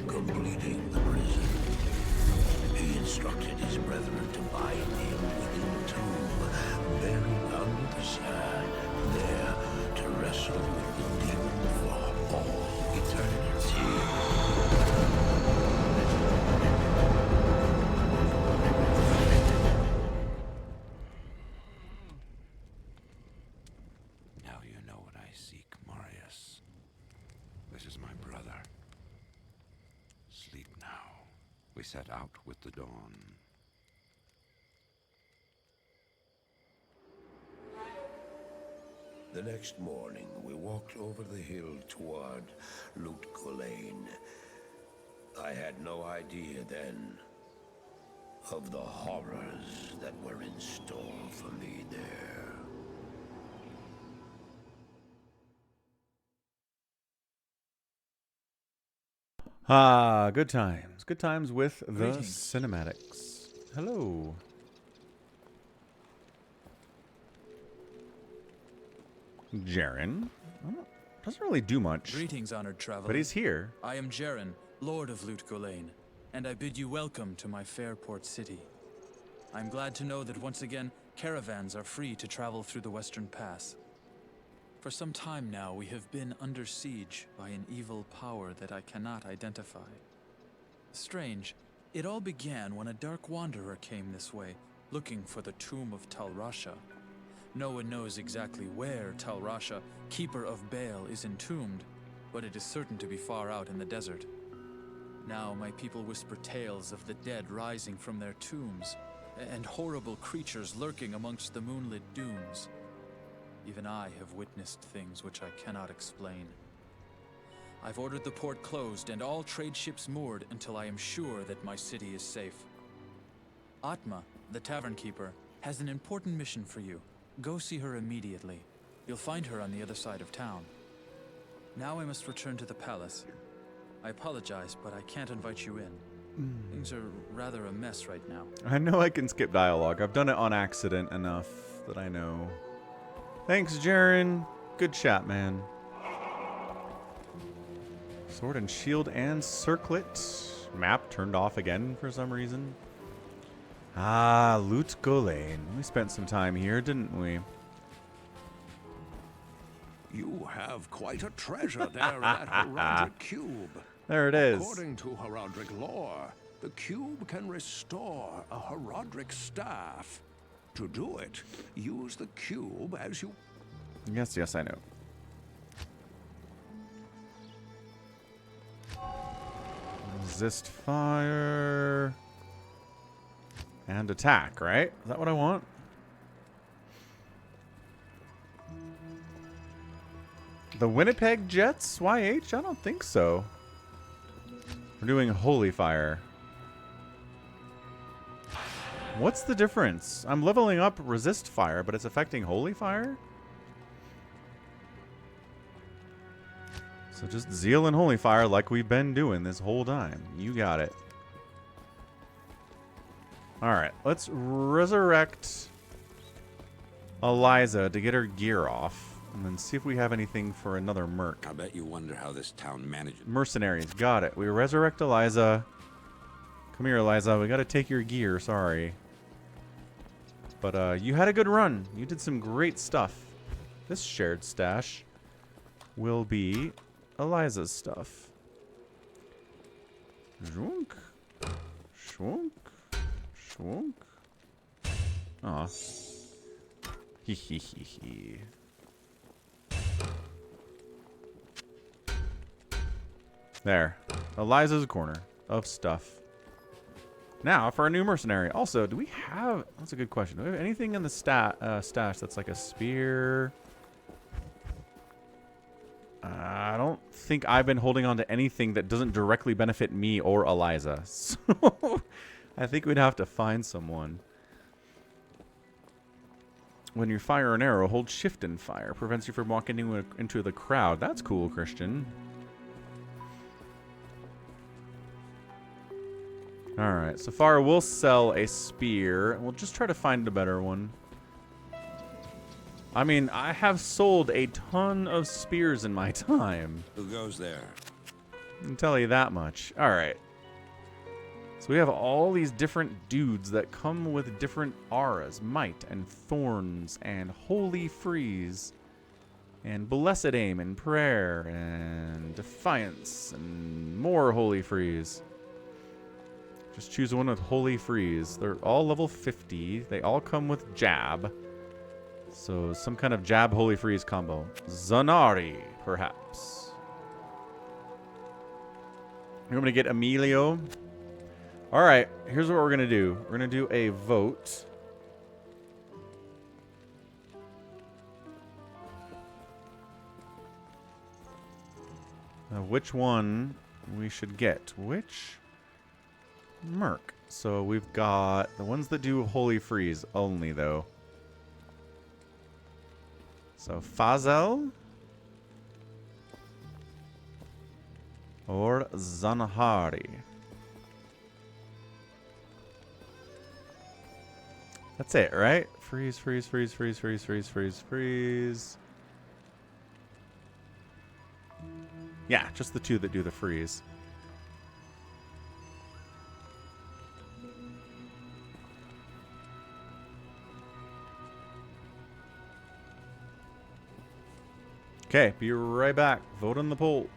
completing the prison. He instructed his brethren to bind him within a tomb, buried under the sand, there to wrestle with the demon for all eternity. Now you know what I seek, Marius. This is my brother. Sleep now. We set out with the dawn. The next morning, we walked over the hill toward Loot Lane. I had no idea then of the horrors that were in store for me there. Ah, good times. Good times with the Greetings. cinematics. Hello. Jaren. Doesn't really do much, Greetings, honored traveler. but he's here. I am Jaren, Lord of Loot Lane, and I bid you welcome to my fair port city. I'm glad to know that once again, caravans are free to travel through the Western Pass. For some time now, we have been under siege by an evil power that I cannot identify. Strange, it all began when a dark wanderer came this way, looking for the tomb of Talrasha. No one knows exactly where Talrasha, keeper of Baal, is entombed, but it is certain to be far out in the desert. Now my people whisper tales of the dead rising from their tombs, and horrible creatures lurking amongst the moonlit dunes. Even I have witnessed things which I cannot explain. I've ordered the port closed and all trade ships moored until I am sure that my city is safe. Atma, the tavern keeper, has an important mission for you. Go see her immediately. You'll find her on the other side of town. Now I must return to the palace. I apologize, but I can't invite you in. Things are rather a mess right now. I know I can skip dialogue. I've done it on accident enough that I know. Thanks, Jaren. Good chat, man. Sword and shield and circlet. Map turned off again for some reason. Ah, Loot Golain. We spent some time here, didn't we? You have quite a treasure there in that Heraldric cube. There it is. According to Heraldric lore, the cube can restore a Heraldric staff. To do it, use the cube as you... Yes, I know. Resist fire. And attack, right? Is that what I want? The Winnipeg Jets? YH? I don't think so. We're doing Holy Fire. What's the difference? I'm leveling up Resist Fire, but it's affecting Holy Fire? So just Zeal and Holy Fire like we've been doing this whole time. You got it. Alright, let's resurrect Eliza to get her gear off. And then see if we have anything for another merc. I bet you wonder how this town manages. Mercenaries, got it. We resurrect Eliza. Come here, Eliza. We gotta take your gear, sorry. But you had a good run. You did some great stuff. This shared stash will be Eliza's stuff. Shwunk. Shwunk. Shwunk. Aw. Hee hee hee hee. There. Eliza's corner of stuff. Now, for a new mercenary. Also, do we have... That's a good question. Do we have anything in the stash that's like a spear? I don't think I've been holding on to anything that doesn't directly benefit me or Eliza. So, I think we'd have to find someone. When you fire an arrow, hold shift and fire. Prevents you from walking into the crowd. That's cool, Christian. Alright, so far we'll sell a spear. We'll just try to find a better one. I mean, I have sold a ton of spears in my time. Who goes there? I can tell you that much. Alright. So we have all these different dudes that come with different auras. Might and thorns and holy freeze. And blessed aim and prayer and defiance and more holy freeze. Just choose one with Holy Freeze. They're all level 50. They all come with Jab. So some kind of Jab Holy Freeze combo. Zanari, perhaps. You want me to get Emilio? Alright, here's what we're going to do. We're going to do a vote. Which one we should get? Which... Merc. So we've got the ones that do Holy Freeze only, though. So Fazel or Zanahari. That's it, right? Freeze, freeze, freeze, freeze, freeze, freeze, freeze, freeze. Yeah, just the two that do the freeze. Okay, be right back. Vote on the poll.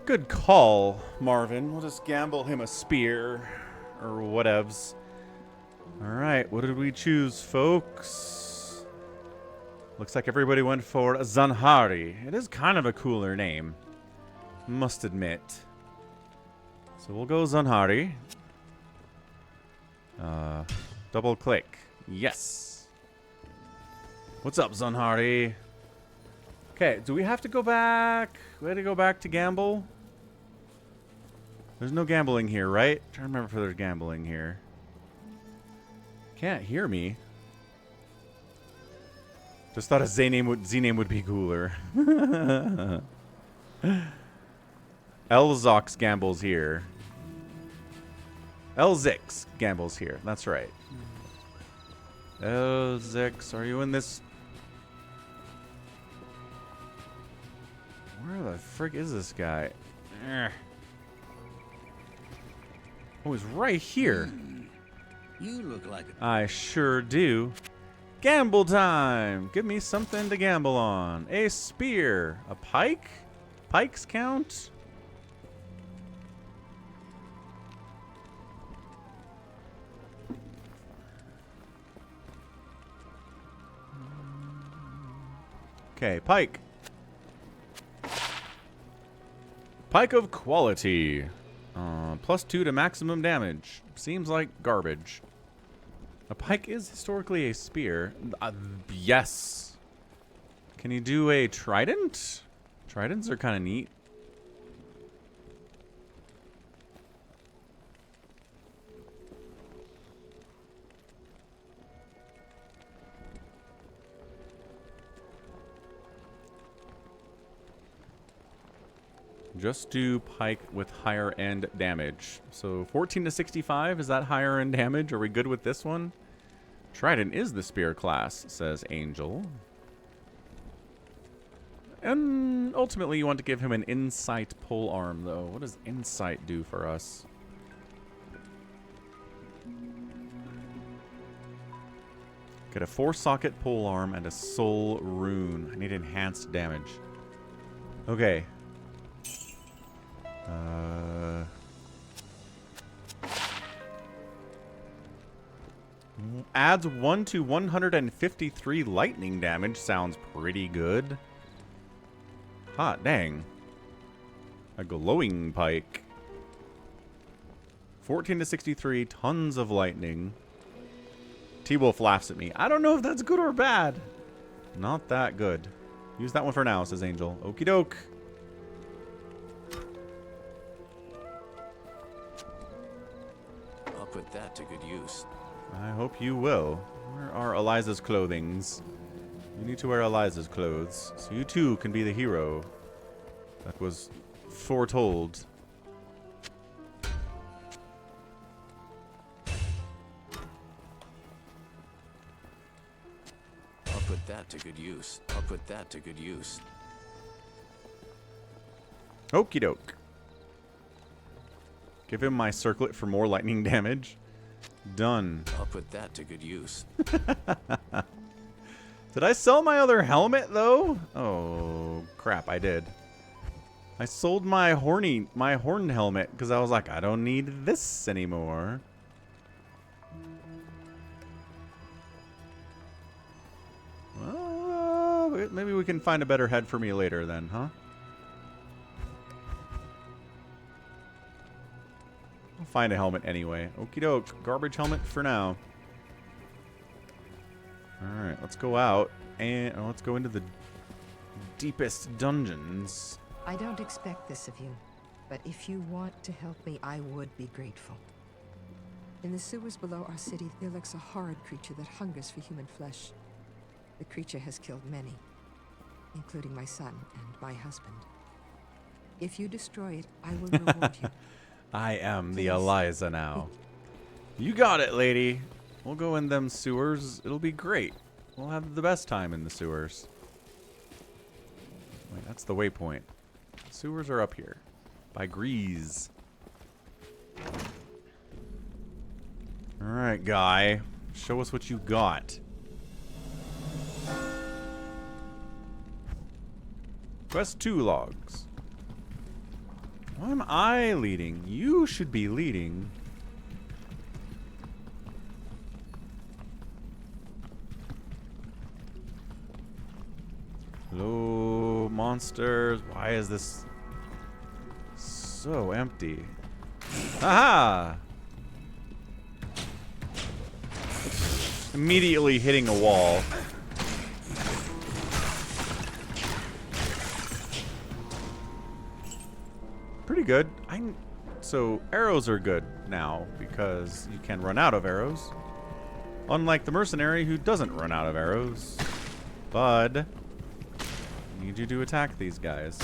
Good call, Marvin. We'll just gamble him a spear. Or whatevs. Alright, what did we choose, folks? Looks like everybody went for Zanhari. It is kind of a cooler name. Must admit. So we'll go Zanhari. Double click. Yes. What's up, Zanhari? Okay, do we have to go back? We had to go back to gamble? There's no gambling here, right? I'm trying to remember if there's gambling here. Can't hear me. Just thought a Z name would be cooler. Elzox gambles here. Elzix gambles here. That's right. Elzix, are you in this? Where the frick is this guy? Oh, he's right here. You look like a... I sure do. Gamble time! Give me something to gamble on. A spear. A pike? Pikes count? Okay, pike. Pike of quality. +2 to maximum damage. Seems like garbage. A pike is historically a spear. Yes. Can you do a trident? Tridents are kind of neat. Just do pike with higher end damage. So 14 to 65, is that higher end damage? Are we good with this one? Trident is the spear class, says Angel. And ultimately you want to give him an insight pole arm though. What does insight do for us? Get a 4-socket pole arm and a soul rune. I need enhanced damage. Okay. Adds 1 to 153 lightning damage. Sounds pretty good. Hot dang. A glowing pike. 14 to 63, tons of lightning. T-Wolf laughs at me. I don't know if that's good or bad. Not that good. Use that one for now, says Angel. Okie doke. I'll put that to good use. I hope you will. Where are Eliza's clothings? You need to wear Eliza's clothes, so you too can be the hero that was foretold. I'll put that to good use. I'll put that to good use. Okie doke. Give him my circlet for more lightning damage. Done. I'll put that to good use. Did I sell my other helmet though? Oh crap, I did. I sold my horn helmet because I was like, I don't need this anymore. Well, maybe we can find a better head for me later then, huh? I'll find a helmet anyway. Okie doke. Garbage helmet for now. Alright, let's go out and let's go into the deepest dungeons. I don't expect this of you, but if you want to help me, I would be grateful. In the sewers below our city, there lurks a horrid creature that hungers for human flesh. The creature has killed many, including my son and my husband. If you destroy it, I will reward you. I am the Eliza now. You got it, lady. We'll go in them sewers. It'll be great. We'll have the best time in the sewers. Wait, that's the waypoint. Sewers are up here. By Grease. Alright, guy. Show us what you got. Quest 2 logs. Why am I leading? You should be leading. Hello, monsters. Why is this so empty? Aha! Immediately hitting a wall. Pretty good. So arrows are good now because you can run out of arrows. Unlike the mercenary who doesn't run out of arrows. Bud, I need you to attack these guys.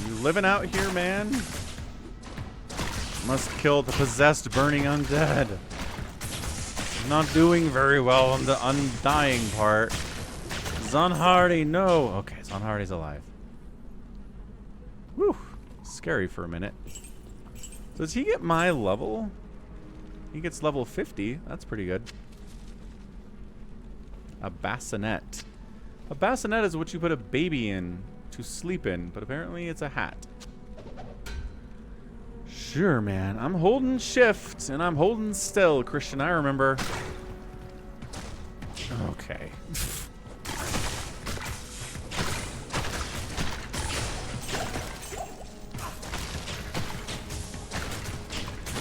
You living out here, man? Must kill the possessed burning undead. Not doing very well on the undying part. Zonhardy, no. Okay, Zonhardy's alive. Whew. Scary for a minute. Does he get my level? He gets level 50. That's pretty good. A bassinet. A bassinet is what you put a baby in to sleep in, but apparently it's a hat. Sure, man. I'm holding shift and I'm holding still, Christian. I remember. Okay.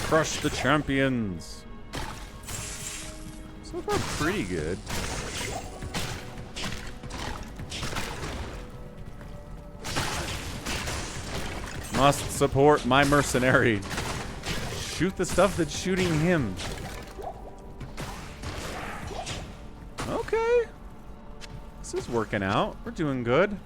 Crush the champions. So far, pretty good. Must support my mercenary. Shoot the stuff that's shooting him. Okay. This is working out. We're doing good.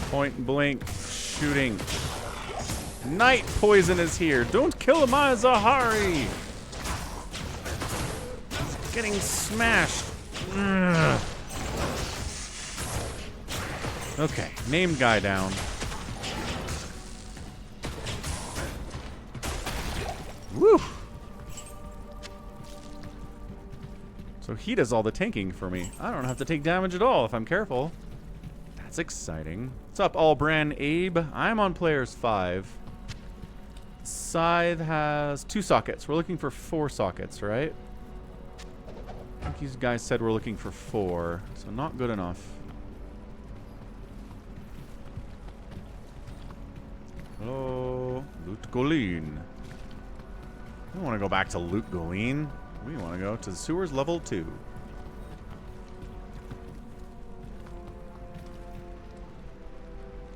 Point blank shooting. Night poison is here. Don't kill my Zahari. He's getting smashed. Ugh. Okay, named guy down. Woo! So he does all the tanking for me. I don't have to take damage at all if I'm careful. That's exciting. What's up, Albran Abe? I'm on players 5. Scythe has 2 sockets. We're looking for 4 sockets, right? I think these guys said we're looking for 4, so not good enough. Hello, Loot Golin. We don't want to go back to Loot Golin. We want to go to the sewers level 2.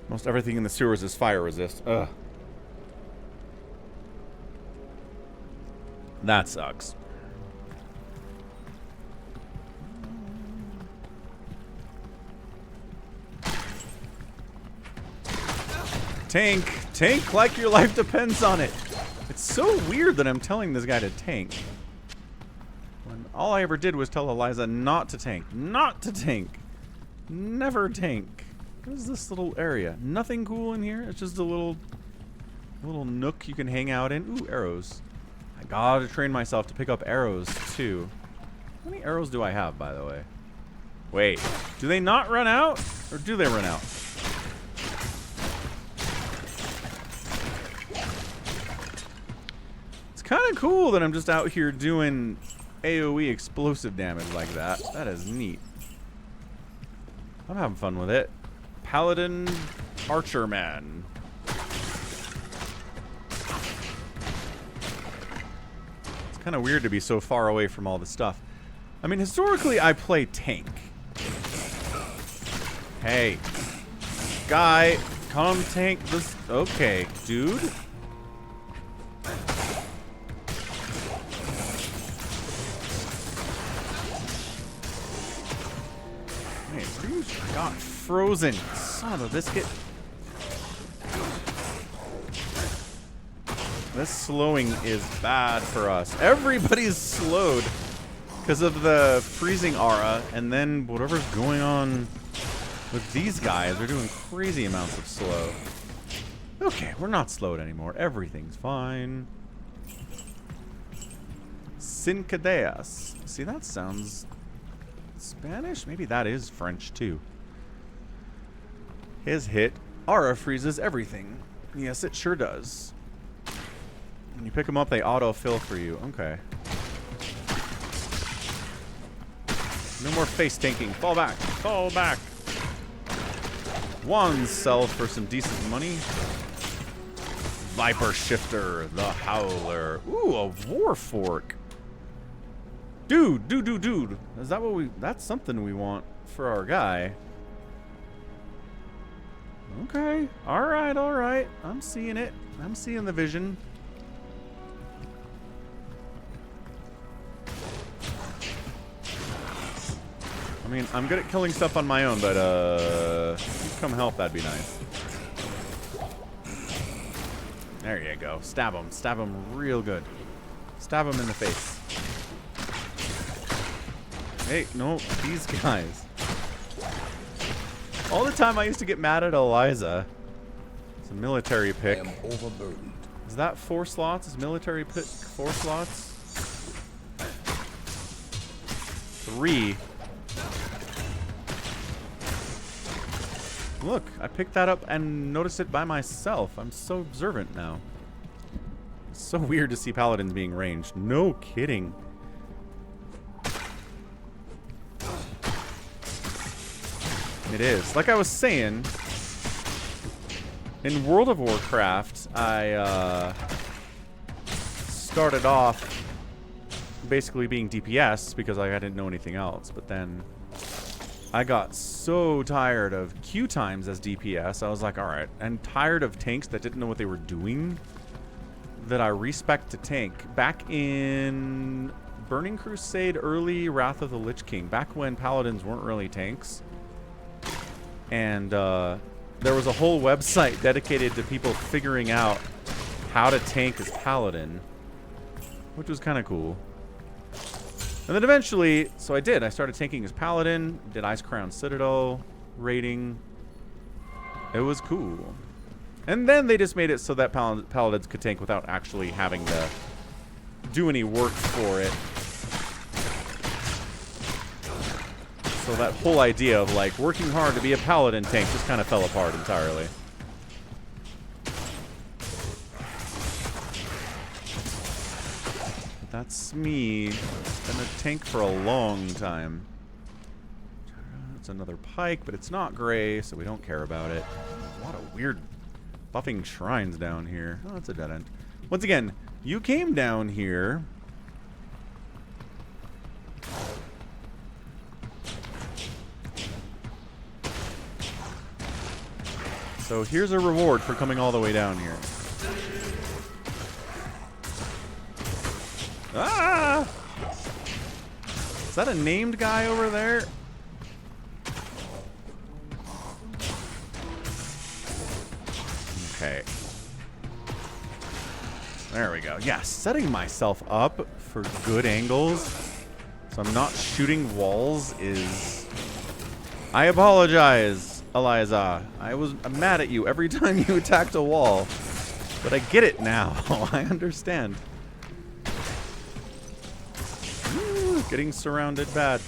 Most everything in the sewers is fire resist. Ugh. That sucks. Tank! Tank like your life depends on it! It's so weird that I'm telling this guy to tank. When all I ever did was tell Eliza not to tank. Not to tank! Never tank. What is this little area? Nothing cool in here? It's just a little nook you can hang out in. Ooh, arrows. I gotta train myself to pick up arrows, too. How many arrows do I have, by the way? Wait. Do they not run out? Or do they run out? Kind of cool that I'm just out here doing AoE explosive damage like that. That is neat. I'm having fun with it. Paladin Archer Man. It's kind of weird to be so far away from all the stuff. I mean, historically, I play tank. Hey. Guy, come tank this. Okay, dude. I got frozen. Son of a biscuit. This slowing is bad for us. Everybody's slowed because of the freezing aura, and then whatever's going on with these guys, they're doing crazy amounts of slow. Okay, we're not slowed anymore. Everything's fine. cinco días. See, that sounds Spanish? Maybe that is French, too. His hit, aura freezes everything. Yes, it sure does. When you pick them up, they auto-fill for you. Okay. No more face tanking. Fall back. Fall back. Wands sell for some decent money. Viper Shifter, the Howler. Ooh, a War Fork. Dude. Is that what we... That's something we want for our guy. Okay. Alright. I'm seeing it. I'm seeing the vision. I mean, I'm good at killing stuff on my own, but, if you come help, that'd be nice. There you go. Stab him. Stab him real good. Stab him in the face. Hey, no, these guys. All the time I used to get mad at Eliza. It's a military pick. I am overburdened. Is that 4 slots? Is military pick 4 slots? 3. Look, I picked that up and noticed it by myself. I'm so observant now. It's so weird to see paladins being ranged. No kidding. It is. Like I was saying, in World of Warcraft, I started off basically being DPS because I didn't know anything else. But then I got so tired of Q times as DPS, I was like, alright, and tired of tanks that didn't know what they were doing, that I respec to tank. Back in Burning Crusade, early Wrath of the Lich King, back when paladins weren't really tanks. And there was a whole website dedicated to people figuring out how to tank as paladin, which was kind of cool. And then eventually, so I did. I started tanking as paladin, did Ice Crown Citadel raiding. It was cool. And then they just made it so that paladins could tank without actually having to do any work for it. So that whole idea of like working hard to be a paladin tank just kind of fell apart entirely. That's me. Been a tank for a long time. It's another pike, but it's not gray, so we don't care about it. A lot of weird buffing shrines down here. Oh, that's a dead end. Once again, you came down here. So here's a reward for coming all the way down here. Ah! Is that a named guy over there? Okay. There we go. Yeah, setting myself up for good angles so I'm not shooting walls is... I apologize, Eliza. I'm mad at you every time you attacked a wall. But I get it now. I understand. Ooh, getting surrounded bad.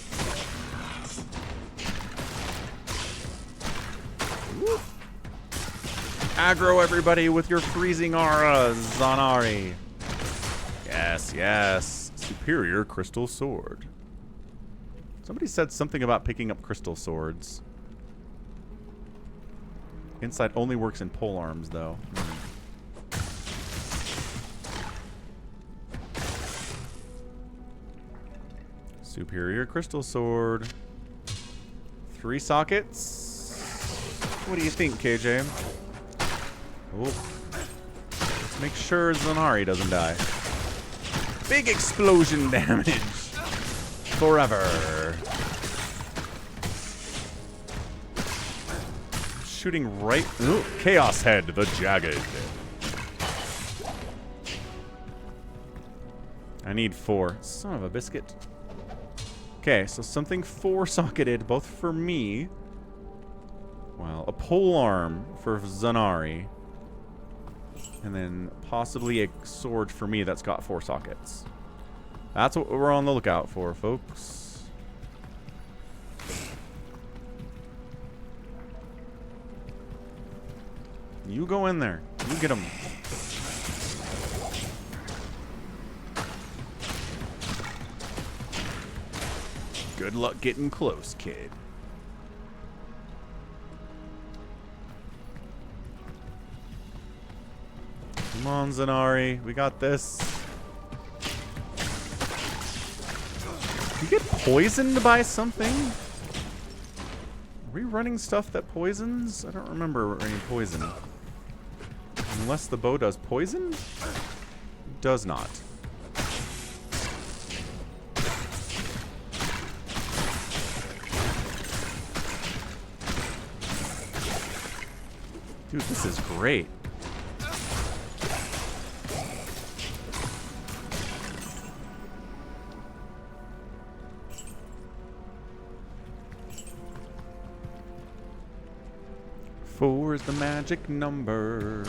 Woo. Aggro everybody with your freezing auras, Zanari. Yes, yes. Superior crystal sword. Somebody said something about picking up crystal swords. Insight only works in pole arms, though. Superior crystal sword. 3 sockets. What do you think, KJ? Oh. Let's make sure Zanari doesn't die. Big explosion damage. Forever. Shooting right... Ooh, Chaos Head, the Jagged. I need 4. Son of a biscuit. Okay, so something 4-socketed, both for me. Well, a pole arm for Zanari. And then possibly a sword for me that's got 4 sockets. That's what we're on the lookout for, folks. You go in there. You get him. Good luck getting close, kid. Come on, Zanari. We got this. You get poisoned by something? Are we running stuff that poisons? I don't remember any poison. Unless the bow does poison? It does not. Dude, this is great. Four is the magic number.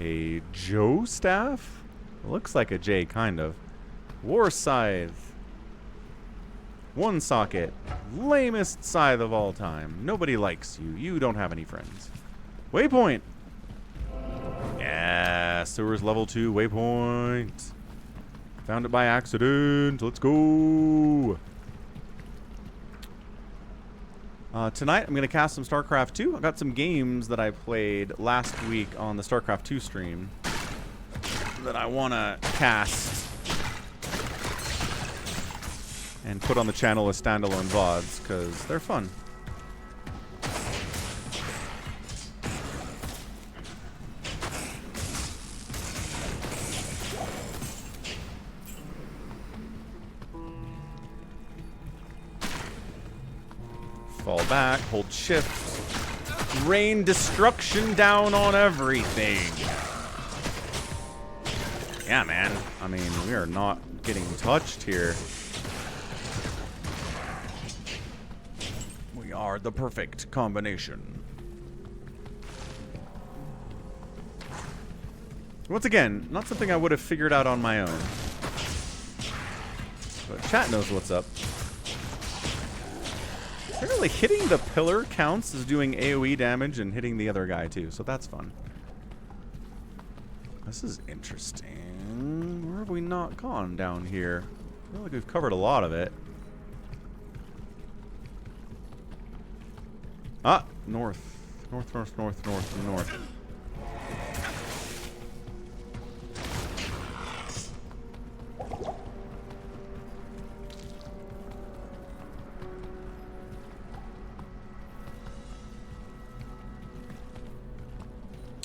A Joe staff? It looks like a J, kind of. War scythe. One socket. Lamest scythe of all time. Nobody likes you. You don't have any friends. Waypoint. Yeah, sewers level 2 waypoint. Found it by accident. Let's go. Tonight, I'm going to cast some StarCraft 2. I got some games that I played last week on the StarCraft 2 stream that I want to cast and put on the channel as standalone VODs, because they're fun. Fall back, hold shift. Rain destruction down on everything. Yeah, man. I mean, we are not getting touched here. We are the perfect combination. Once again, not something I would have figured out on my own. But chat knows what's up. Apparently hitting the pillar counts as doing AoE damage and hitting the other guy too, so that's fun. This is interesting. Where have we not gone down here? I feel like we've covered a lot of it. Ah, north. North, north, north, north, and north.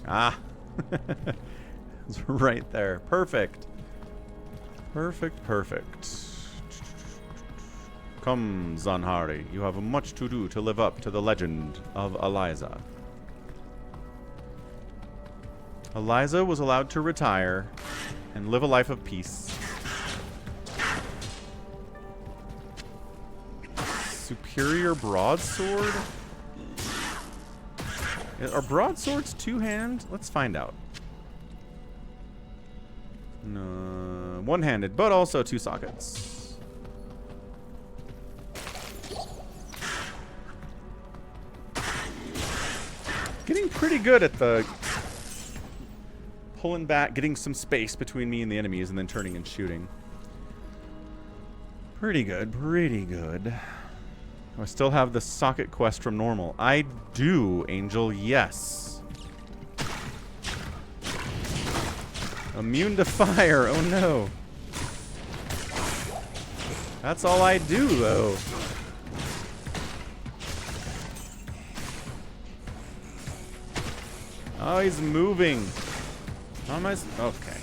Ah. It's right there. Perfect. Perfect, perfect. Come, Zanhari. You have much to do to live up to the legend of Eliza. Eliza was allowed to retire and live a life of peace. Superior broadsword? Are broadswords two-hand? Let's find out. No, one-handed, but also two sockets. Getting pretty good at the pulling back, getting some space between me and the enemies, and then turning and shooting. Pretty good, pretty good. I still have the socket quest from normal. I do, Angel, yes. Immune to fire, oh no. That's all I do, though. Oh, he's moving. How am I? Okay.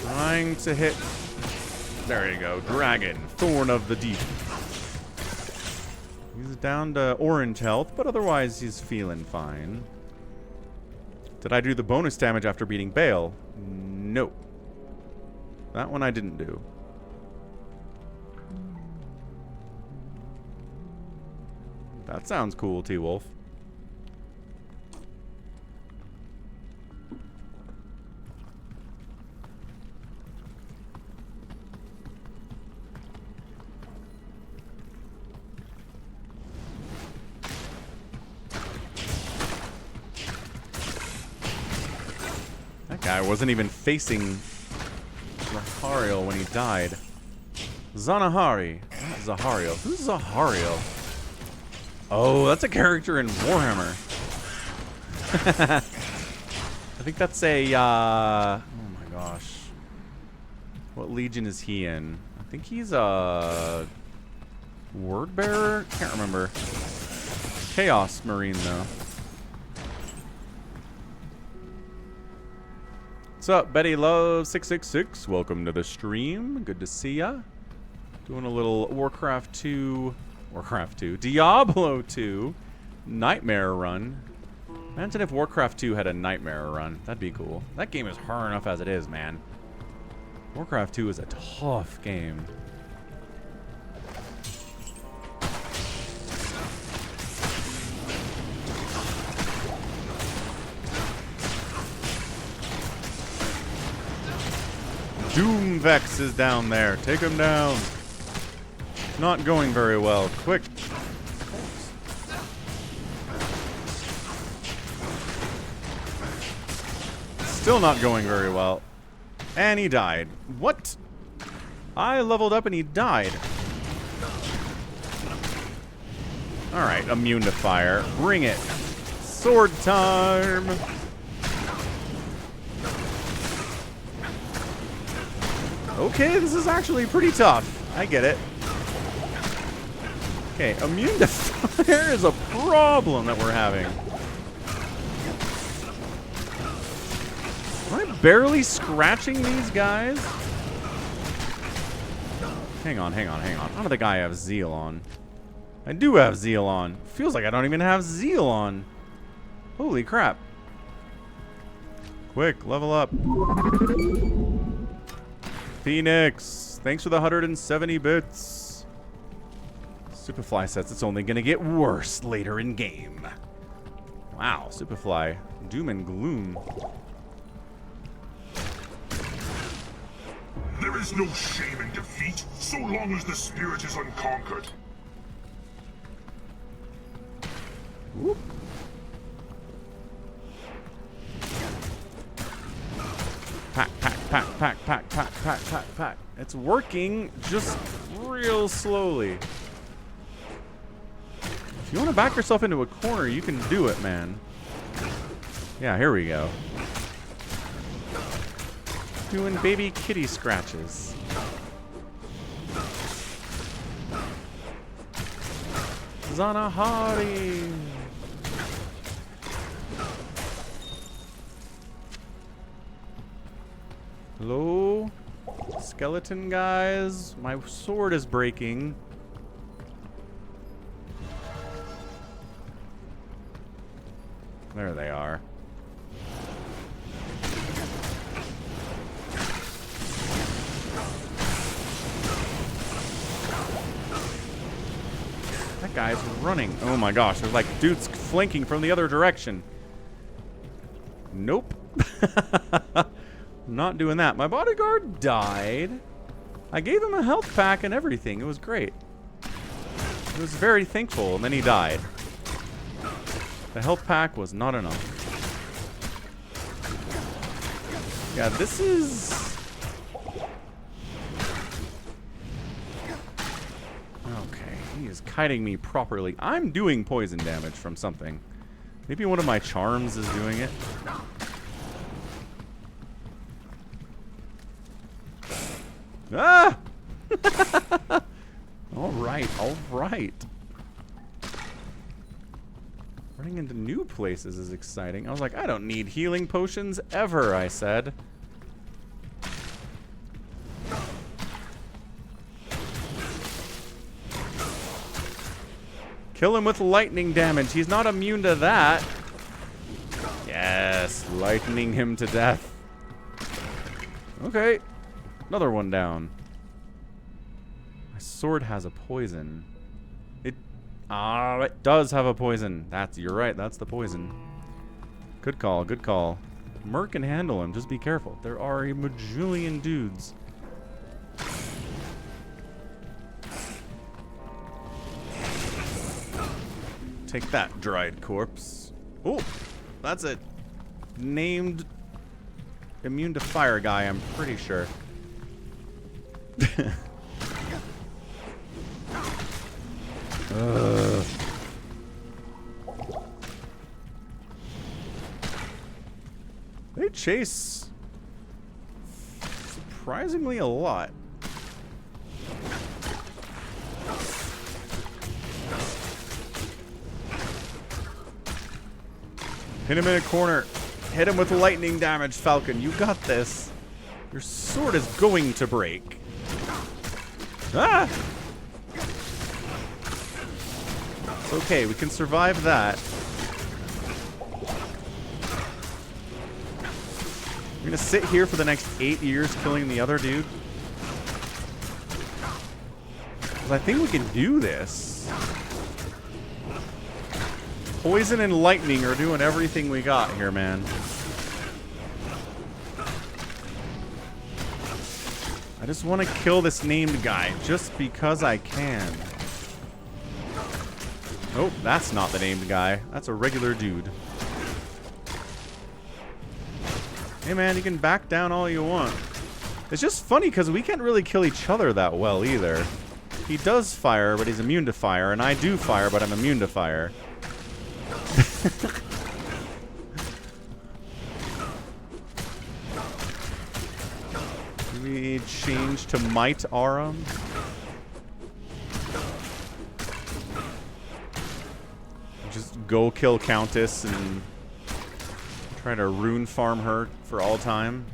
Trying to hit. There you go. Dragon Thorn of the Deep. He's down to orange health, but otherwise he's feeling fine. Did I do the bonus damage after beating Bale? No. That one I didn't do. That sounds cool, T-Wolf. That guy wasn't even facing Zahariel when he died. Zanahari. Not Zahario. Who's Zahario? Oh, that's a character in Warhammer. I think that's a, oh my gosh. What legion is he in? I think he's a word bearer? Can't remember. Chaos Marine, though. What's up, Betty Love 666? Welcome to the stream. Good to see ya. Doing a little Warcraft 2, Diablo 2 Nightmare run. Imagine if Warcraft 2 had a Nightmare run. That'd be cool. That game is hard enough as it is, man. Warcraft 2 is a tough game. Doomvex is down there. Take him down. Not going very well. Quick. Still not going very well. And he died. What? I leveled up and he died. Alright, immune to fire. Bring it. Sword time. Okay, this is actually pretty tough. I get it. Okay, immune to fire is a problem that we're having. Am I barely scratching these guys? Hang on. I don't think I have Zeal on. I do have Zeal on. Feels like I don't even have Zeal on. Holy crap. Quick, level up. Phoenix, thanks for the 170 bits. Superfly says it's only gonna get worse later in game. Wow, Superfly, doom and gloom. There is no shame in defeat, so long as the spirit is unconquered. Whoop. Pack. It's working just real slowly. If you want to back yourself into a corner, you can do it, man. Yeah, here we go. Doing baby kitty scratches. Zanahari. Hello? Skeleton guys? My sword is breaking. There they are. That guy's running. Oh my gosh, there's like dudes flanking from the other direction. Nope. Not doing that. My bodyguard died. I gave him a health pack and everything. It was great. I was very thankful, and then he died. The health pack was not enough. Yeah, this is... Okay, he is kiting me properly. I'm doing poison damage from something. Maybe one of my charms is doing it. Ah! All right. Running into new places is exciting. I was like, I don't need healing potions ever, I said. Kill him with lightning damage. He's not immune to that. Yes, lightning him to death. Okay, another one down. My sword has a poison. It does have a poison. You're right, that's the poison. Good call, good call. Merc can handle him, just be careful. There are a majillion dudes. Take that, dried corpse. Oh, that's a named immune to fire guy, I'm pretty sure. They chase surprisingly a lot. Hit him in a corner. Hit him with lightning damage, Falcon. You got this. Your sword is going to break. Ah! It's okay. We can survive that. We're gonna sit here for the next 8 years killing the other dude. 'Cause I think we can do this. Poison and lightning are doing everything we got here, man. I just want to kill this named guy just because I can. Nope, that's not the named guy. That's a regular dude. Hey man, you can back down all you want. It's just funny because we can't really kill each other that well either. He does fire, but he's immune to fire, and I do fire, but I'm immune to fire. We change to Might Aram. Just go kill Countess and try to rune farm her for all time.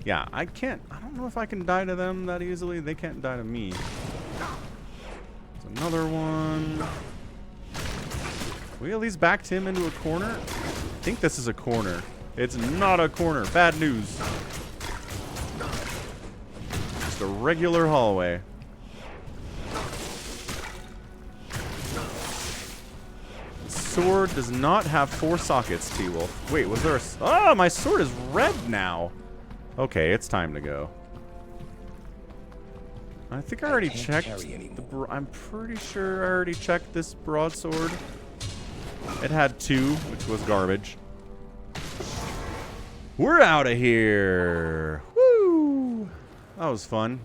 Yeah, I don't know if I can die to them that easily. They can't die to me. There's another one. We at least backed him into a corner. I think this is a corner. It's not a corner. Bad news. Just a regular hallway. Sword does not have 4 sockets, T-Wolf. Wait, was there a... Oh, my sword is red now. Okay, it's time to go. I think I already checked. I'm pretty sure I already checked this broadsword. It had 2, which was garbage. We're out of here. Woo! That was fun.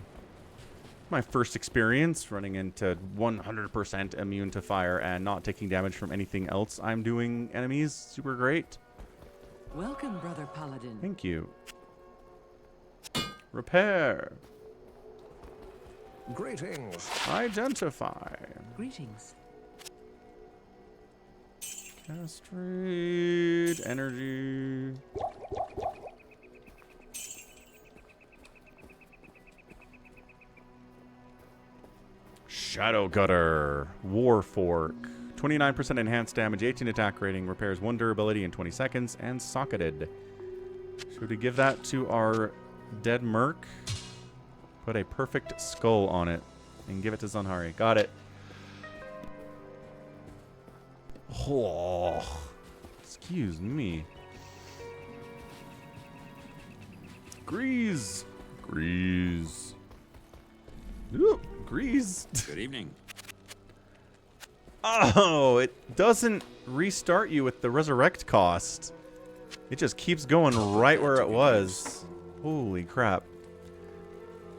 My first experience running into 100% immune to fire and not taking damage from anything else I'm doing enemies. Super great. Welcome, Brother Paladin. Thank you. Repair. Greetings. Identify. Greetings. Castrate. Energy. Shadow Cutter. War Fork. 29% enhanced damage, 18 attack rating, repairs 1 durability in 20 seconds, and socketed. Should we give that to our dead merc? Put a perfect skull on it and give it to Zanhari. Got it. Oh, excuse me. Grease. Grease. Ooh, grease. Good evening. Oh, it doesn't restart you with the resurrect cost. It just keeps going right where it was. Holy crap.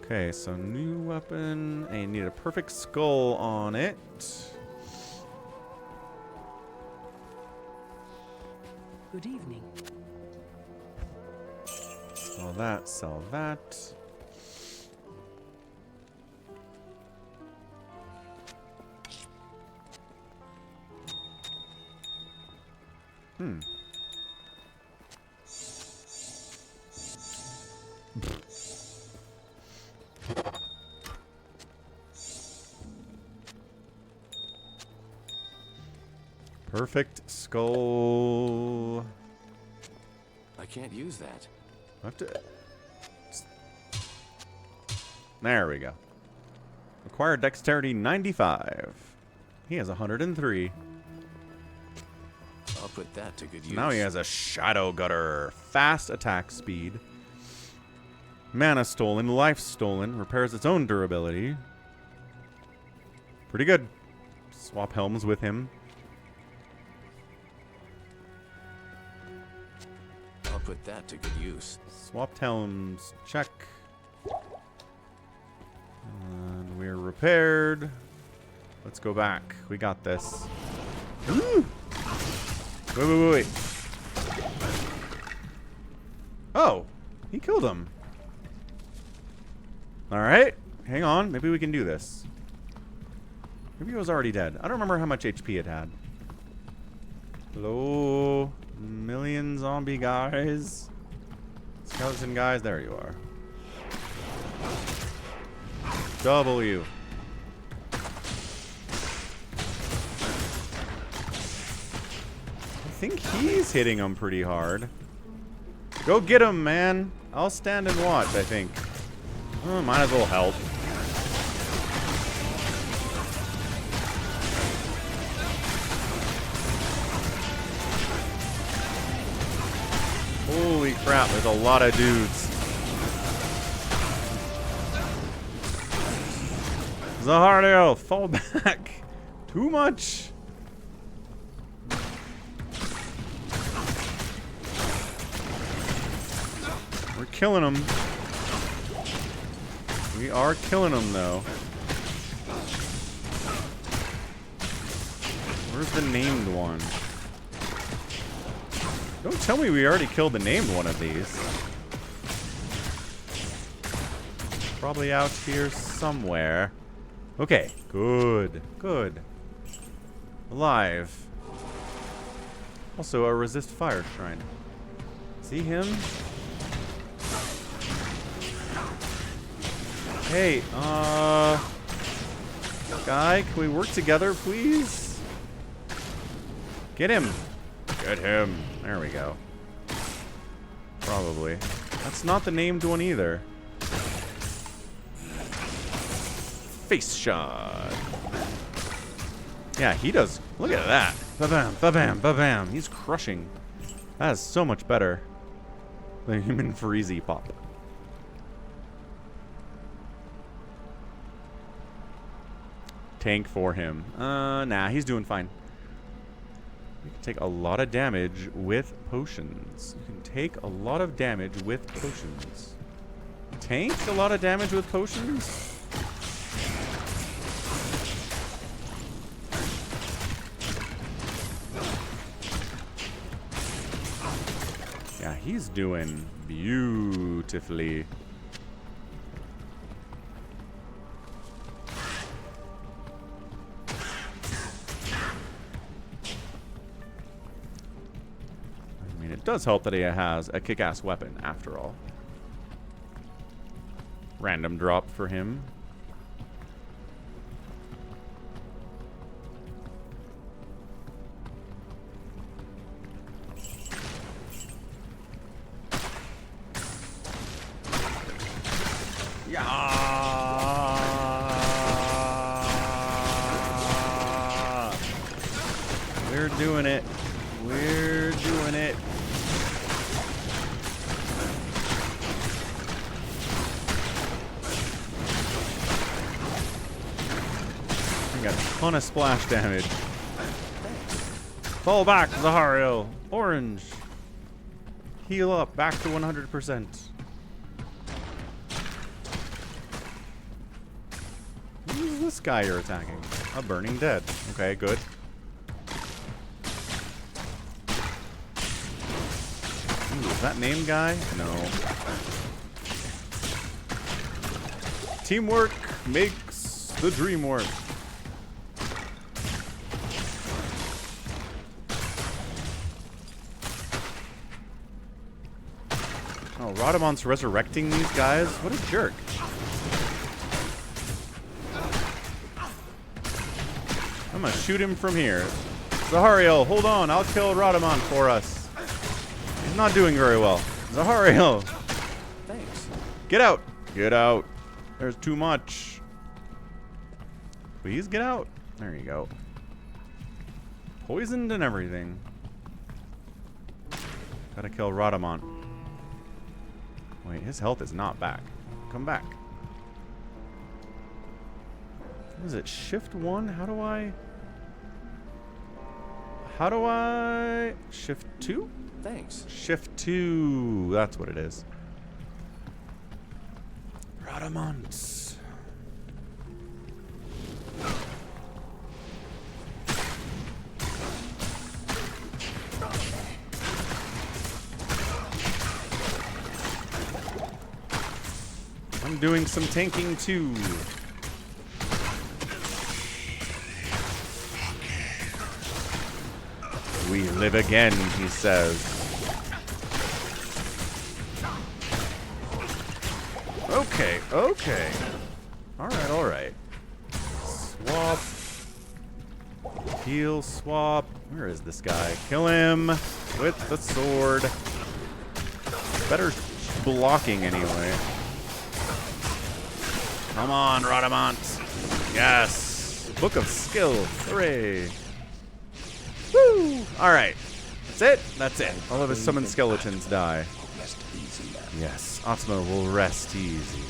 Okay, so new weapon. And you need a perfect skull on it. Good evening. Sell that, sell that. Perfect skull. I can't use that. I have to... There we go. Acquired dexterity 95. He has 103. I'll put that to good use. Now he has a Shadow Gutter. Fast attack speed. Mana stolen. Life stolen. Repairs its own durability. Pretty good. Swap helms with him. I'll put that to good use. Swapped helms. Check. And we're repaired. Let's go back. We got this. Ooh! Wait. Oh! He killed him. Alright. Hang on. Maybe we can do this. Maybe he was already dead. I don't remember how much HP it had. Hello? Million zombie guys. Skeleton guys. There you are. W. I think he's hitting him pretty hard. Go get him, man. I'll stand and watch, I think. Oh, might as well help. Holy crap, there's a lot of dudes. Zahariel, fall back. Too much. We're killing them. We are killing them, though. Where's the named one? Don't tell me we already killed the named one of these. Probably out here somewhere. Okay, good. Alive. Also a resist fire shrine. See him? Hey, guy, can we work together, please? Get him. Get him. There we go. Probably. That's not the named one either. Face shot. Yeah, he does. Look at that. Ba-bam, ba-bam, ba-bam. He's crushing. That is so much better than human Freezy pop. Tank for him. Nah, he's doing fine. You can take a lot of damage with potions. You can take a lot of damage with potions. Tank a lot of damage with potions? Yeah, he's doing beautifully. I mean, it does help that he has a kick-ass weapon, after all. Random drop for him. We're doing it. We're doing it. We got a ton of splash damage. Fall back, Zahariel. Orange. Heal up. Back to 100%. Who's this guy you're attacking? A burning dead. Okay, good. Ooh, is that name guy? No. Teamwork makes the dream work. Oh, Rhodamon's resurrecting these guys? What a jerk. I'm gonna shoot him from here. Zahariel, hold on. I'll kill Radamant for us. He's not doing very well. Zahariel. Thanks. Get out. Get out. There's too much. Please get out. There you go. Poisoned and everything. Gotta kill Radamant. Wait, his health is not back. Come back. What is it? Shift 1? How do I... Shift 2? Thanks. Shift 2. That's what it is. Radamant. I'm doing some tanking too. We live again, he says. Okay, okay. Alright, alright. Swap. Heal, swap. Where is this guy? Kill him with the sword. Better blocking anyway. Come on, Radamant. Yes. Book of Skill. Hooray. Woo! Alright. That's it? That's it. All of his summoned skeletons die. Yes. Atma will rest easy.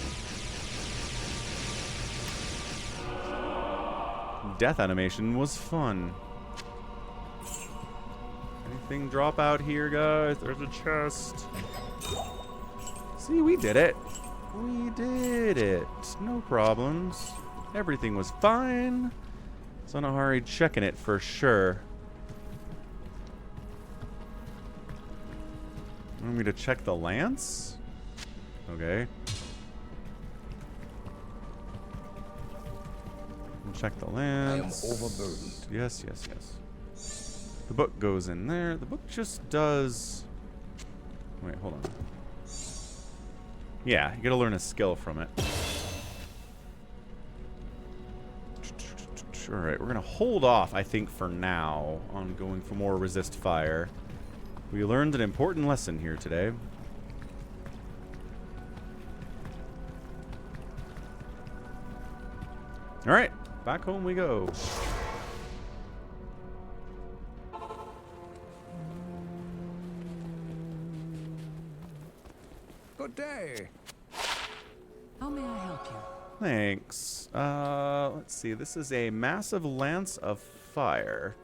Death animation was fun. Anything drop out here, guys? There's a chest. See, we did it. We did it. No problems. Everything was fine. Sonahari checking it for sure. Want me to check the lance? Okay. Check the lance. I am overburdened. Yes, yes, yes. The book goes in there. The book just does... Wait, hold on. Yeah, you gotta learn a skill from it. Alright, we're gonna hold off, I think, for now on going for more resist fire. We learned an important lesson here today. Alright, back home we go. Good day. How may I help you? Thanks. Let's see. This is a massive lance of fire.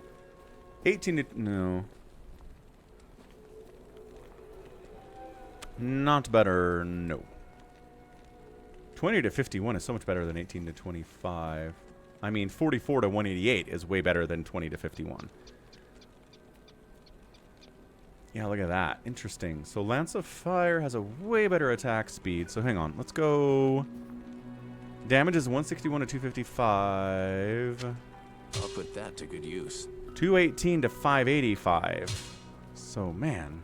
18 to... No. Not better, no. 20 to 51 is so much better than 18 to 25. I mean, 44 to 188 is way better than 20 to 51. Yeah, look at that. Interesting. So Lance of Fire has a way better attack speed. So hang on. Let's go... Damage is 161 to 255. I'll put that to good use. 218 to 585. So, man...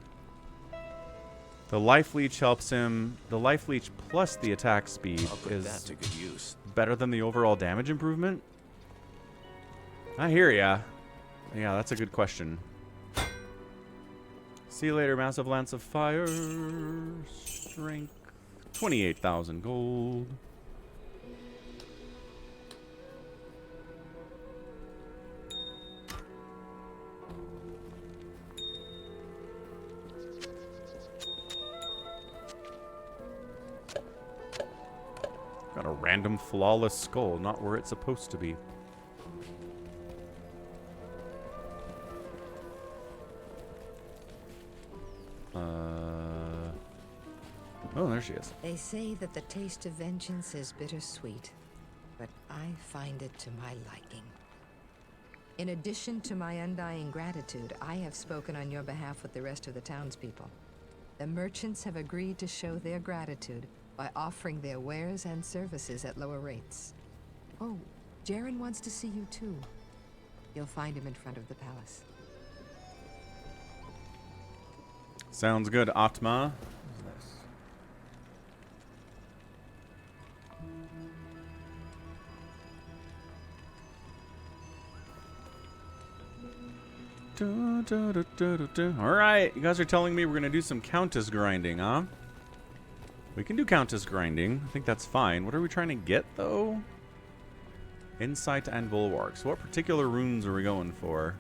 The life leech helps him. The life leech plus the attack speed is that to good use. Better than the overall damage improvement. I hear ya. Yeah, that's a good question. See you later, massive lance of fire. Strength 28,000 gold. Got a random flawless skull, not where it's supposed to be. Oh, there she is. They say that the taste of vengeance is bittersweet, but I find it to my liking. In addition to my undying gratitude, I have spoken on your behalf with the rest of the townspeople. The merchants have agreed to show their gratitude by offering their wares and services at lower rates. Oh, Jaren wants to see you too. You'll find him in front of the palace. Sounds good, Atma. Alright, you guys are telling me we're going to do some countess grinding, huh? We can do countess grinding. I think that's fine. What are we trying to get, though? Insight and bulwarks. What particular runes are we going for?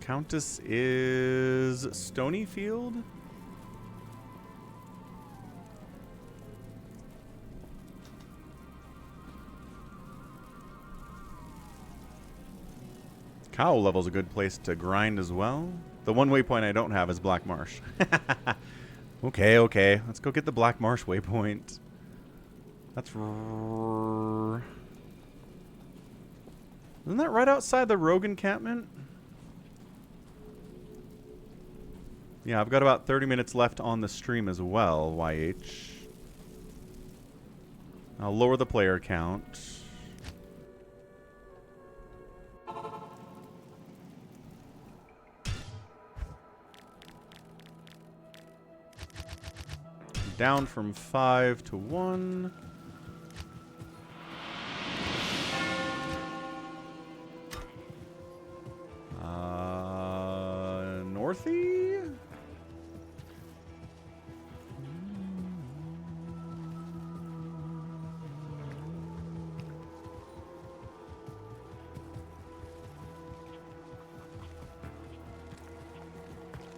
Countess is Stonyfield? Cow level's a good place to grind as well. The one waypoint I don't have is Black Marsh. Okay, okay. Let's go get the Black Marsh waypoint. That's... Isn't that right outside the rogue encampment? Yeah, I've got about 30 minutes left on the stream as well, YH. I'll lower the player count. Down from 5 to 1. Northy?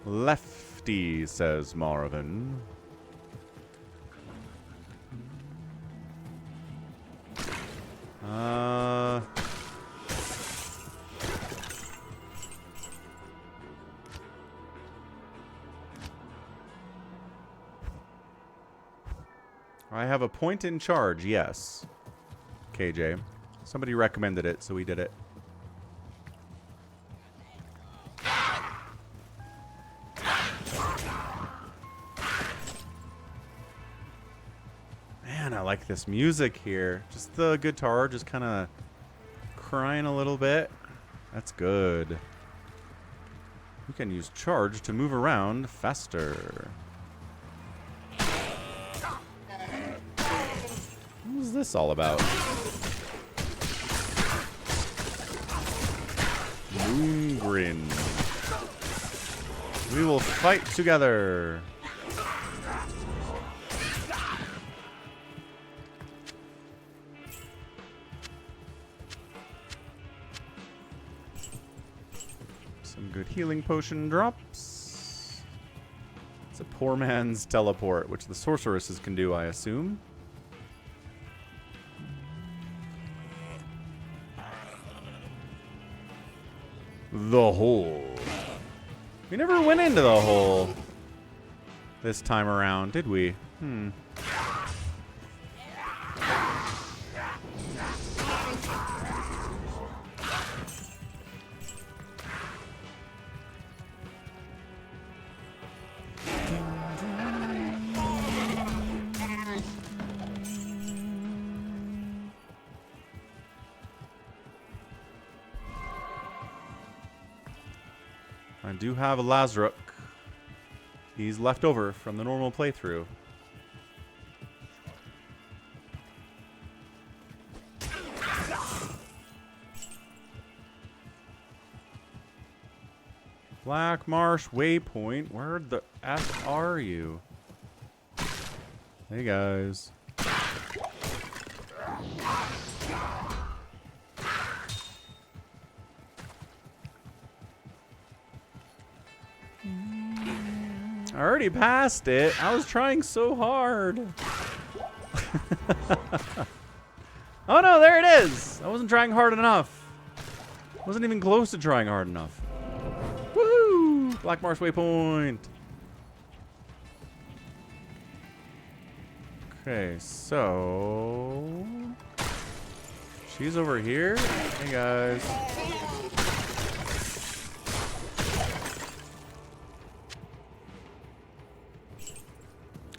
Lefty, says Marvin. I have a point in charge, yes. KJ. Somebody recommended it, so we did it. Man, I like this music here. Just the guitar just kind of crying a little bit. That's good. We can use charge to move around faster. What is this all about? Moongrin. We will fight together. Some good healing potion drops. It's a poor man's teleport, which the sorceresses can do, I assume. The hole. We never went into the hole this time around, did we? I do have a Lazaruk. He's left over from the normal playthrough. Black Marsh Waypoint. Where the F are you? Hey guys. I already passed it. I was trying so hard. Oh no, there it is. I wasn't trying hard enough. Wasn't even close to trying hard enough. Woohoo! Black Marsh Waypoint. Okay, so she's over here. Hey guys.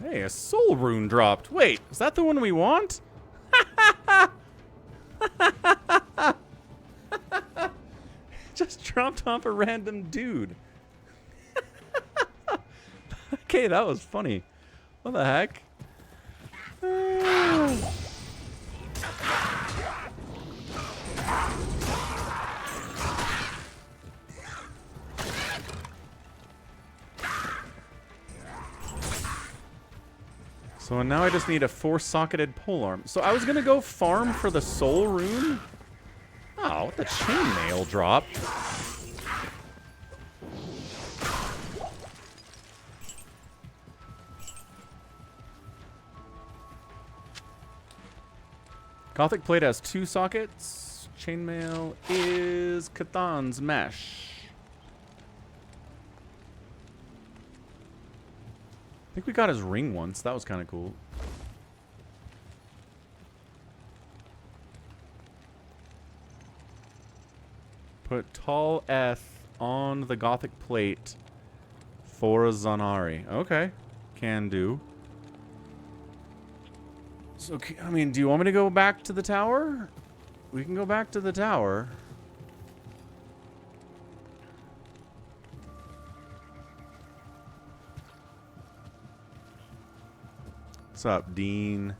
Hey, a soul rune dropped. Wait, is that the one we want? Just dropped off a random dude. Okay, that was funny. What the heck? So now I just need a 4-socketed polearm. So I was gonna go farm for the soul rune. Oh, what the chainmail drop? Gothic plate has 2 sockets. Chainmail is Cathan's mesh. I think we got his ring once. That was kind of cool. Put tall F on the Gothic plate for a Zanari. Okay. Can do. So, I mean, do you want me to go back to the tower? We can go back to the tower. What's up, Dean?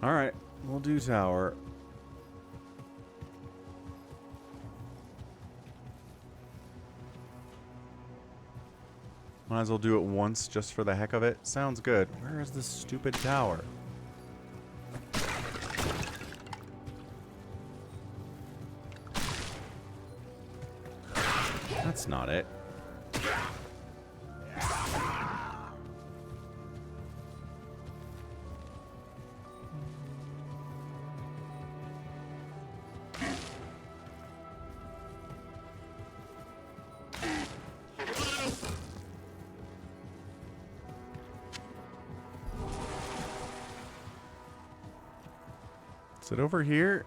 All right, we'll do tower. Might as well do it once just for the heck of it. Sounds good. Where is this stupid tower? That's not it. Is it over here?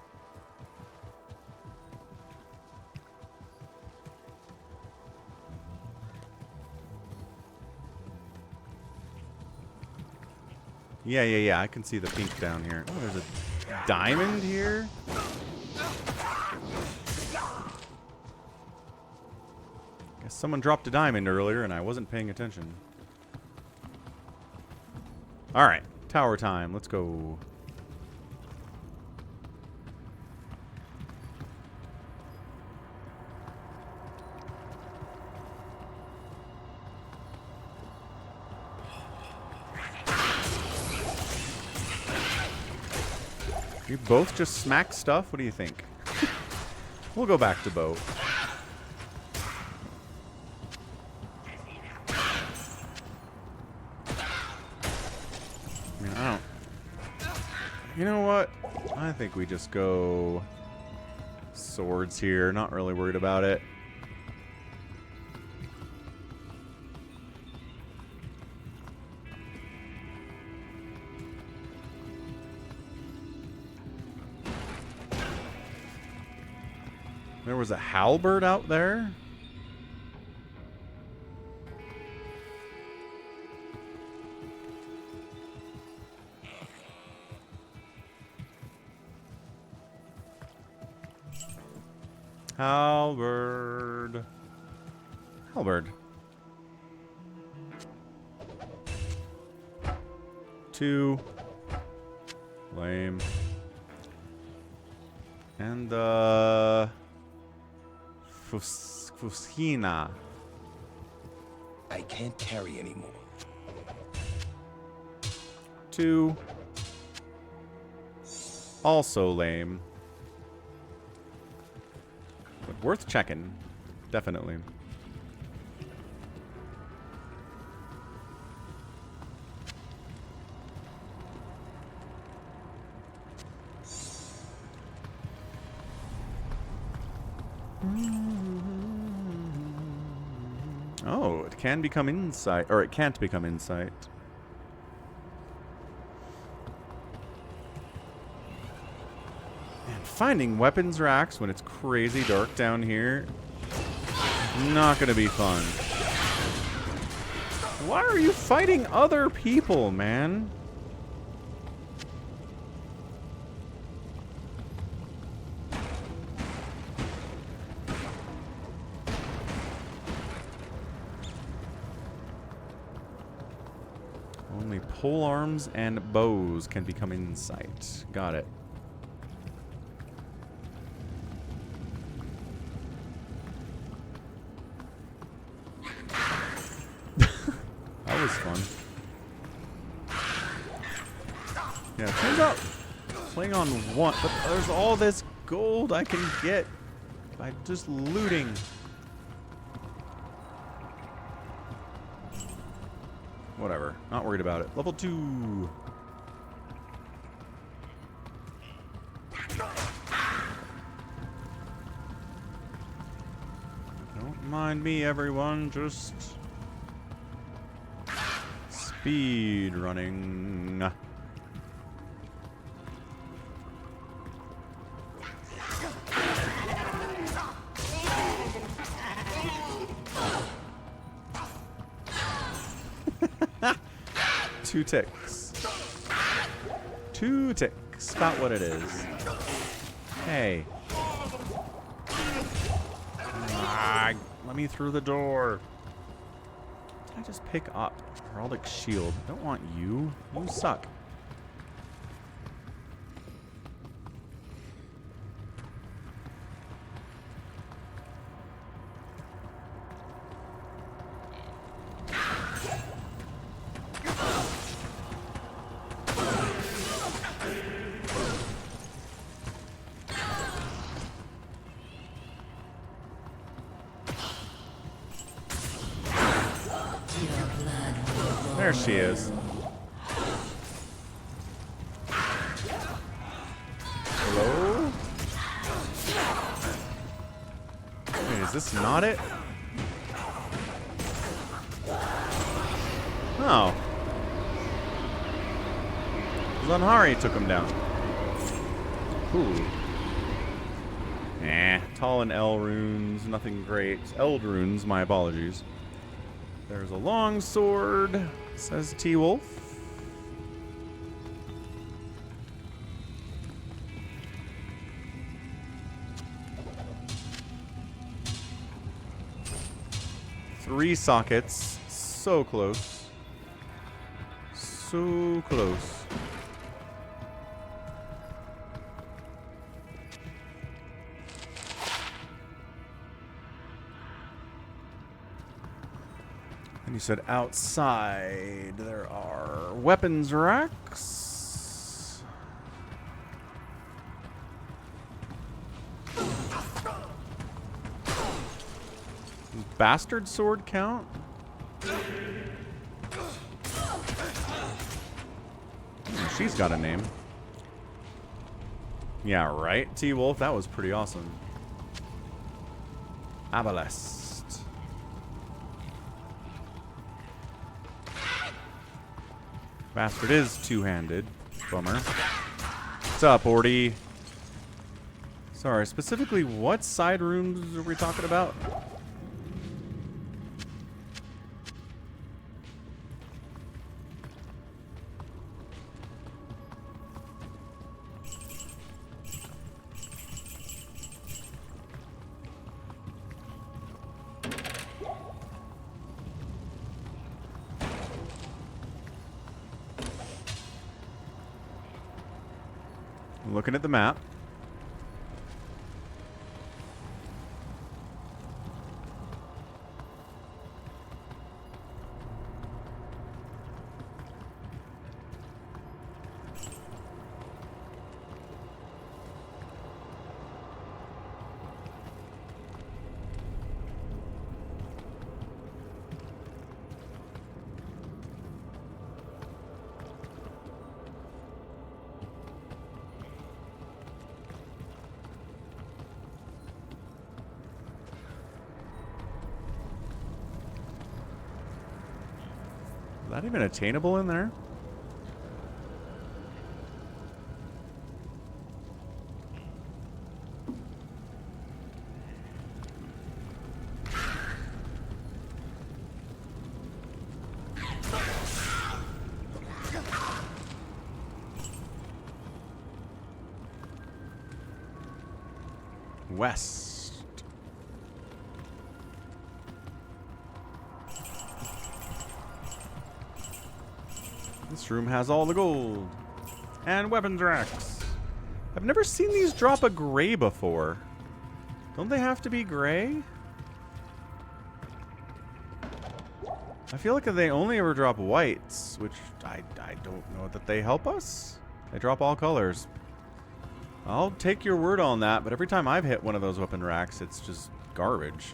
Yeah. I can see the pink down here. Oh, there's a diamond here? Guess someone dropped a diamond earlier and I wasn't paying attention. Alright, tower time. Let's go. You both just smack stuff? What do you think? We'll go back to boat. I mean, I don't... You know what? I think we just go... swords here. Not really worried about it. There was a halberd out there? Halberd. Halberd. 2. Lame. And Fusina. I can't carry anymore. 2. Also lame. But worth checking. Definitely. Oh, it can become insight, or it can't become insight. And finding weapons racks when it's crazy dark down here, not gonna be fun. Why are you fighting other people, man? pole arms and bows can become in sight. Got it. That was fun. Yeah, it turns out playing on one, but there's all this gold I can get by just looting. Whatever. Not worried about it. Level 2. Don't mind me, everyone. Just speed running. Two ticks. 2 ticks. About what it is. Hey. Let me through the door. Did I just pick up Heraldic Shield? I don't want you. You suck. There she is. Hello? Wait, is this not it? Oh. Zanhari took him down. Cool. Tall and L runes, nothing great. Eld runes, my apologies. There's a long sword, says T-Wolf. Three sockets. So close. So close. And you said outside there are weapons racks. Bastard sword count? She's got a name. Yeah, right, T-Wolf? That was pretty awesome. Abalest. Bastard is two-handed. Bummer. What's up, Orty? Sorry, specifically what side rooms are we talking about? Looking at the map. Is that even attainable in there? West. This This room has all the gold. And weapons racks. I've never seen these drop a gray before. Don't they have to be gray? I feel like they only ever drop whites, which I don't know that they help us. They drop all colors. I'll take your word on that, but every time I've hit one of those weapon racks, it's just garbage.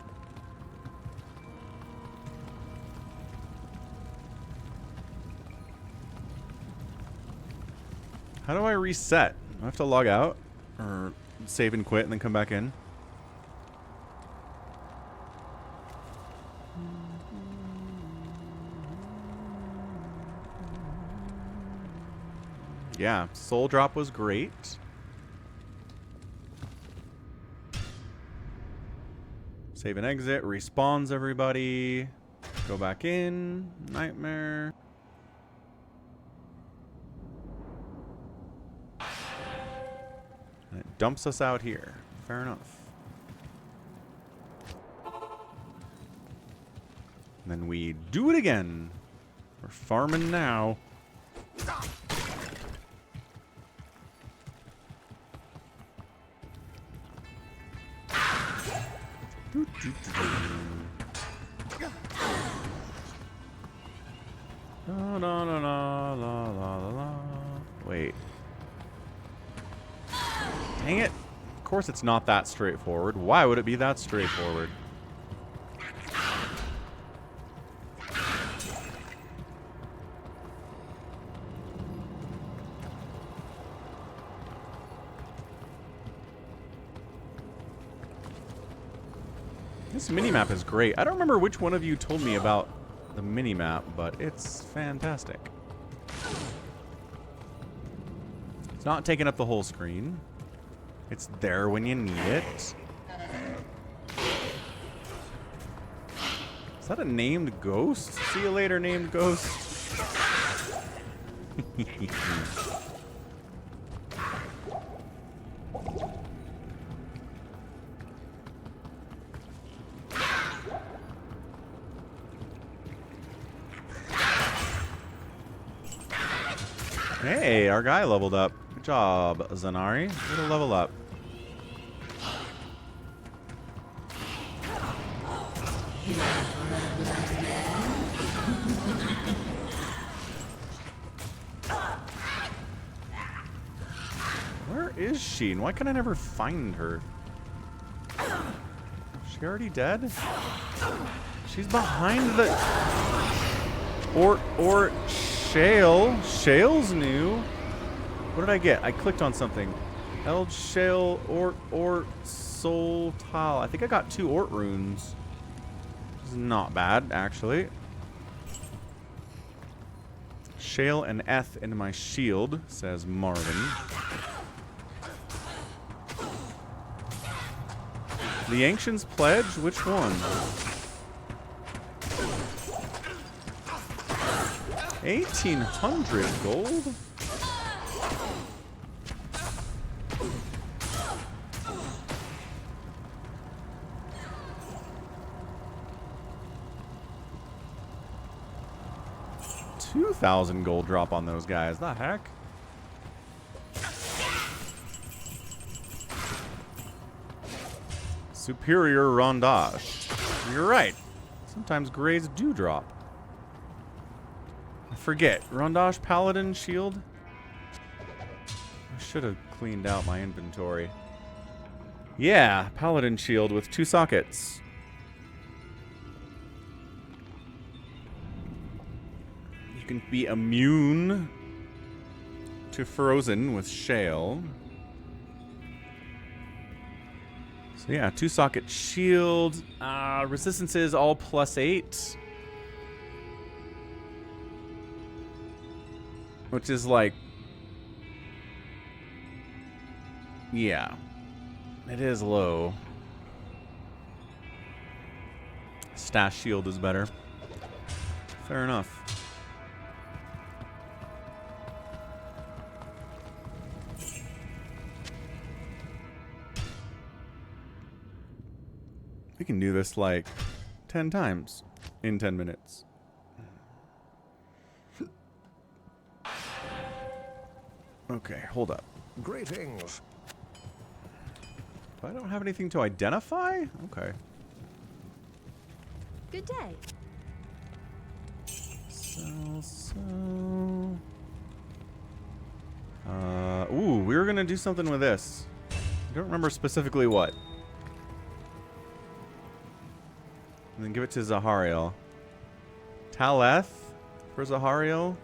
How do I reset? Do I have to log out? Or save and quit and then come back in? Yeah, soul drop was great. Save and exit, respawns everybody. Go back in, nightmare. And it dumps us out here. Fair enough. And then we do it again. We're farming now. La, la, la, la, la, la, la. Wait. Dang it. Of course it's not that straightforward. Why would it be that straightforward? This minimap is great. I don't remember which one of you told me about the minimap, but it's fantastic. It's not taking up the whole screen. It's there when you need it. Is that a named ghost? See you later, named ghost. Hey, our guy leveled up. Good job, Zanari. Way to level up. Where is she? And why can I never find her? Is she already dead? She's behind the... Or Shale. Shale's new. What did I get? I clicked on something. Eld, Shale, Ort, Soul, Tile. I think I got 2 Ort runes. Which is not bad, actually. Shale and Eth into my shield, says Marvin. The Ancient's Pledge? Which one? 1,800 gold? $2,000 gold drop on those guys. The heck? Superior Rondage. You're right. Sometimes grays do drop. I forget. Rondage Paladin Shield? I should have cleaned out my inventory. Yeah, Paladin Shield with 2 sockets. You can be immune to Frozen with Shale. So yeah, 2 socket shield. Resistance is all +8. Which is like... yeah. It is low. Stash shield is better. Fair enough. We can do this like 10 times in 10 minutes. Okay, hold up. Greetings. I don't have anything to identify? Okay. Good day. Ooh, we were gonna do something with this. I don't remember specifically what. And then give it to Zahariel. Taleth for Zahariel.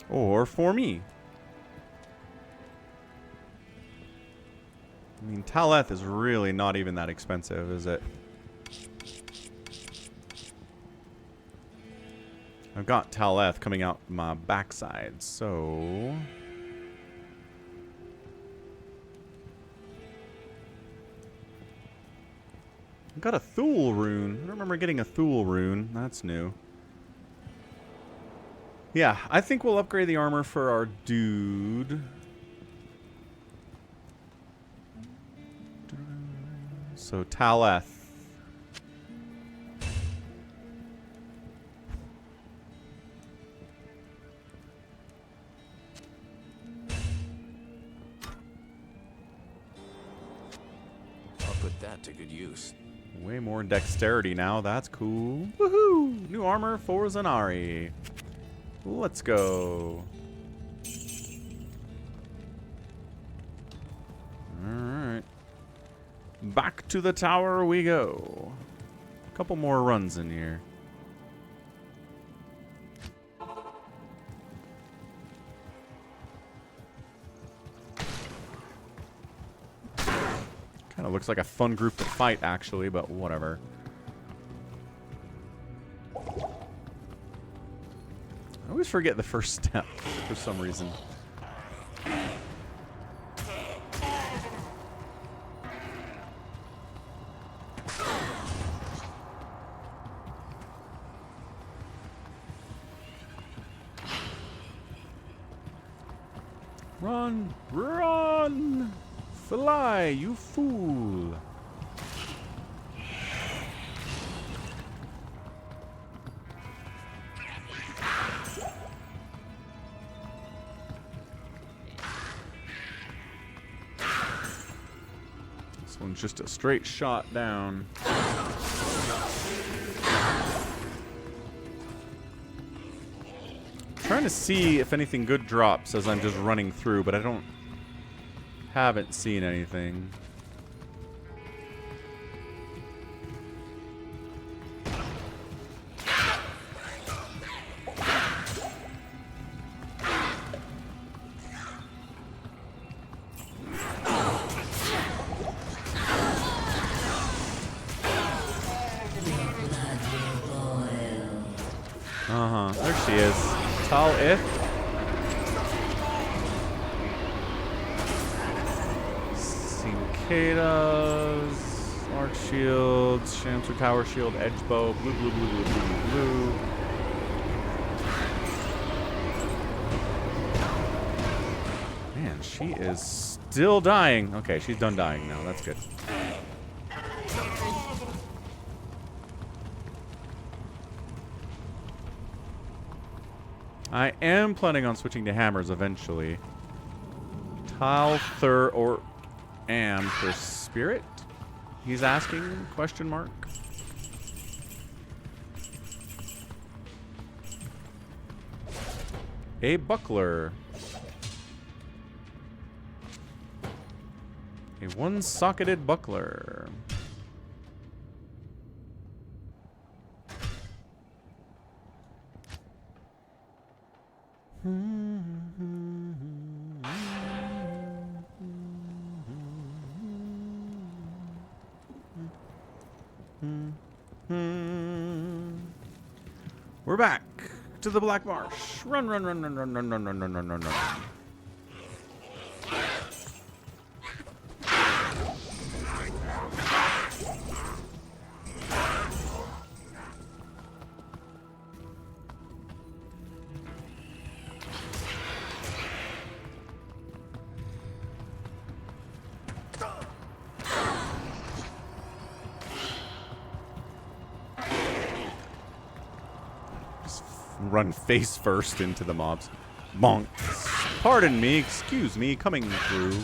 Or for me. I mean, Taleth is really not even that expensive, is it? I've got Taleth coming out my backside, so... I got a Thule rune. I don't remember getting a Thule rune. That's new. Yeah, I think we'll upgrade the armor for our dude. So, Taleth. I'll put that to good use. Way more dexterity now. That's cool. Woohoo! New armor for Zanari. Let's go. Alright. Back to the tower we go. A couple more runs in here. Kind of looks like a fun group to fight, actually, but whatever. I always forget the first step for some reason. Run! Run! Fly, you fool! This one's just a straight shot down. Trying to see if anything good drops as I'm just running through, but I haven't seen anything. There she is. Talith. Cicadas, large shields, Shamster tower shield, edge bow, blue, blue, blue, blue, blue, blue, blue. Man, she is still dying. Okay, she's done dying now. That's good. I am planning on switching to hammers eventually. Talther or Am for spirit? He's asking, question mark. A buckler. A one-socketed buckler. We're back to the Black Marsh. Run, run, run, run, run, run, run, run, run, run, run, run. Run face first into the mobs. Bonk. Pardon me, excuse me, coming through.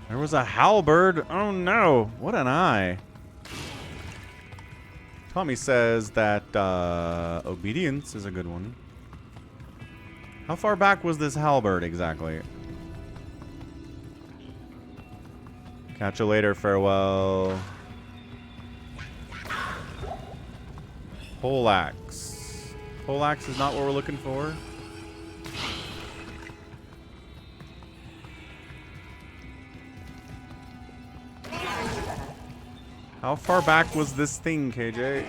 There was a halberd. Oh no, what an eye. Tommy says that obedience is a good one. How far back was this halberd exactly? Catch you later, farewell. Poleaxe. Poleaxe is not what we're looking for. How far back was this thing, KJ?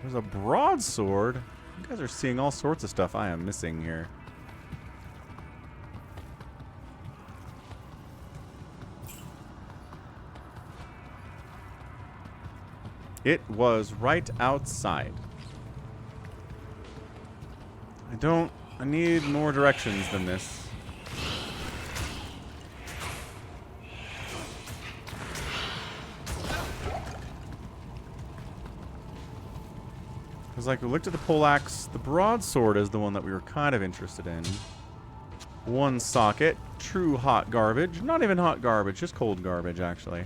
There's a broadsword. You guys are seeing all sorts of stuff I am missing here. It was right outside. I need more directions than this. Because, like, we looked at the poleaxe. The broadsword is the one that we were kind of interested in. One socket. True hot garbage. Not even hot garbage, just cold garbage, actually.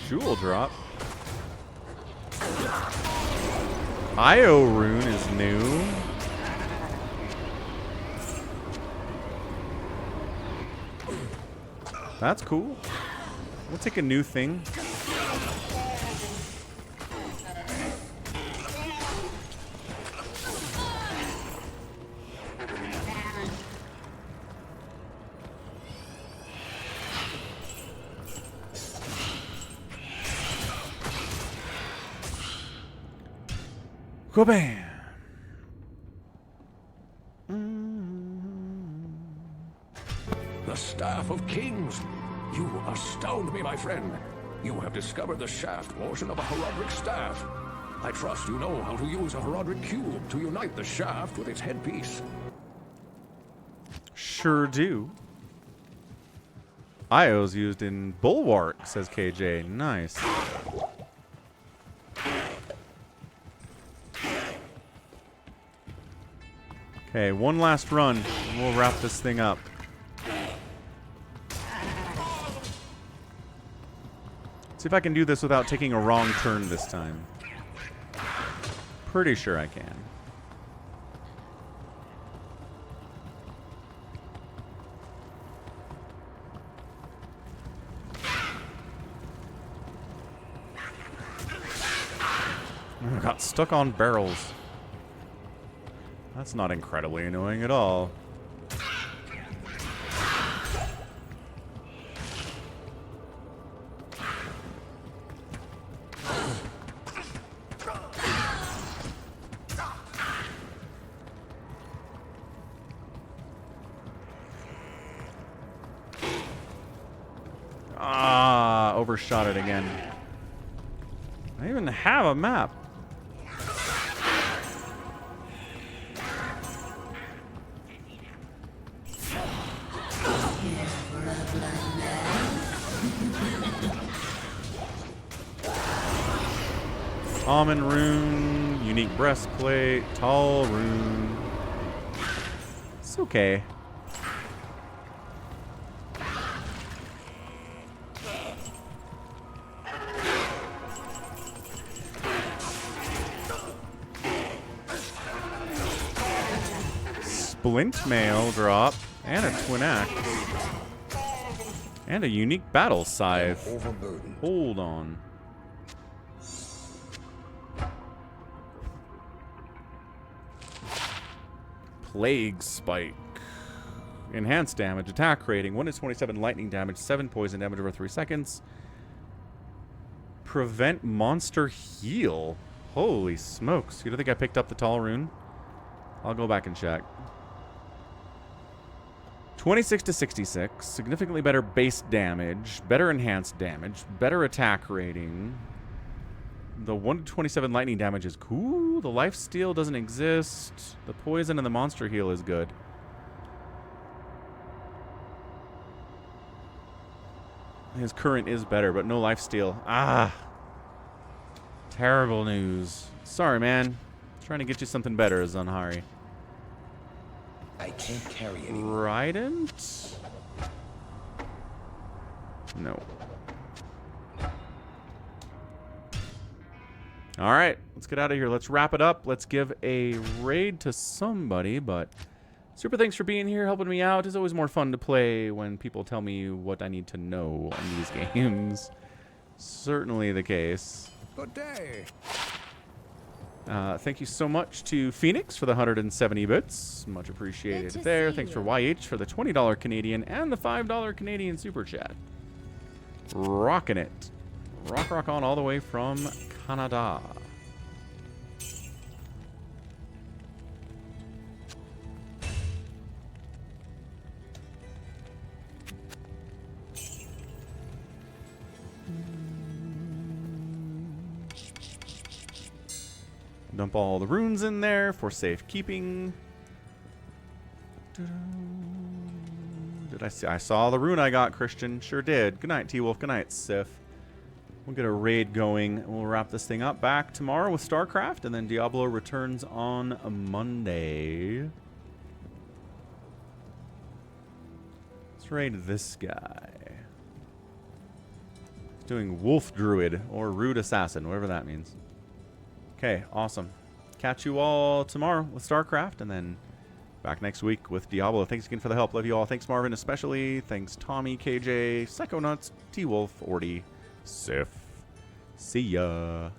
Jewel drop. Io rune is new. That's cool. We'll take a new thing. Go bam! The Staff of Kings! You astound me, my friend. You have discovered the shaft portion of a heraldric staff. I trust you know how to use a heraldric cube to unite the shaft with its headpiece. Sure do. Io's used in Bulwark, says KJ. Nice. Okay, one last run, and we'll wrap this thing up. See if I can do this without taking a wrong turn this time. Pretty sure I can. I got stuck on barrels. That's not incredibly annoying at all. Ah, overshot it again. I even have a map. Almond rune, unique breastplate, tall rune. It's okay. glint mail drop and a twin axe and a unique battle scythe. Hold on. Plague spike. Enhanced damage, attack rating, 1 to 27 lightning damage, 7 poison damage over 3 seconds. Prevent monster heal. Holy smokes. You don't think I picked up the tall rune? I'll go back and check. 26 to 66. Significantly better base damage. Better enhanced damage. Better attack rating. The 1 to 27 lightning damage is cool. The lifesteal doesn't exist. The poison and the monster heal is good. His current is better, but no lifesteal. Ah. Terrible news. Sorry, man. Trying to get you something better, Zunhari. I can't carry any. Trident? No. Alright, let's get out of here. Let's wrap it up. Let's give a raid to somebody, but super thanks for being here, helping me out. It's always more fun to play when people tell me what I need to know on these games. Certainly the case. Good day. Thank you so much to Phoenix for the 170 bits. Much appreciated there. Thanks for YH for the $20 Canadian and the $5 Canadian super chat. Rocking it. Rock on all the way from Canada. Dump all the runes in there for safekeeping. Did I see? I saw the rune I got, Christian. Sure did. Good night, T-Wolf. Good night, Sif. We'll get a raid going. We'll wrap this thing up back tomorrow with StarCraft, and then Diablo returns on a Monday. Let's raid this guy. He's doing Wolf Druid or Rude Assassin, whatever that means. Okay, awesome. Catch you all tomorrow with StarCraft, and then back next week with Diablo. Thanks again for the help. Love you all. Thanks, Marvin, especially. Thanks, Tommy, KJ, Psychonauts, T-Wolf, Orty, Sif. See ya.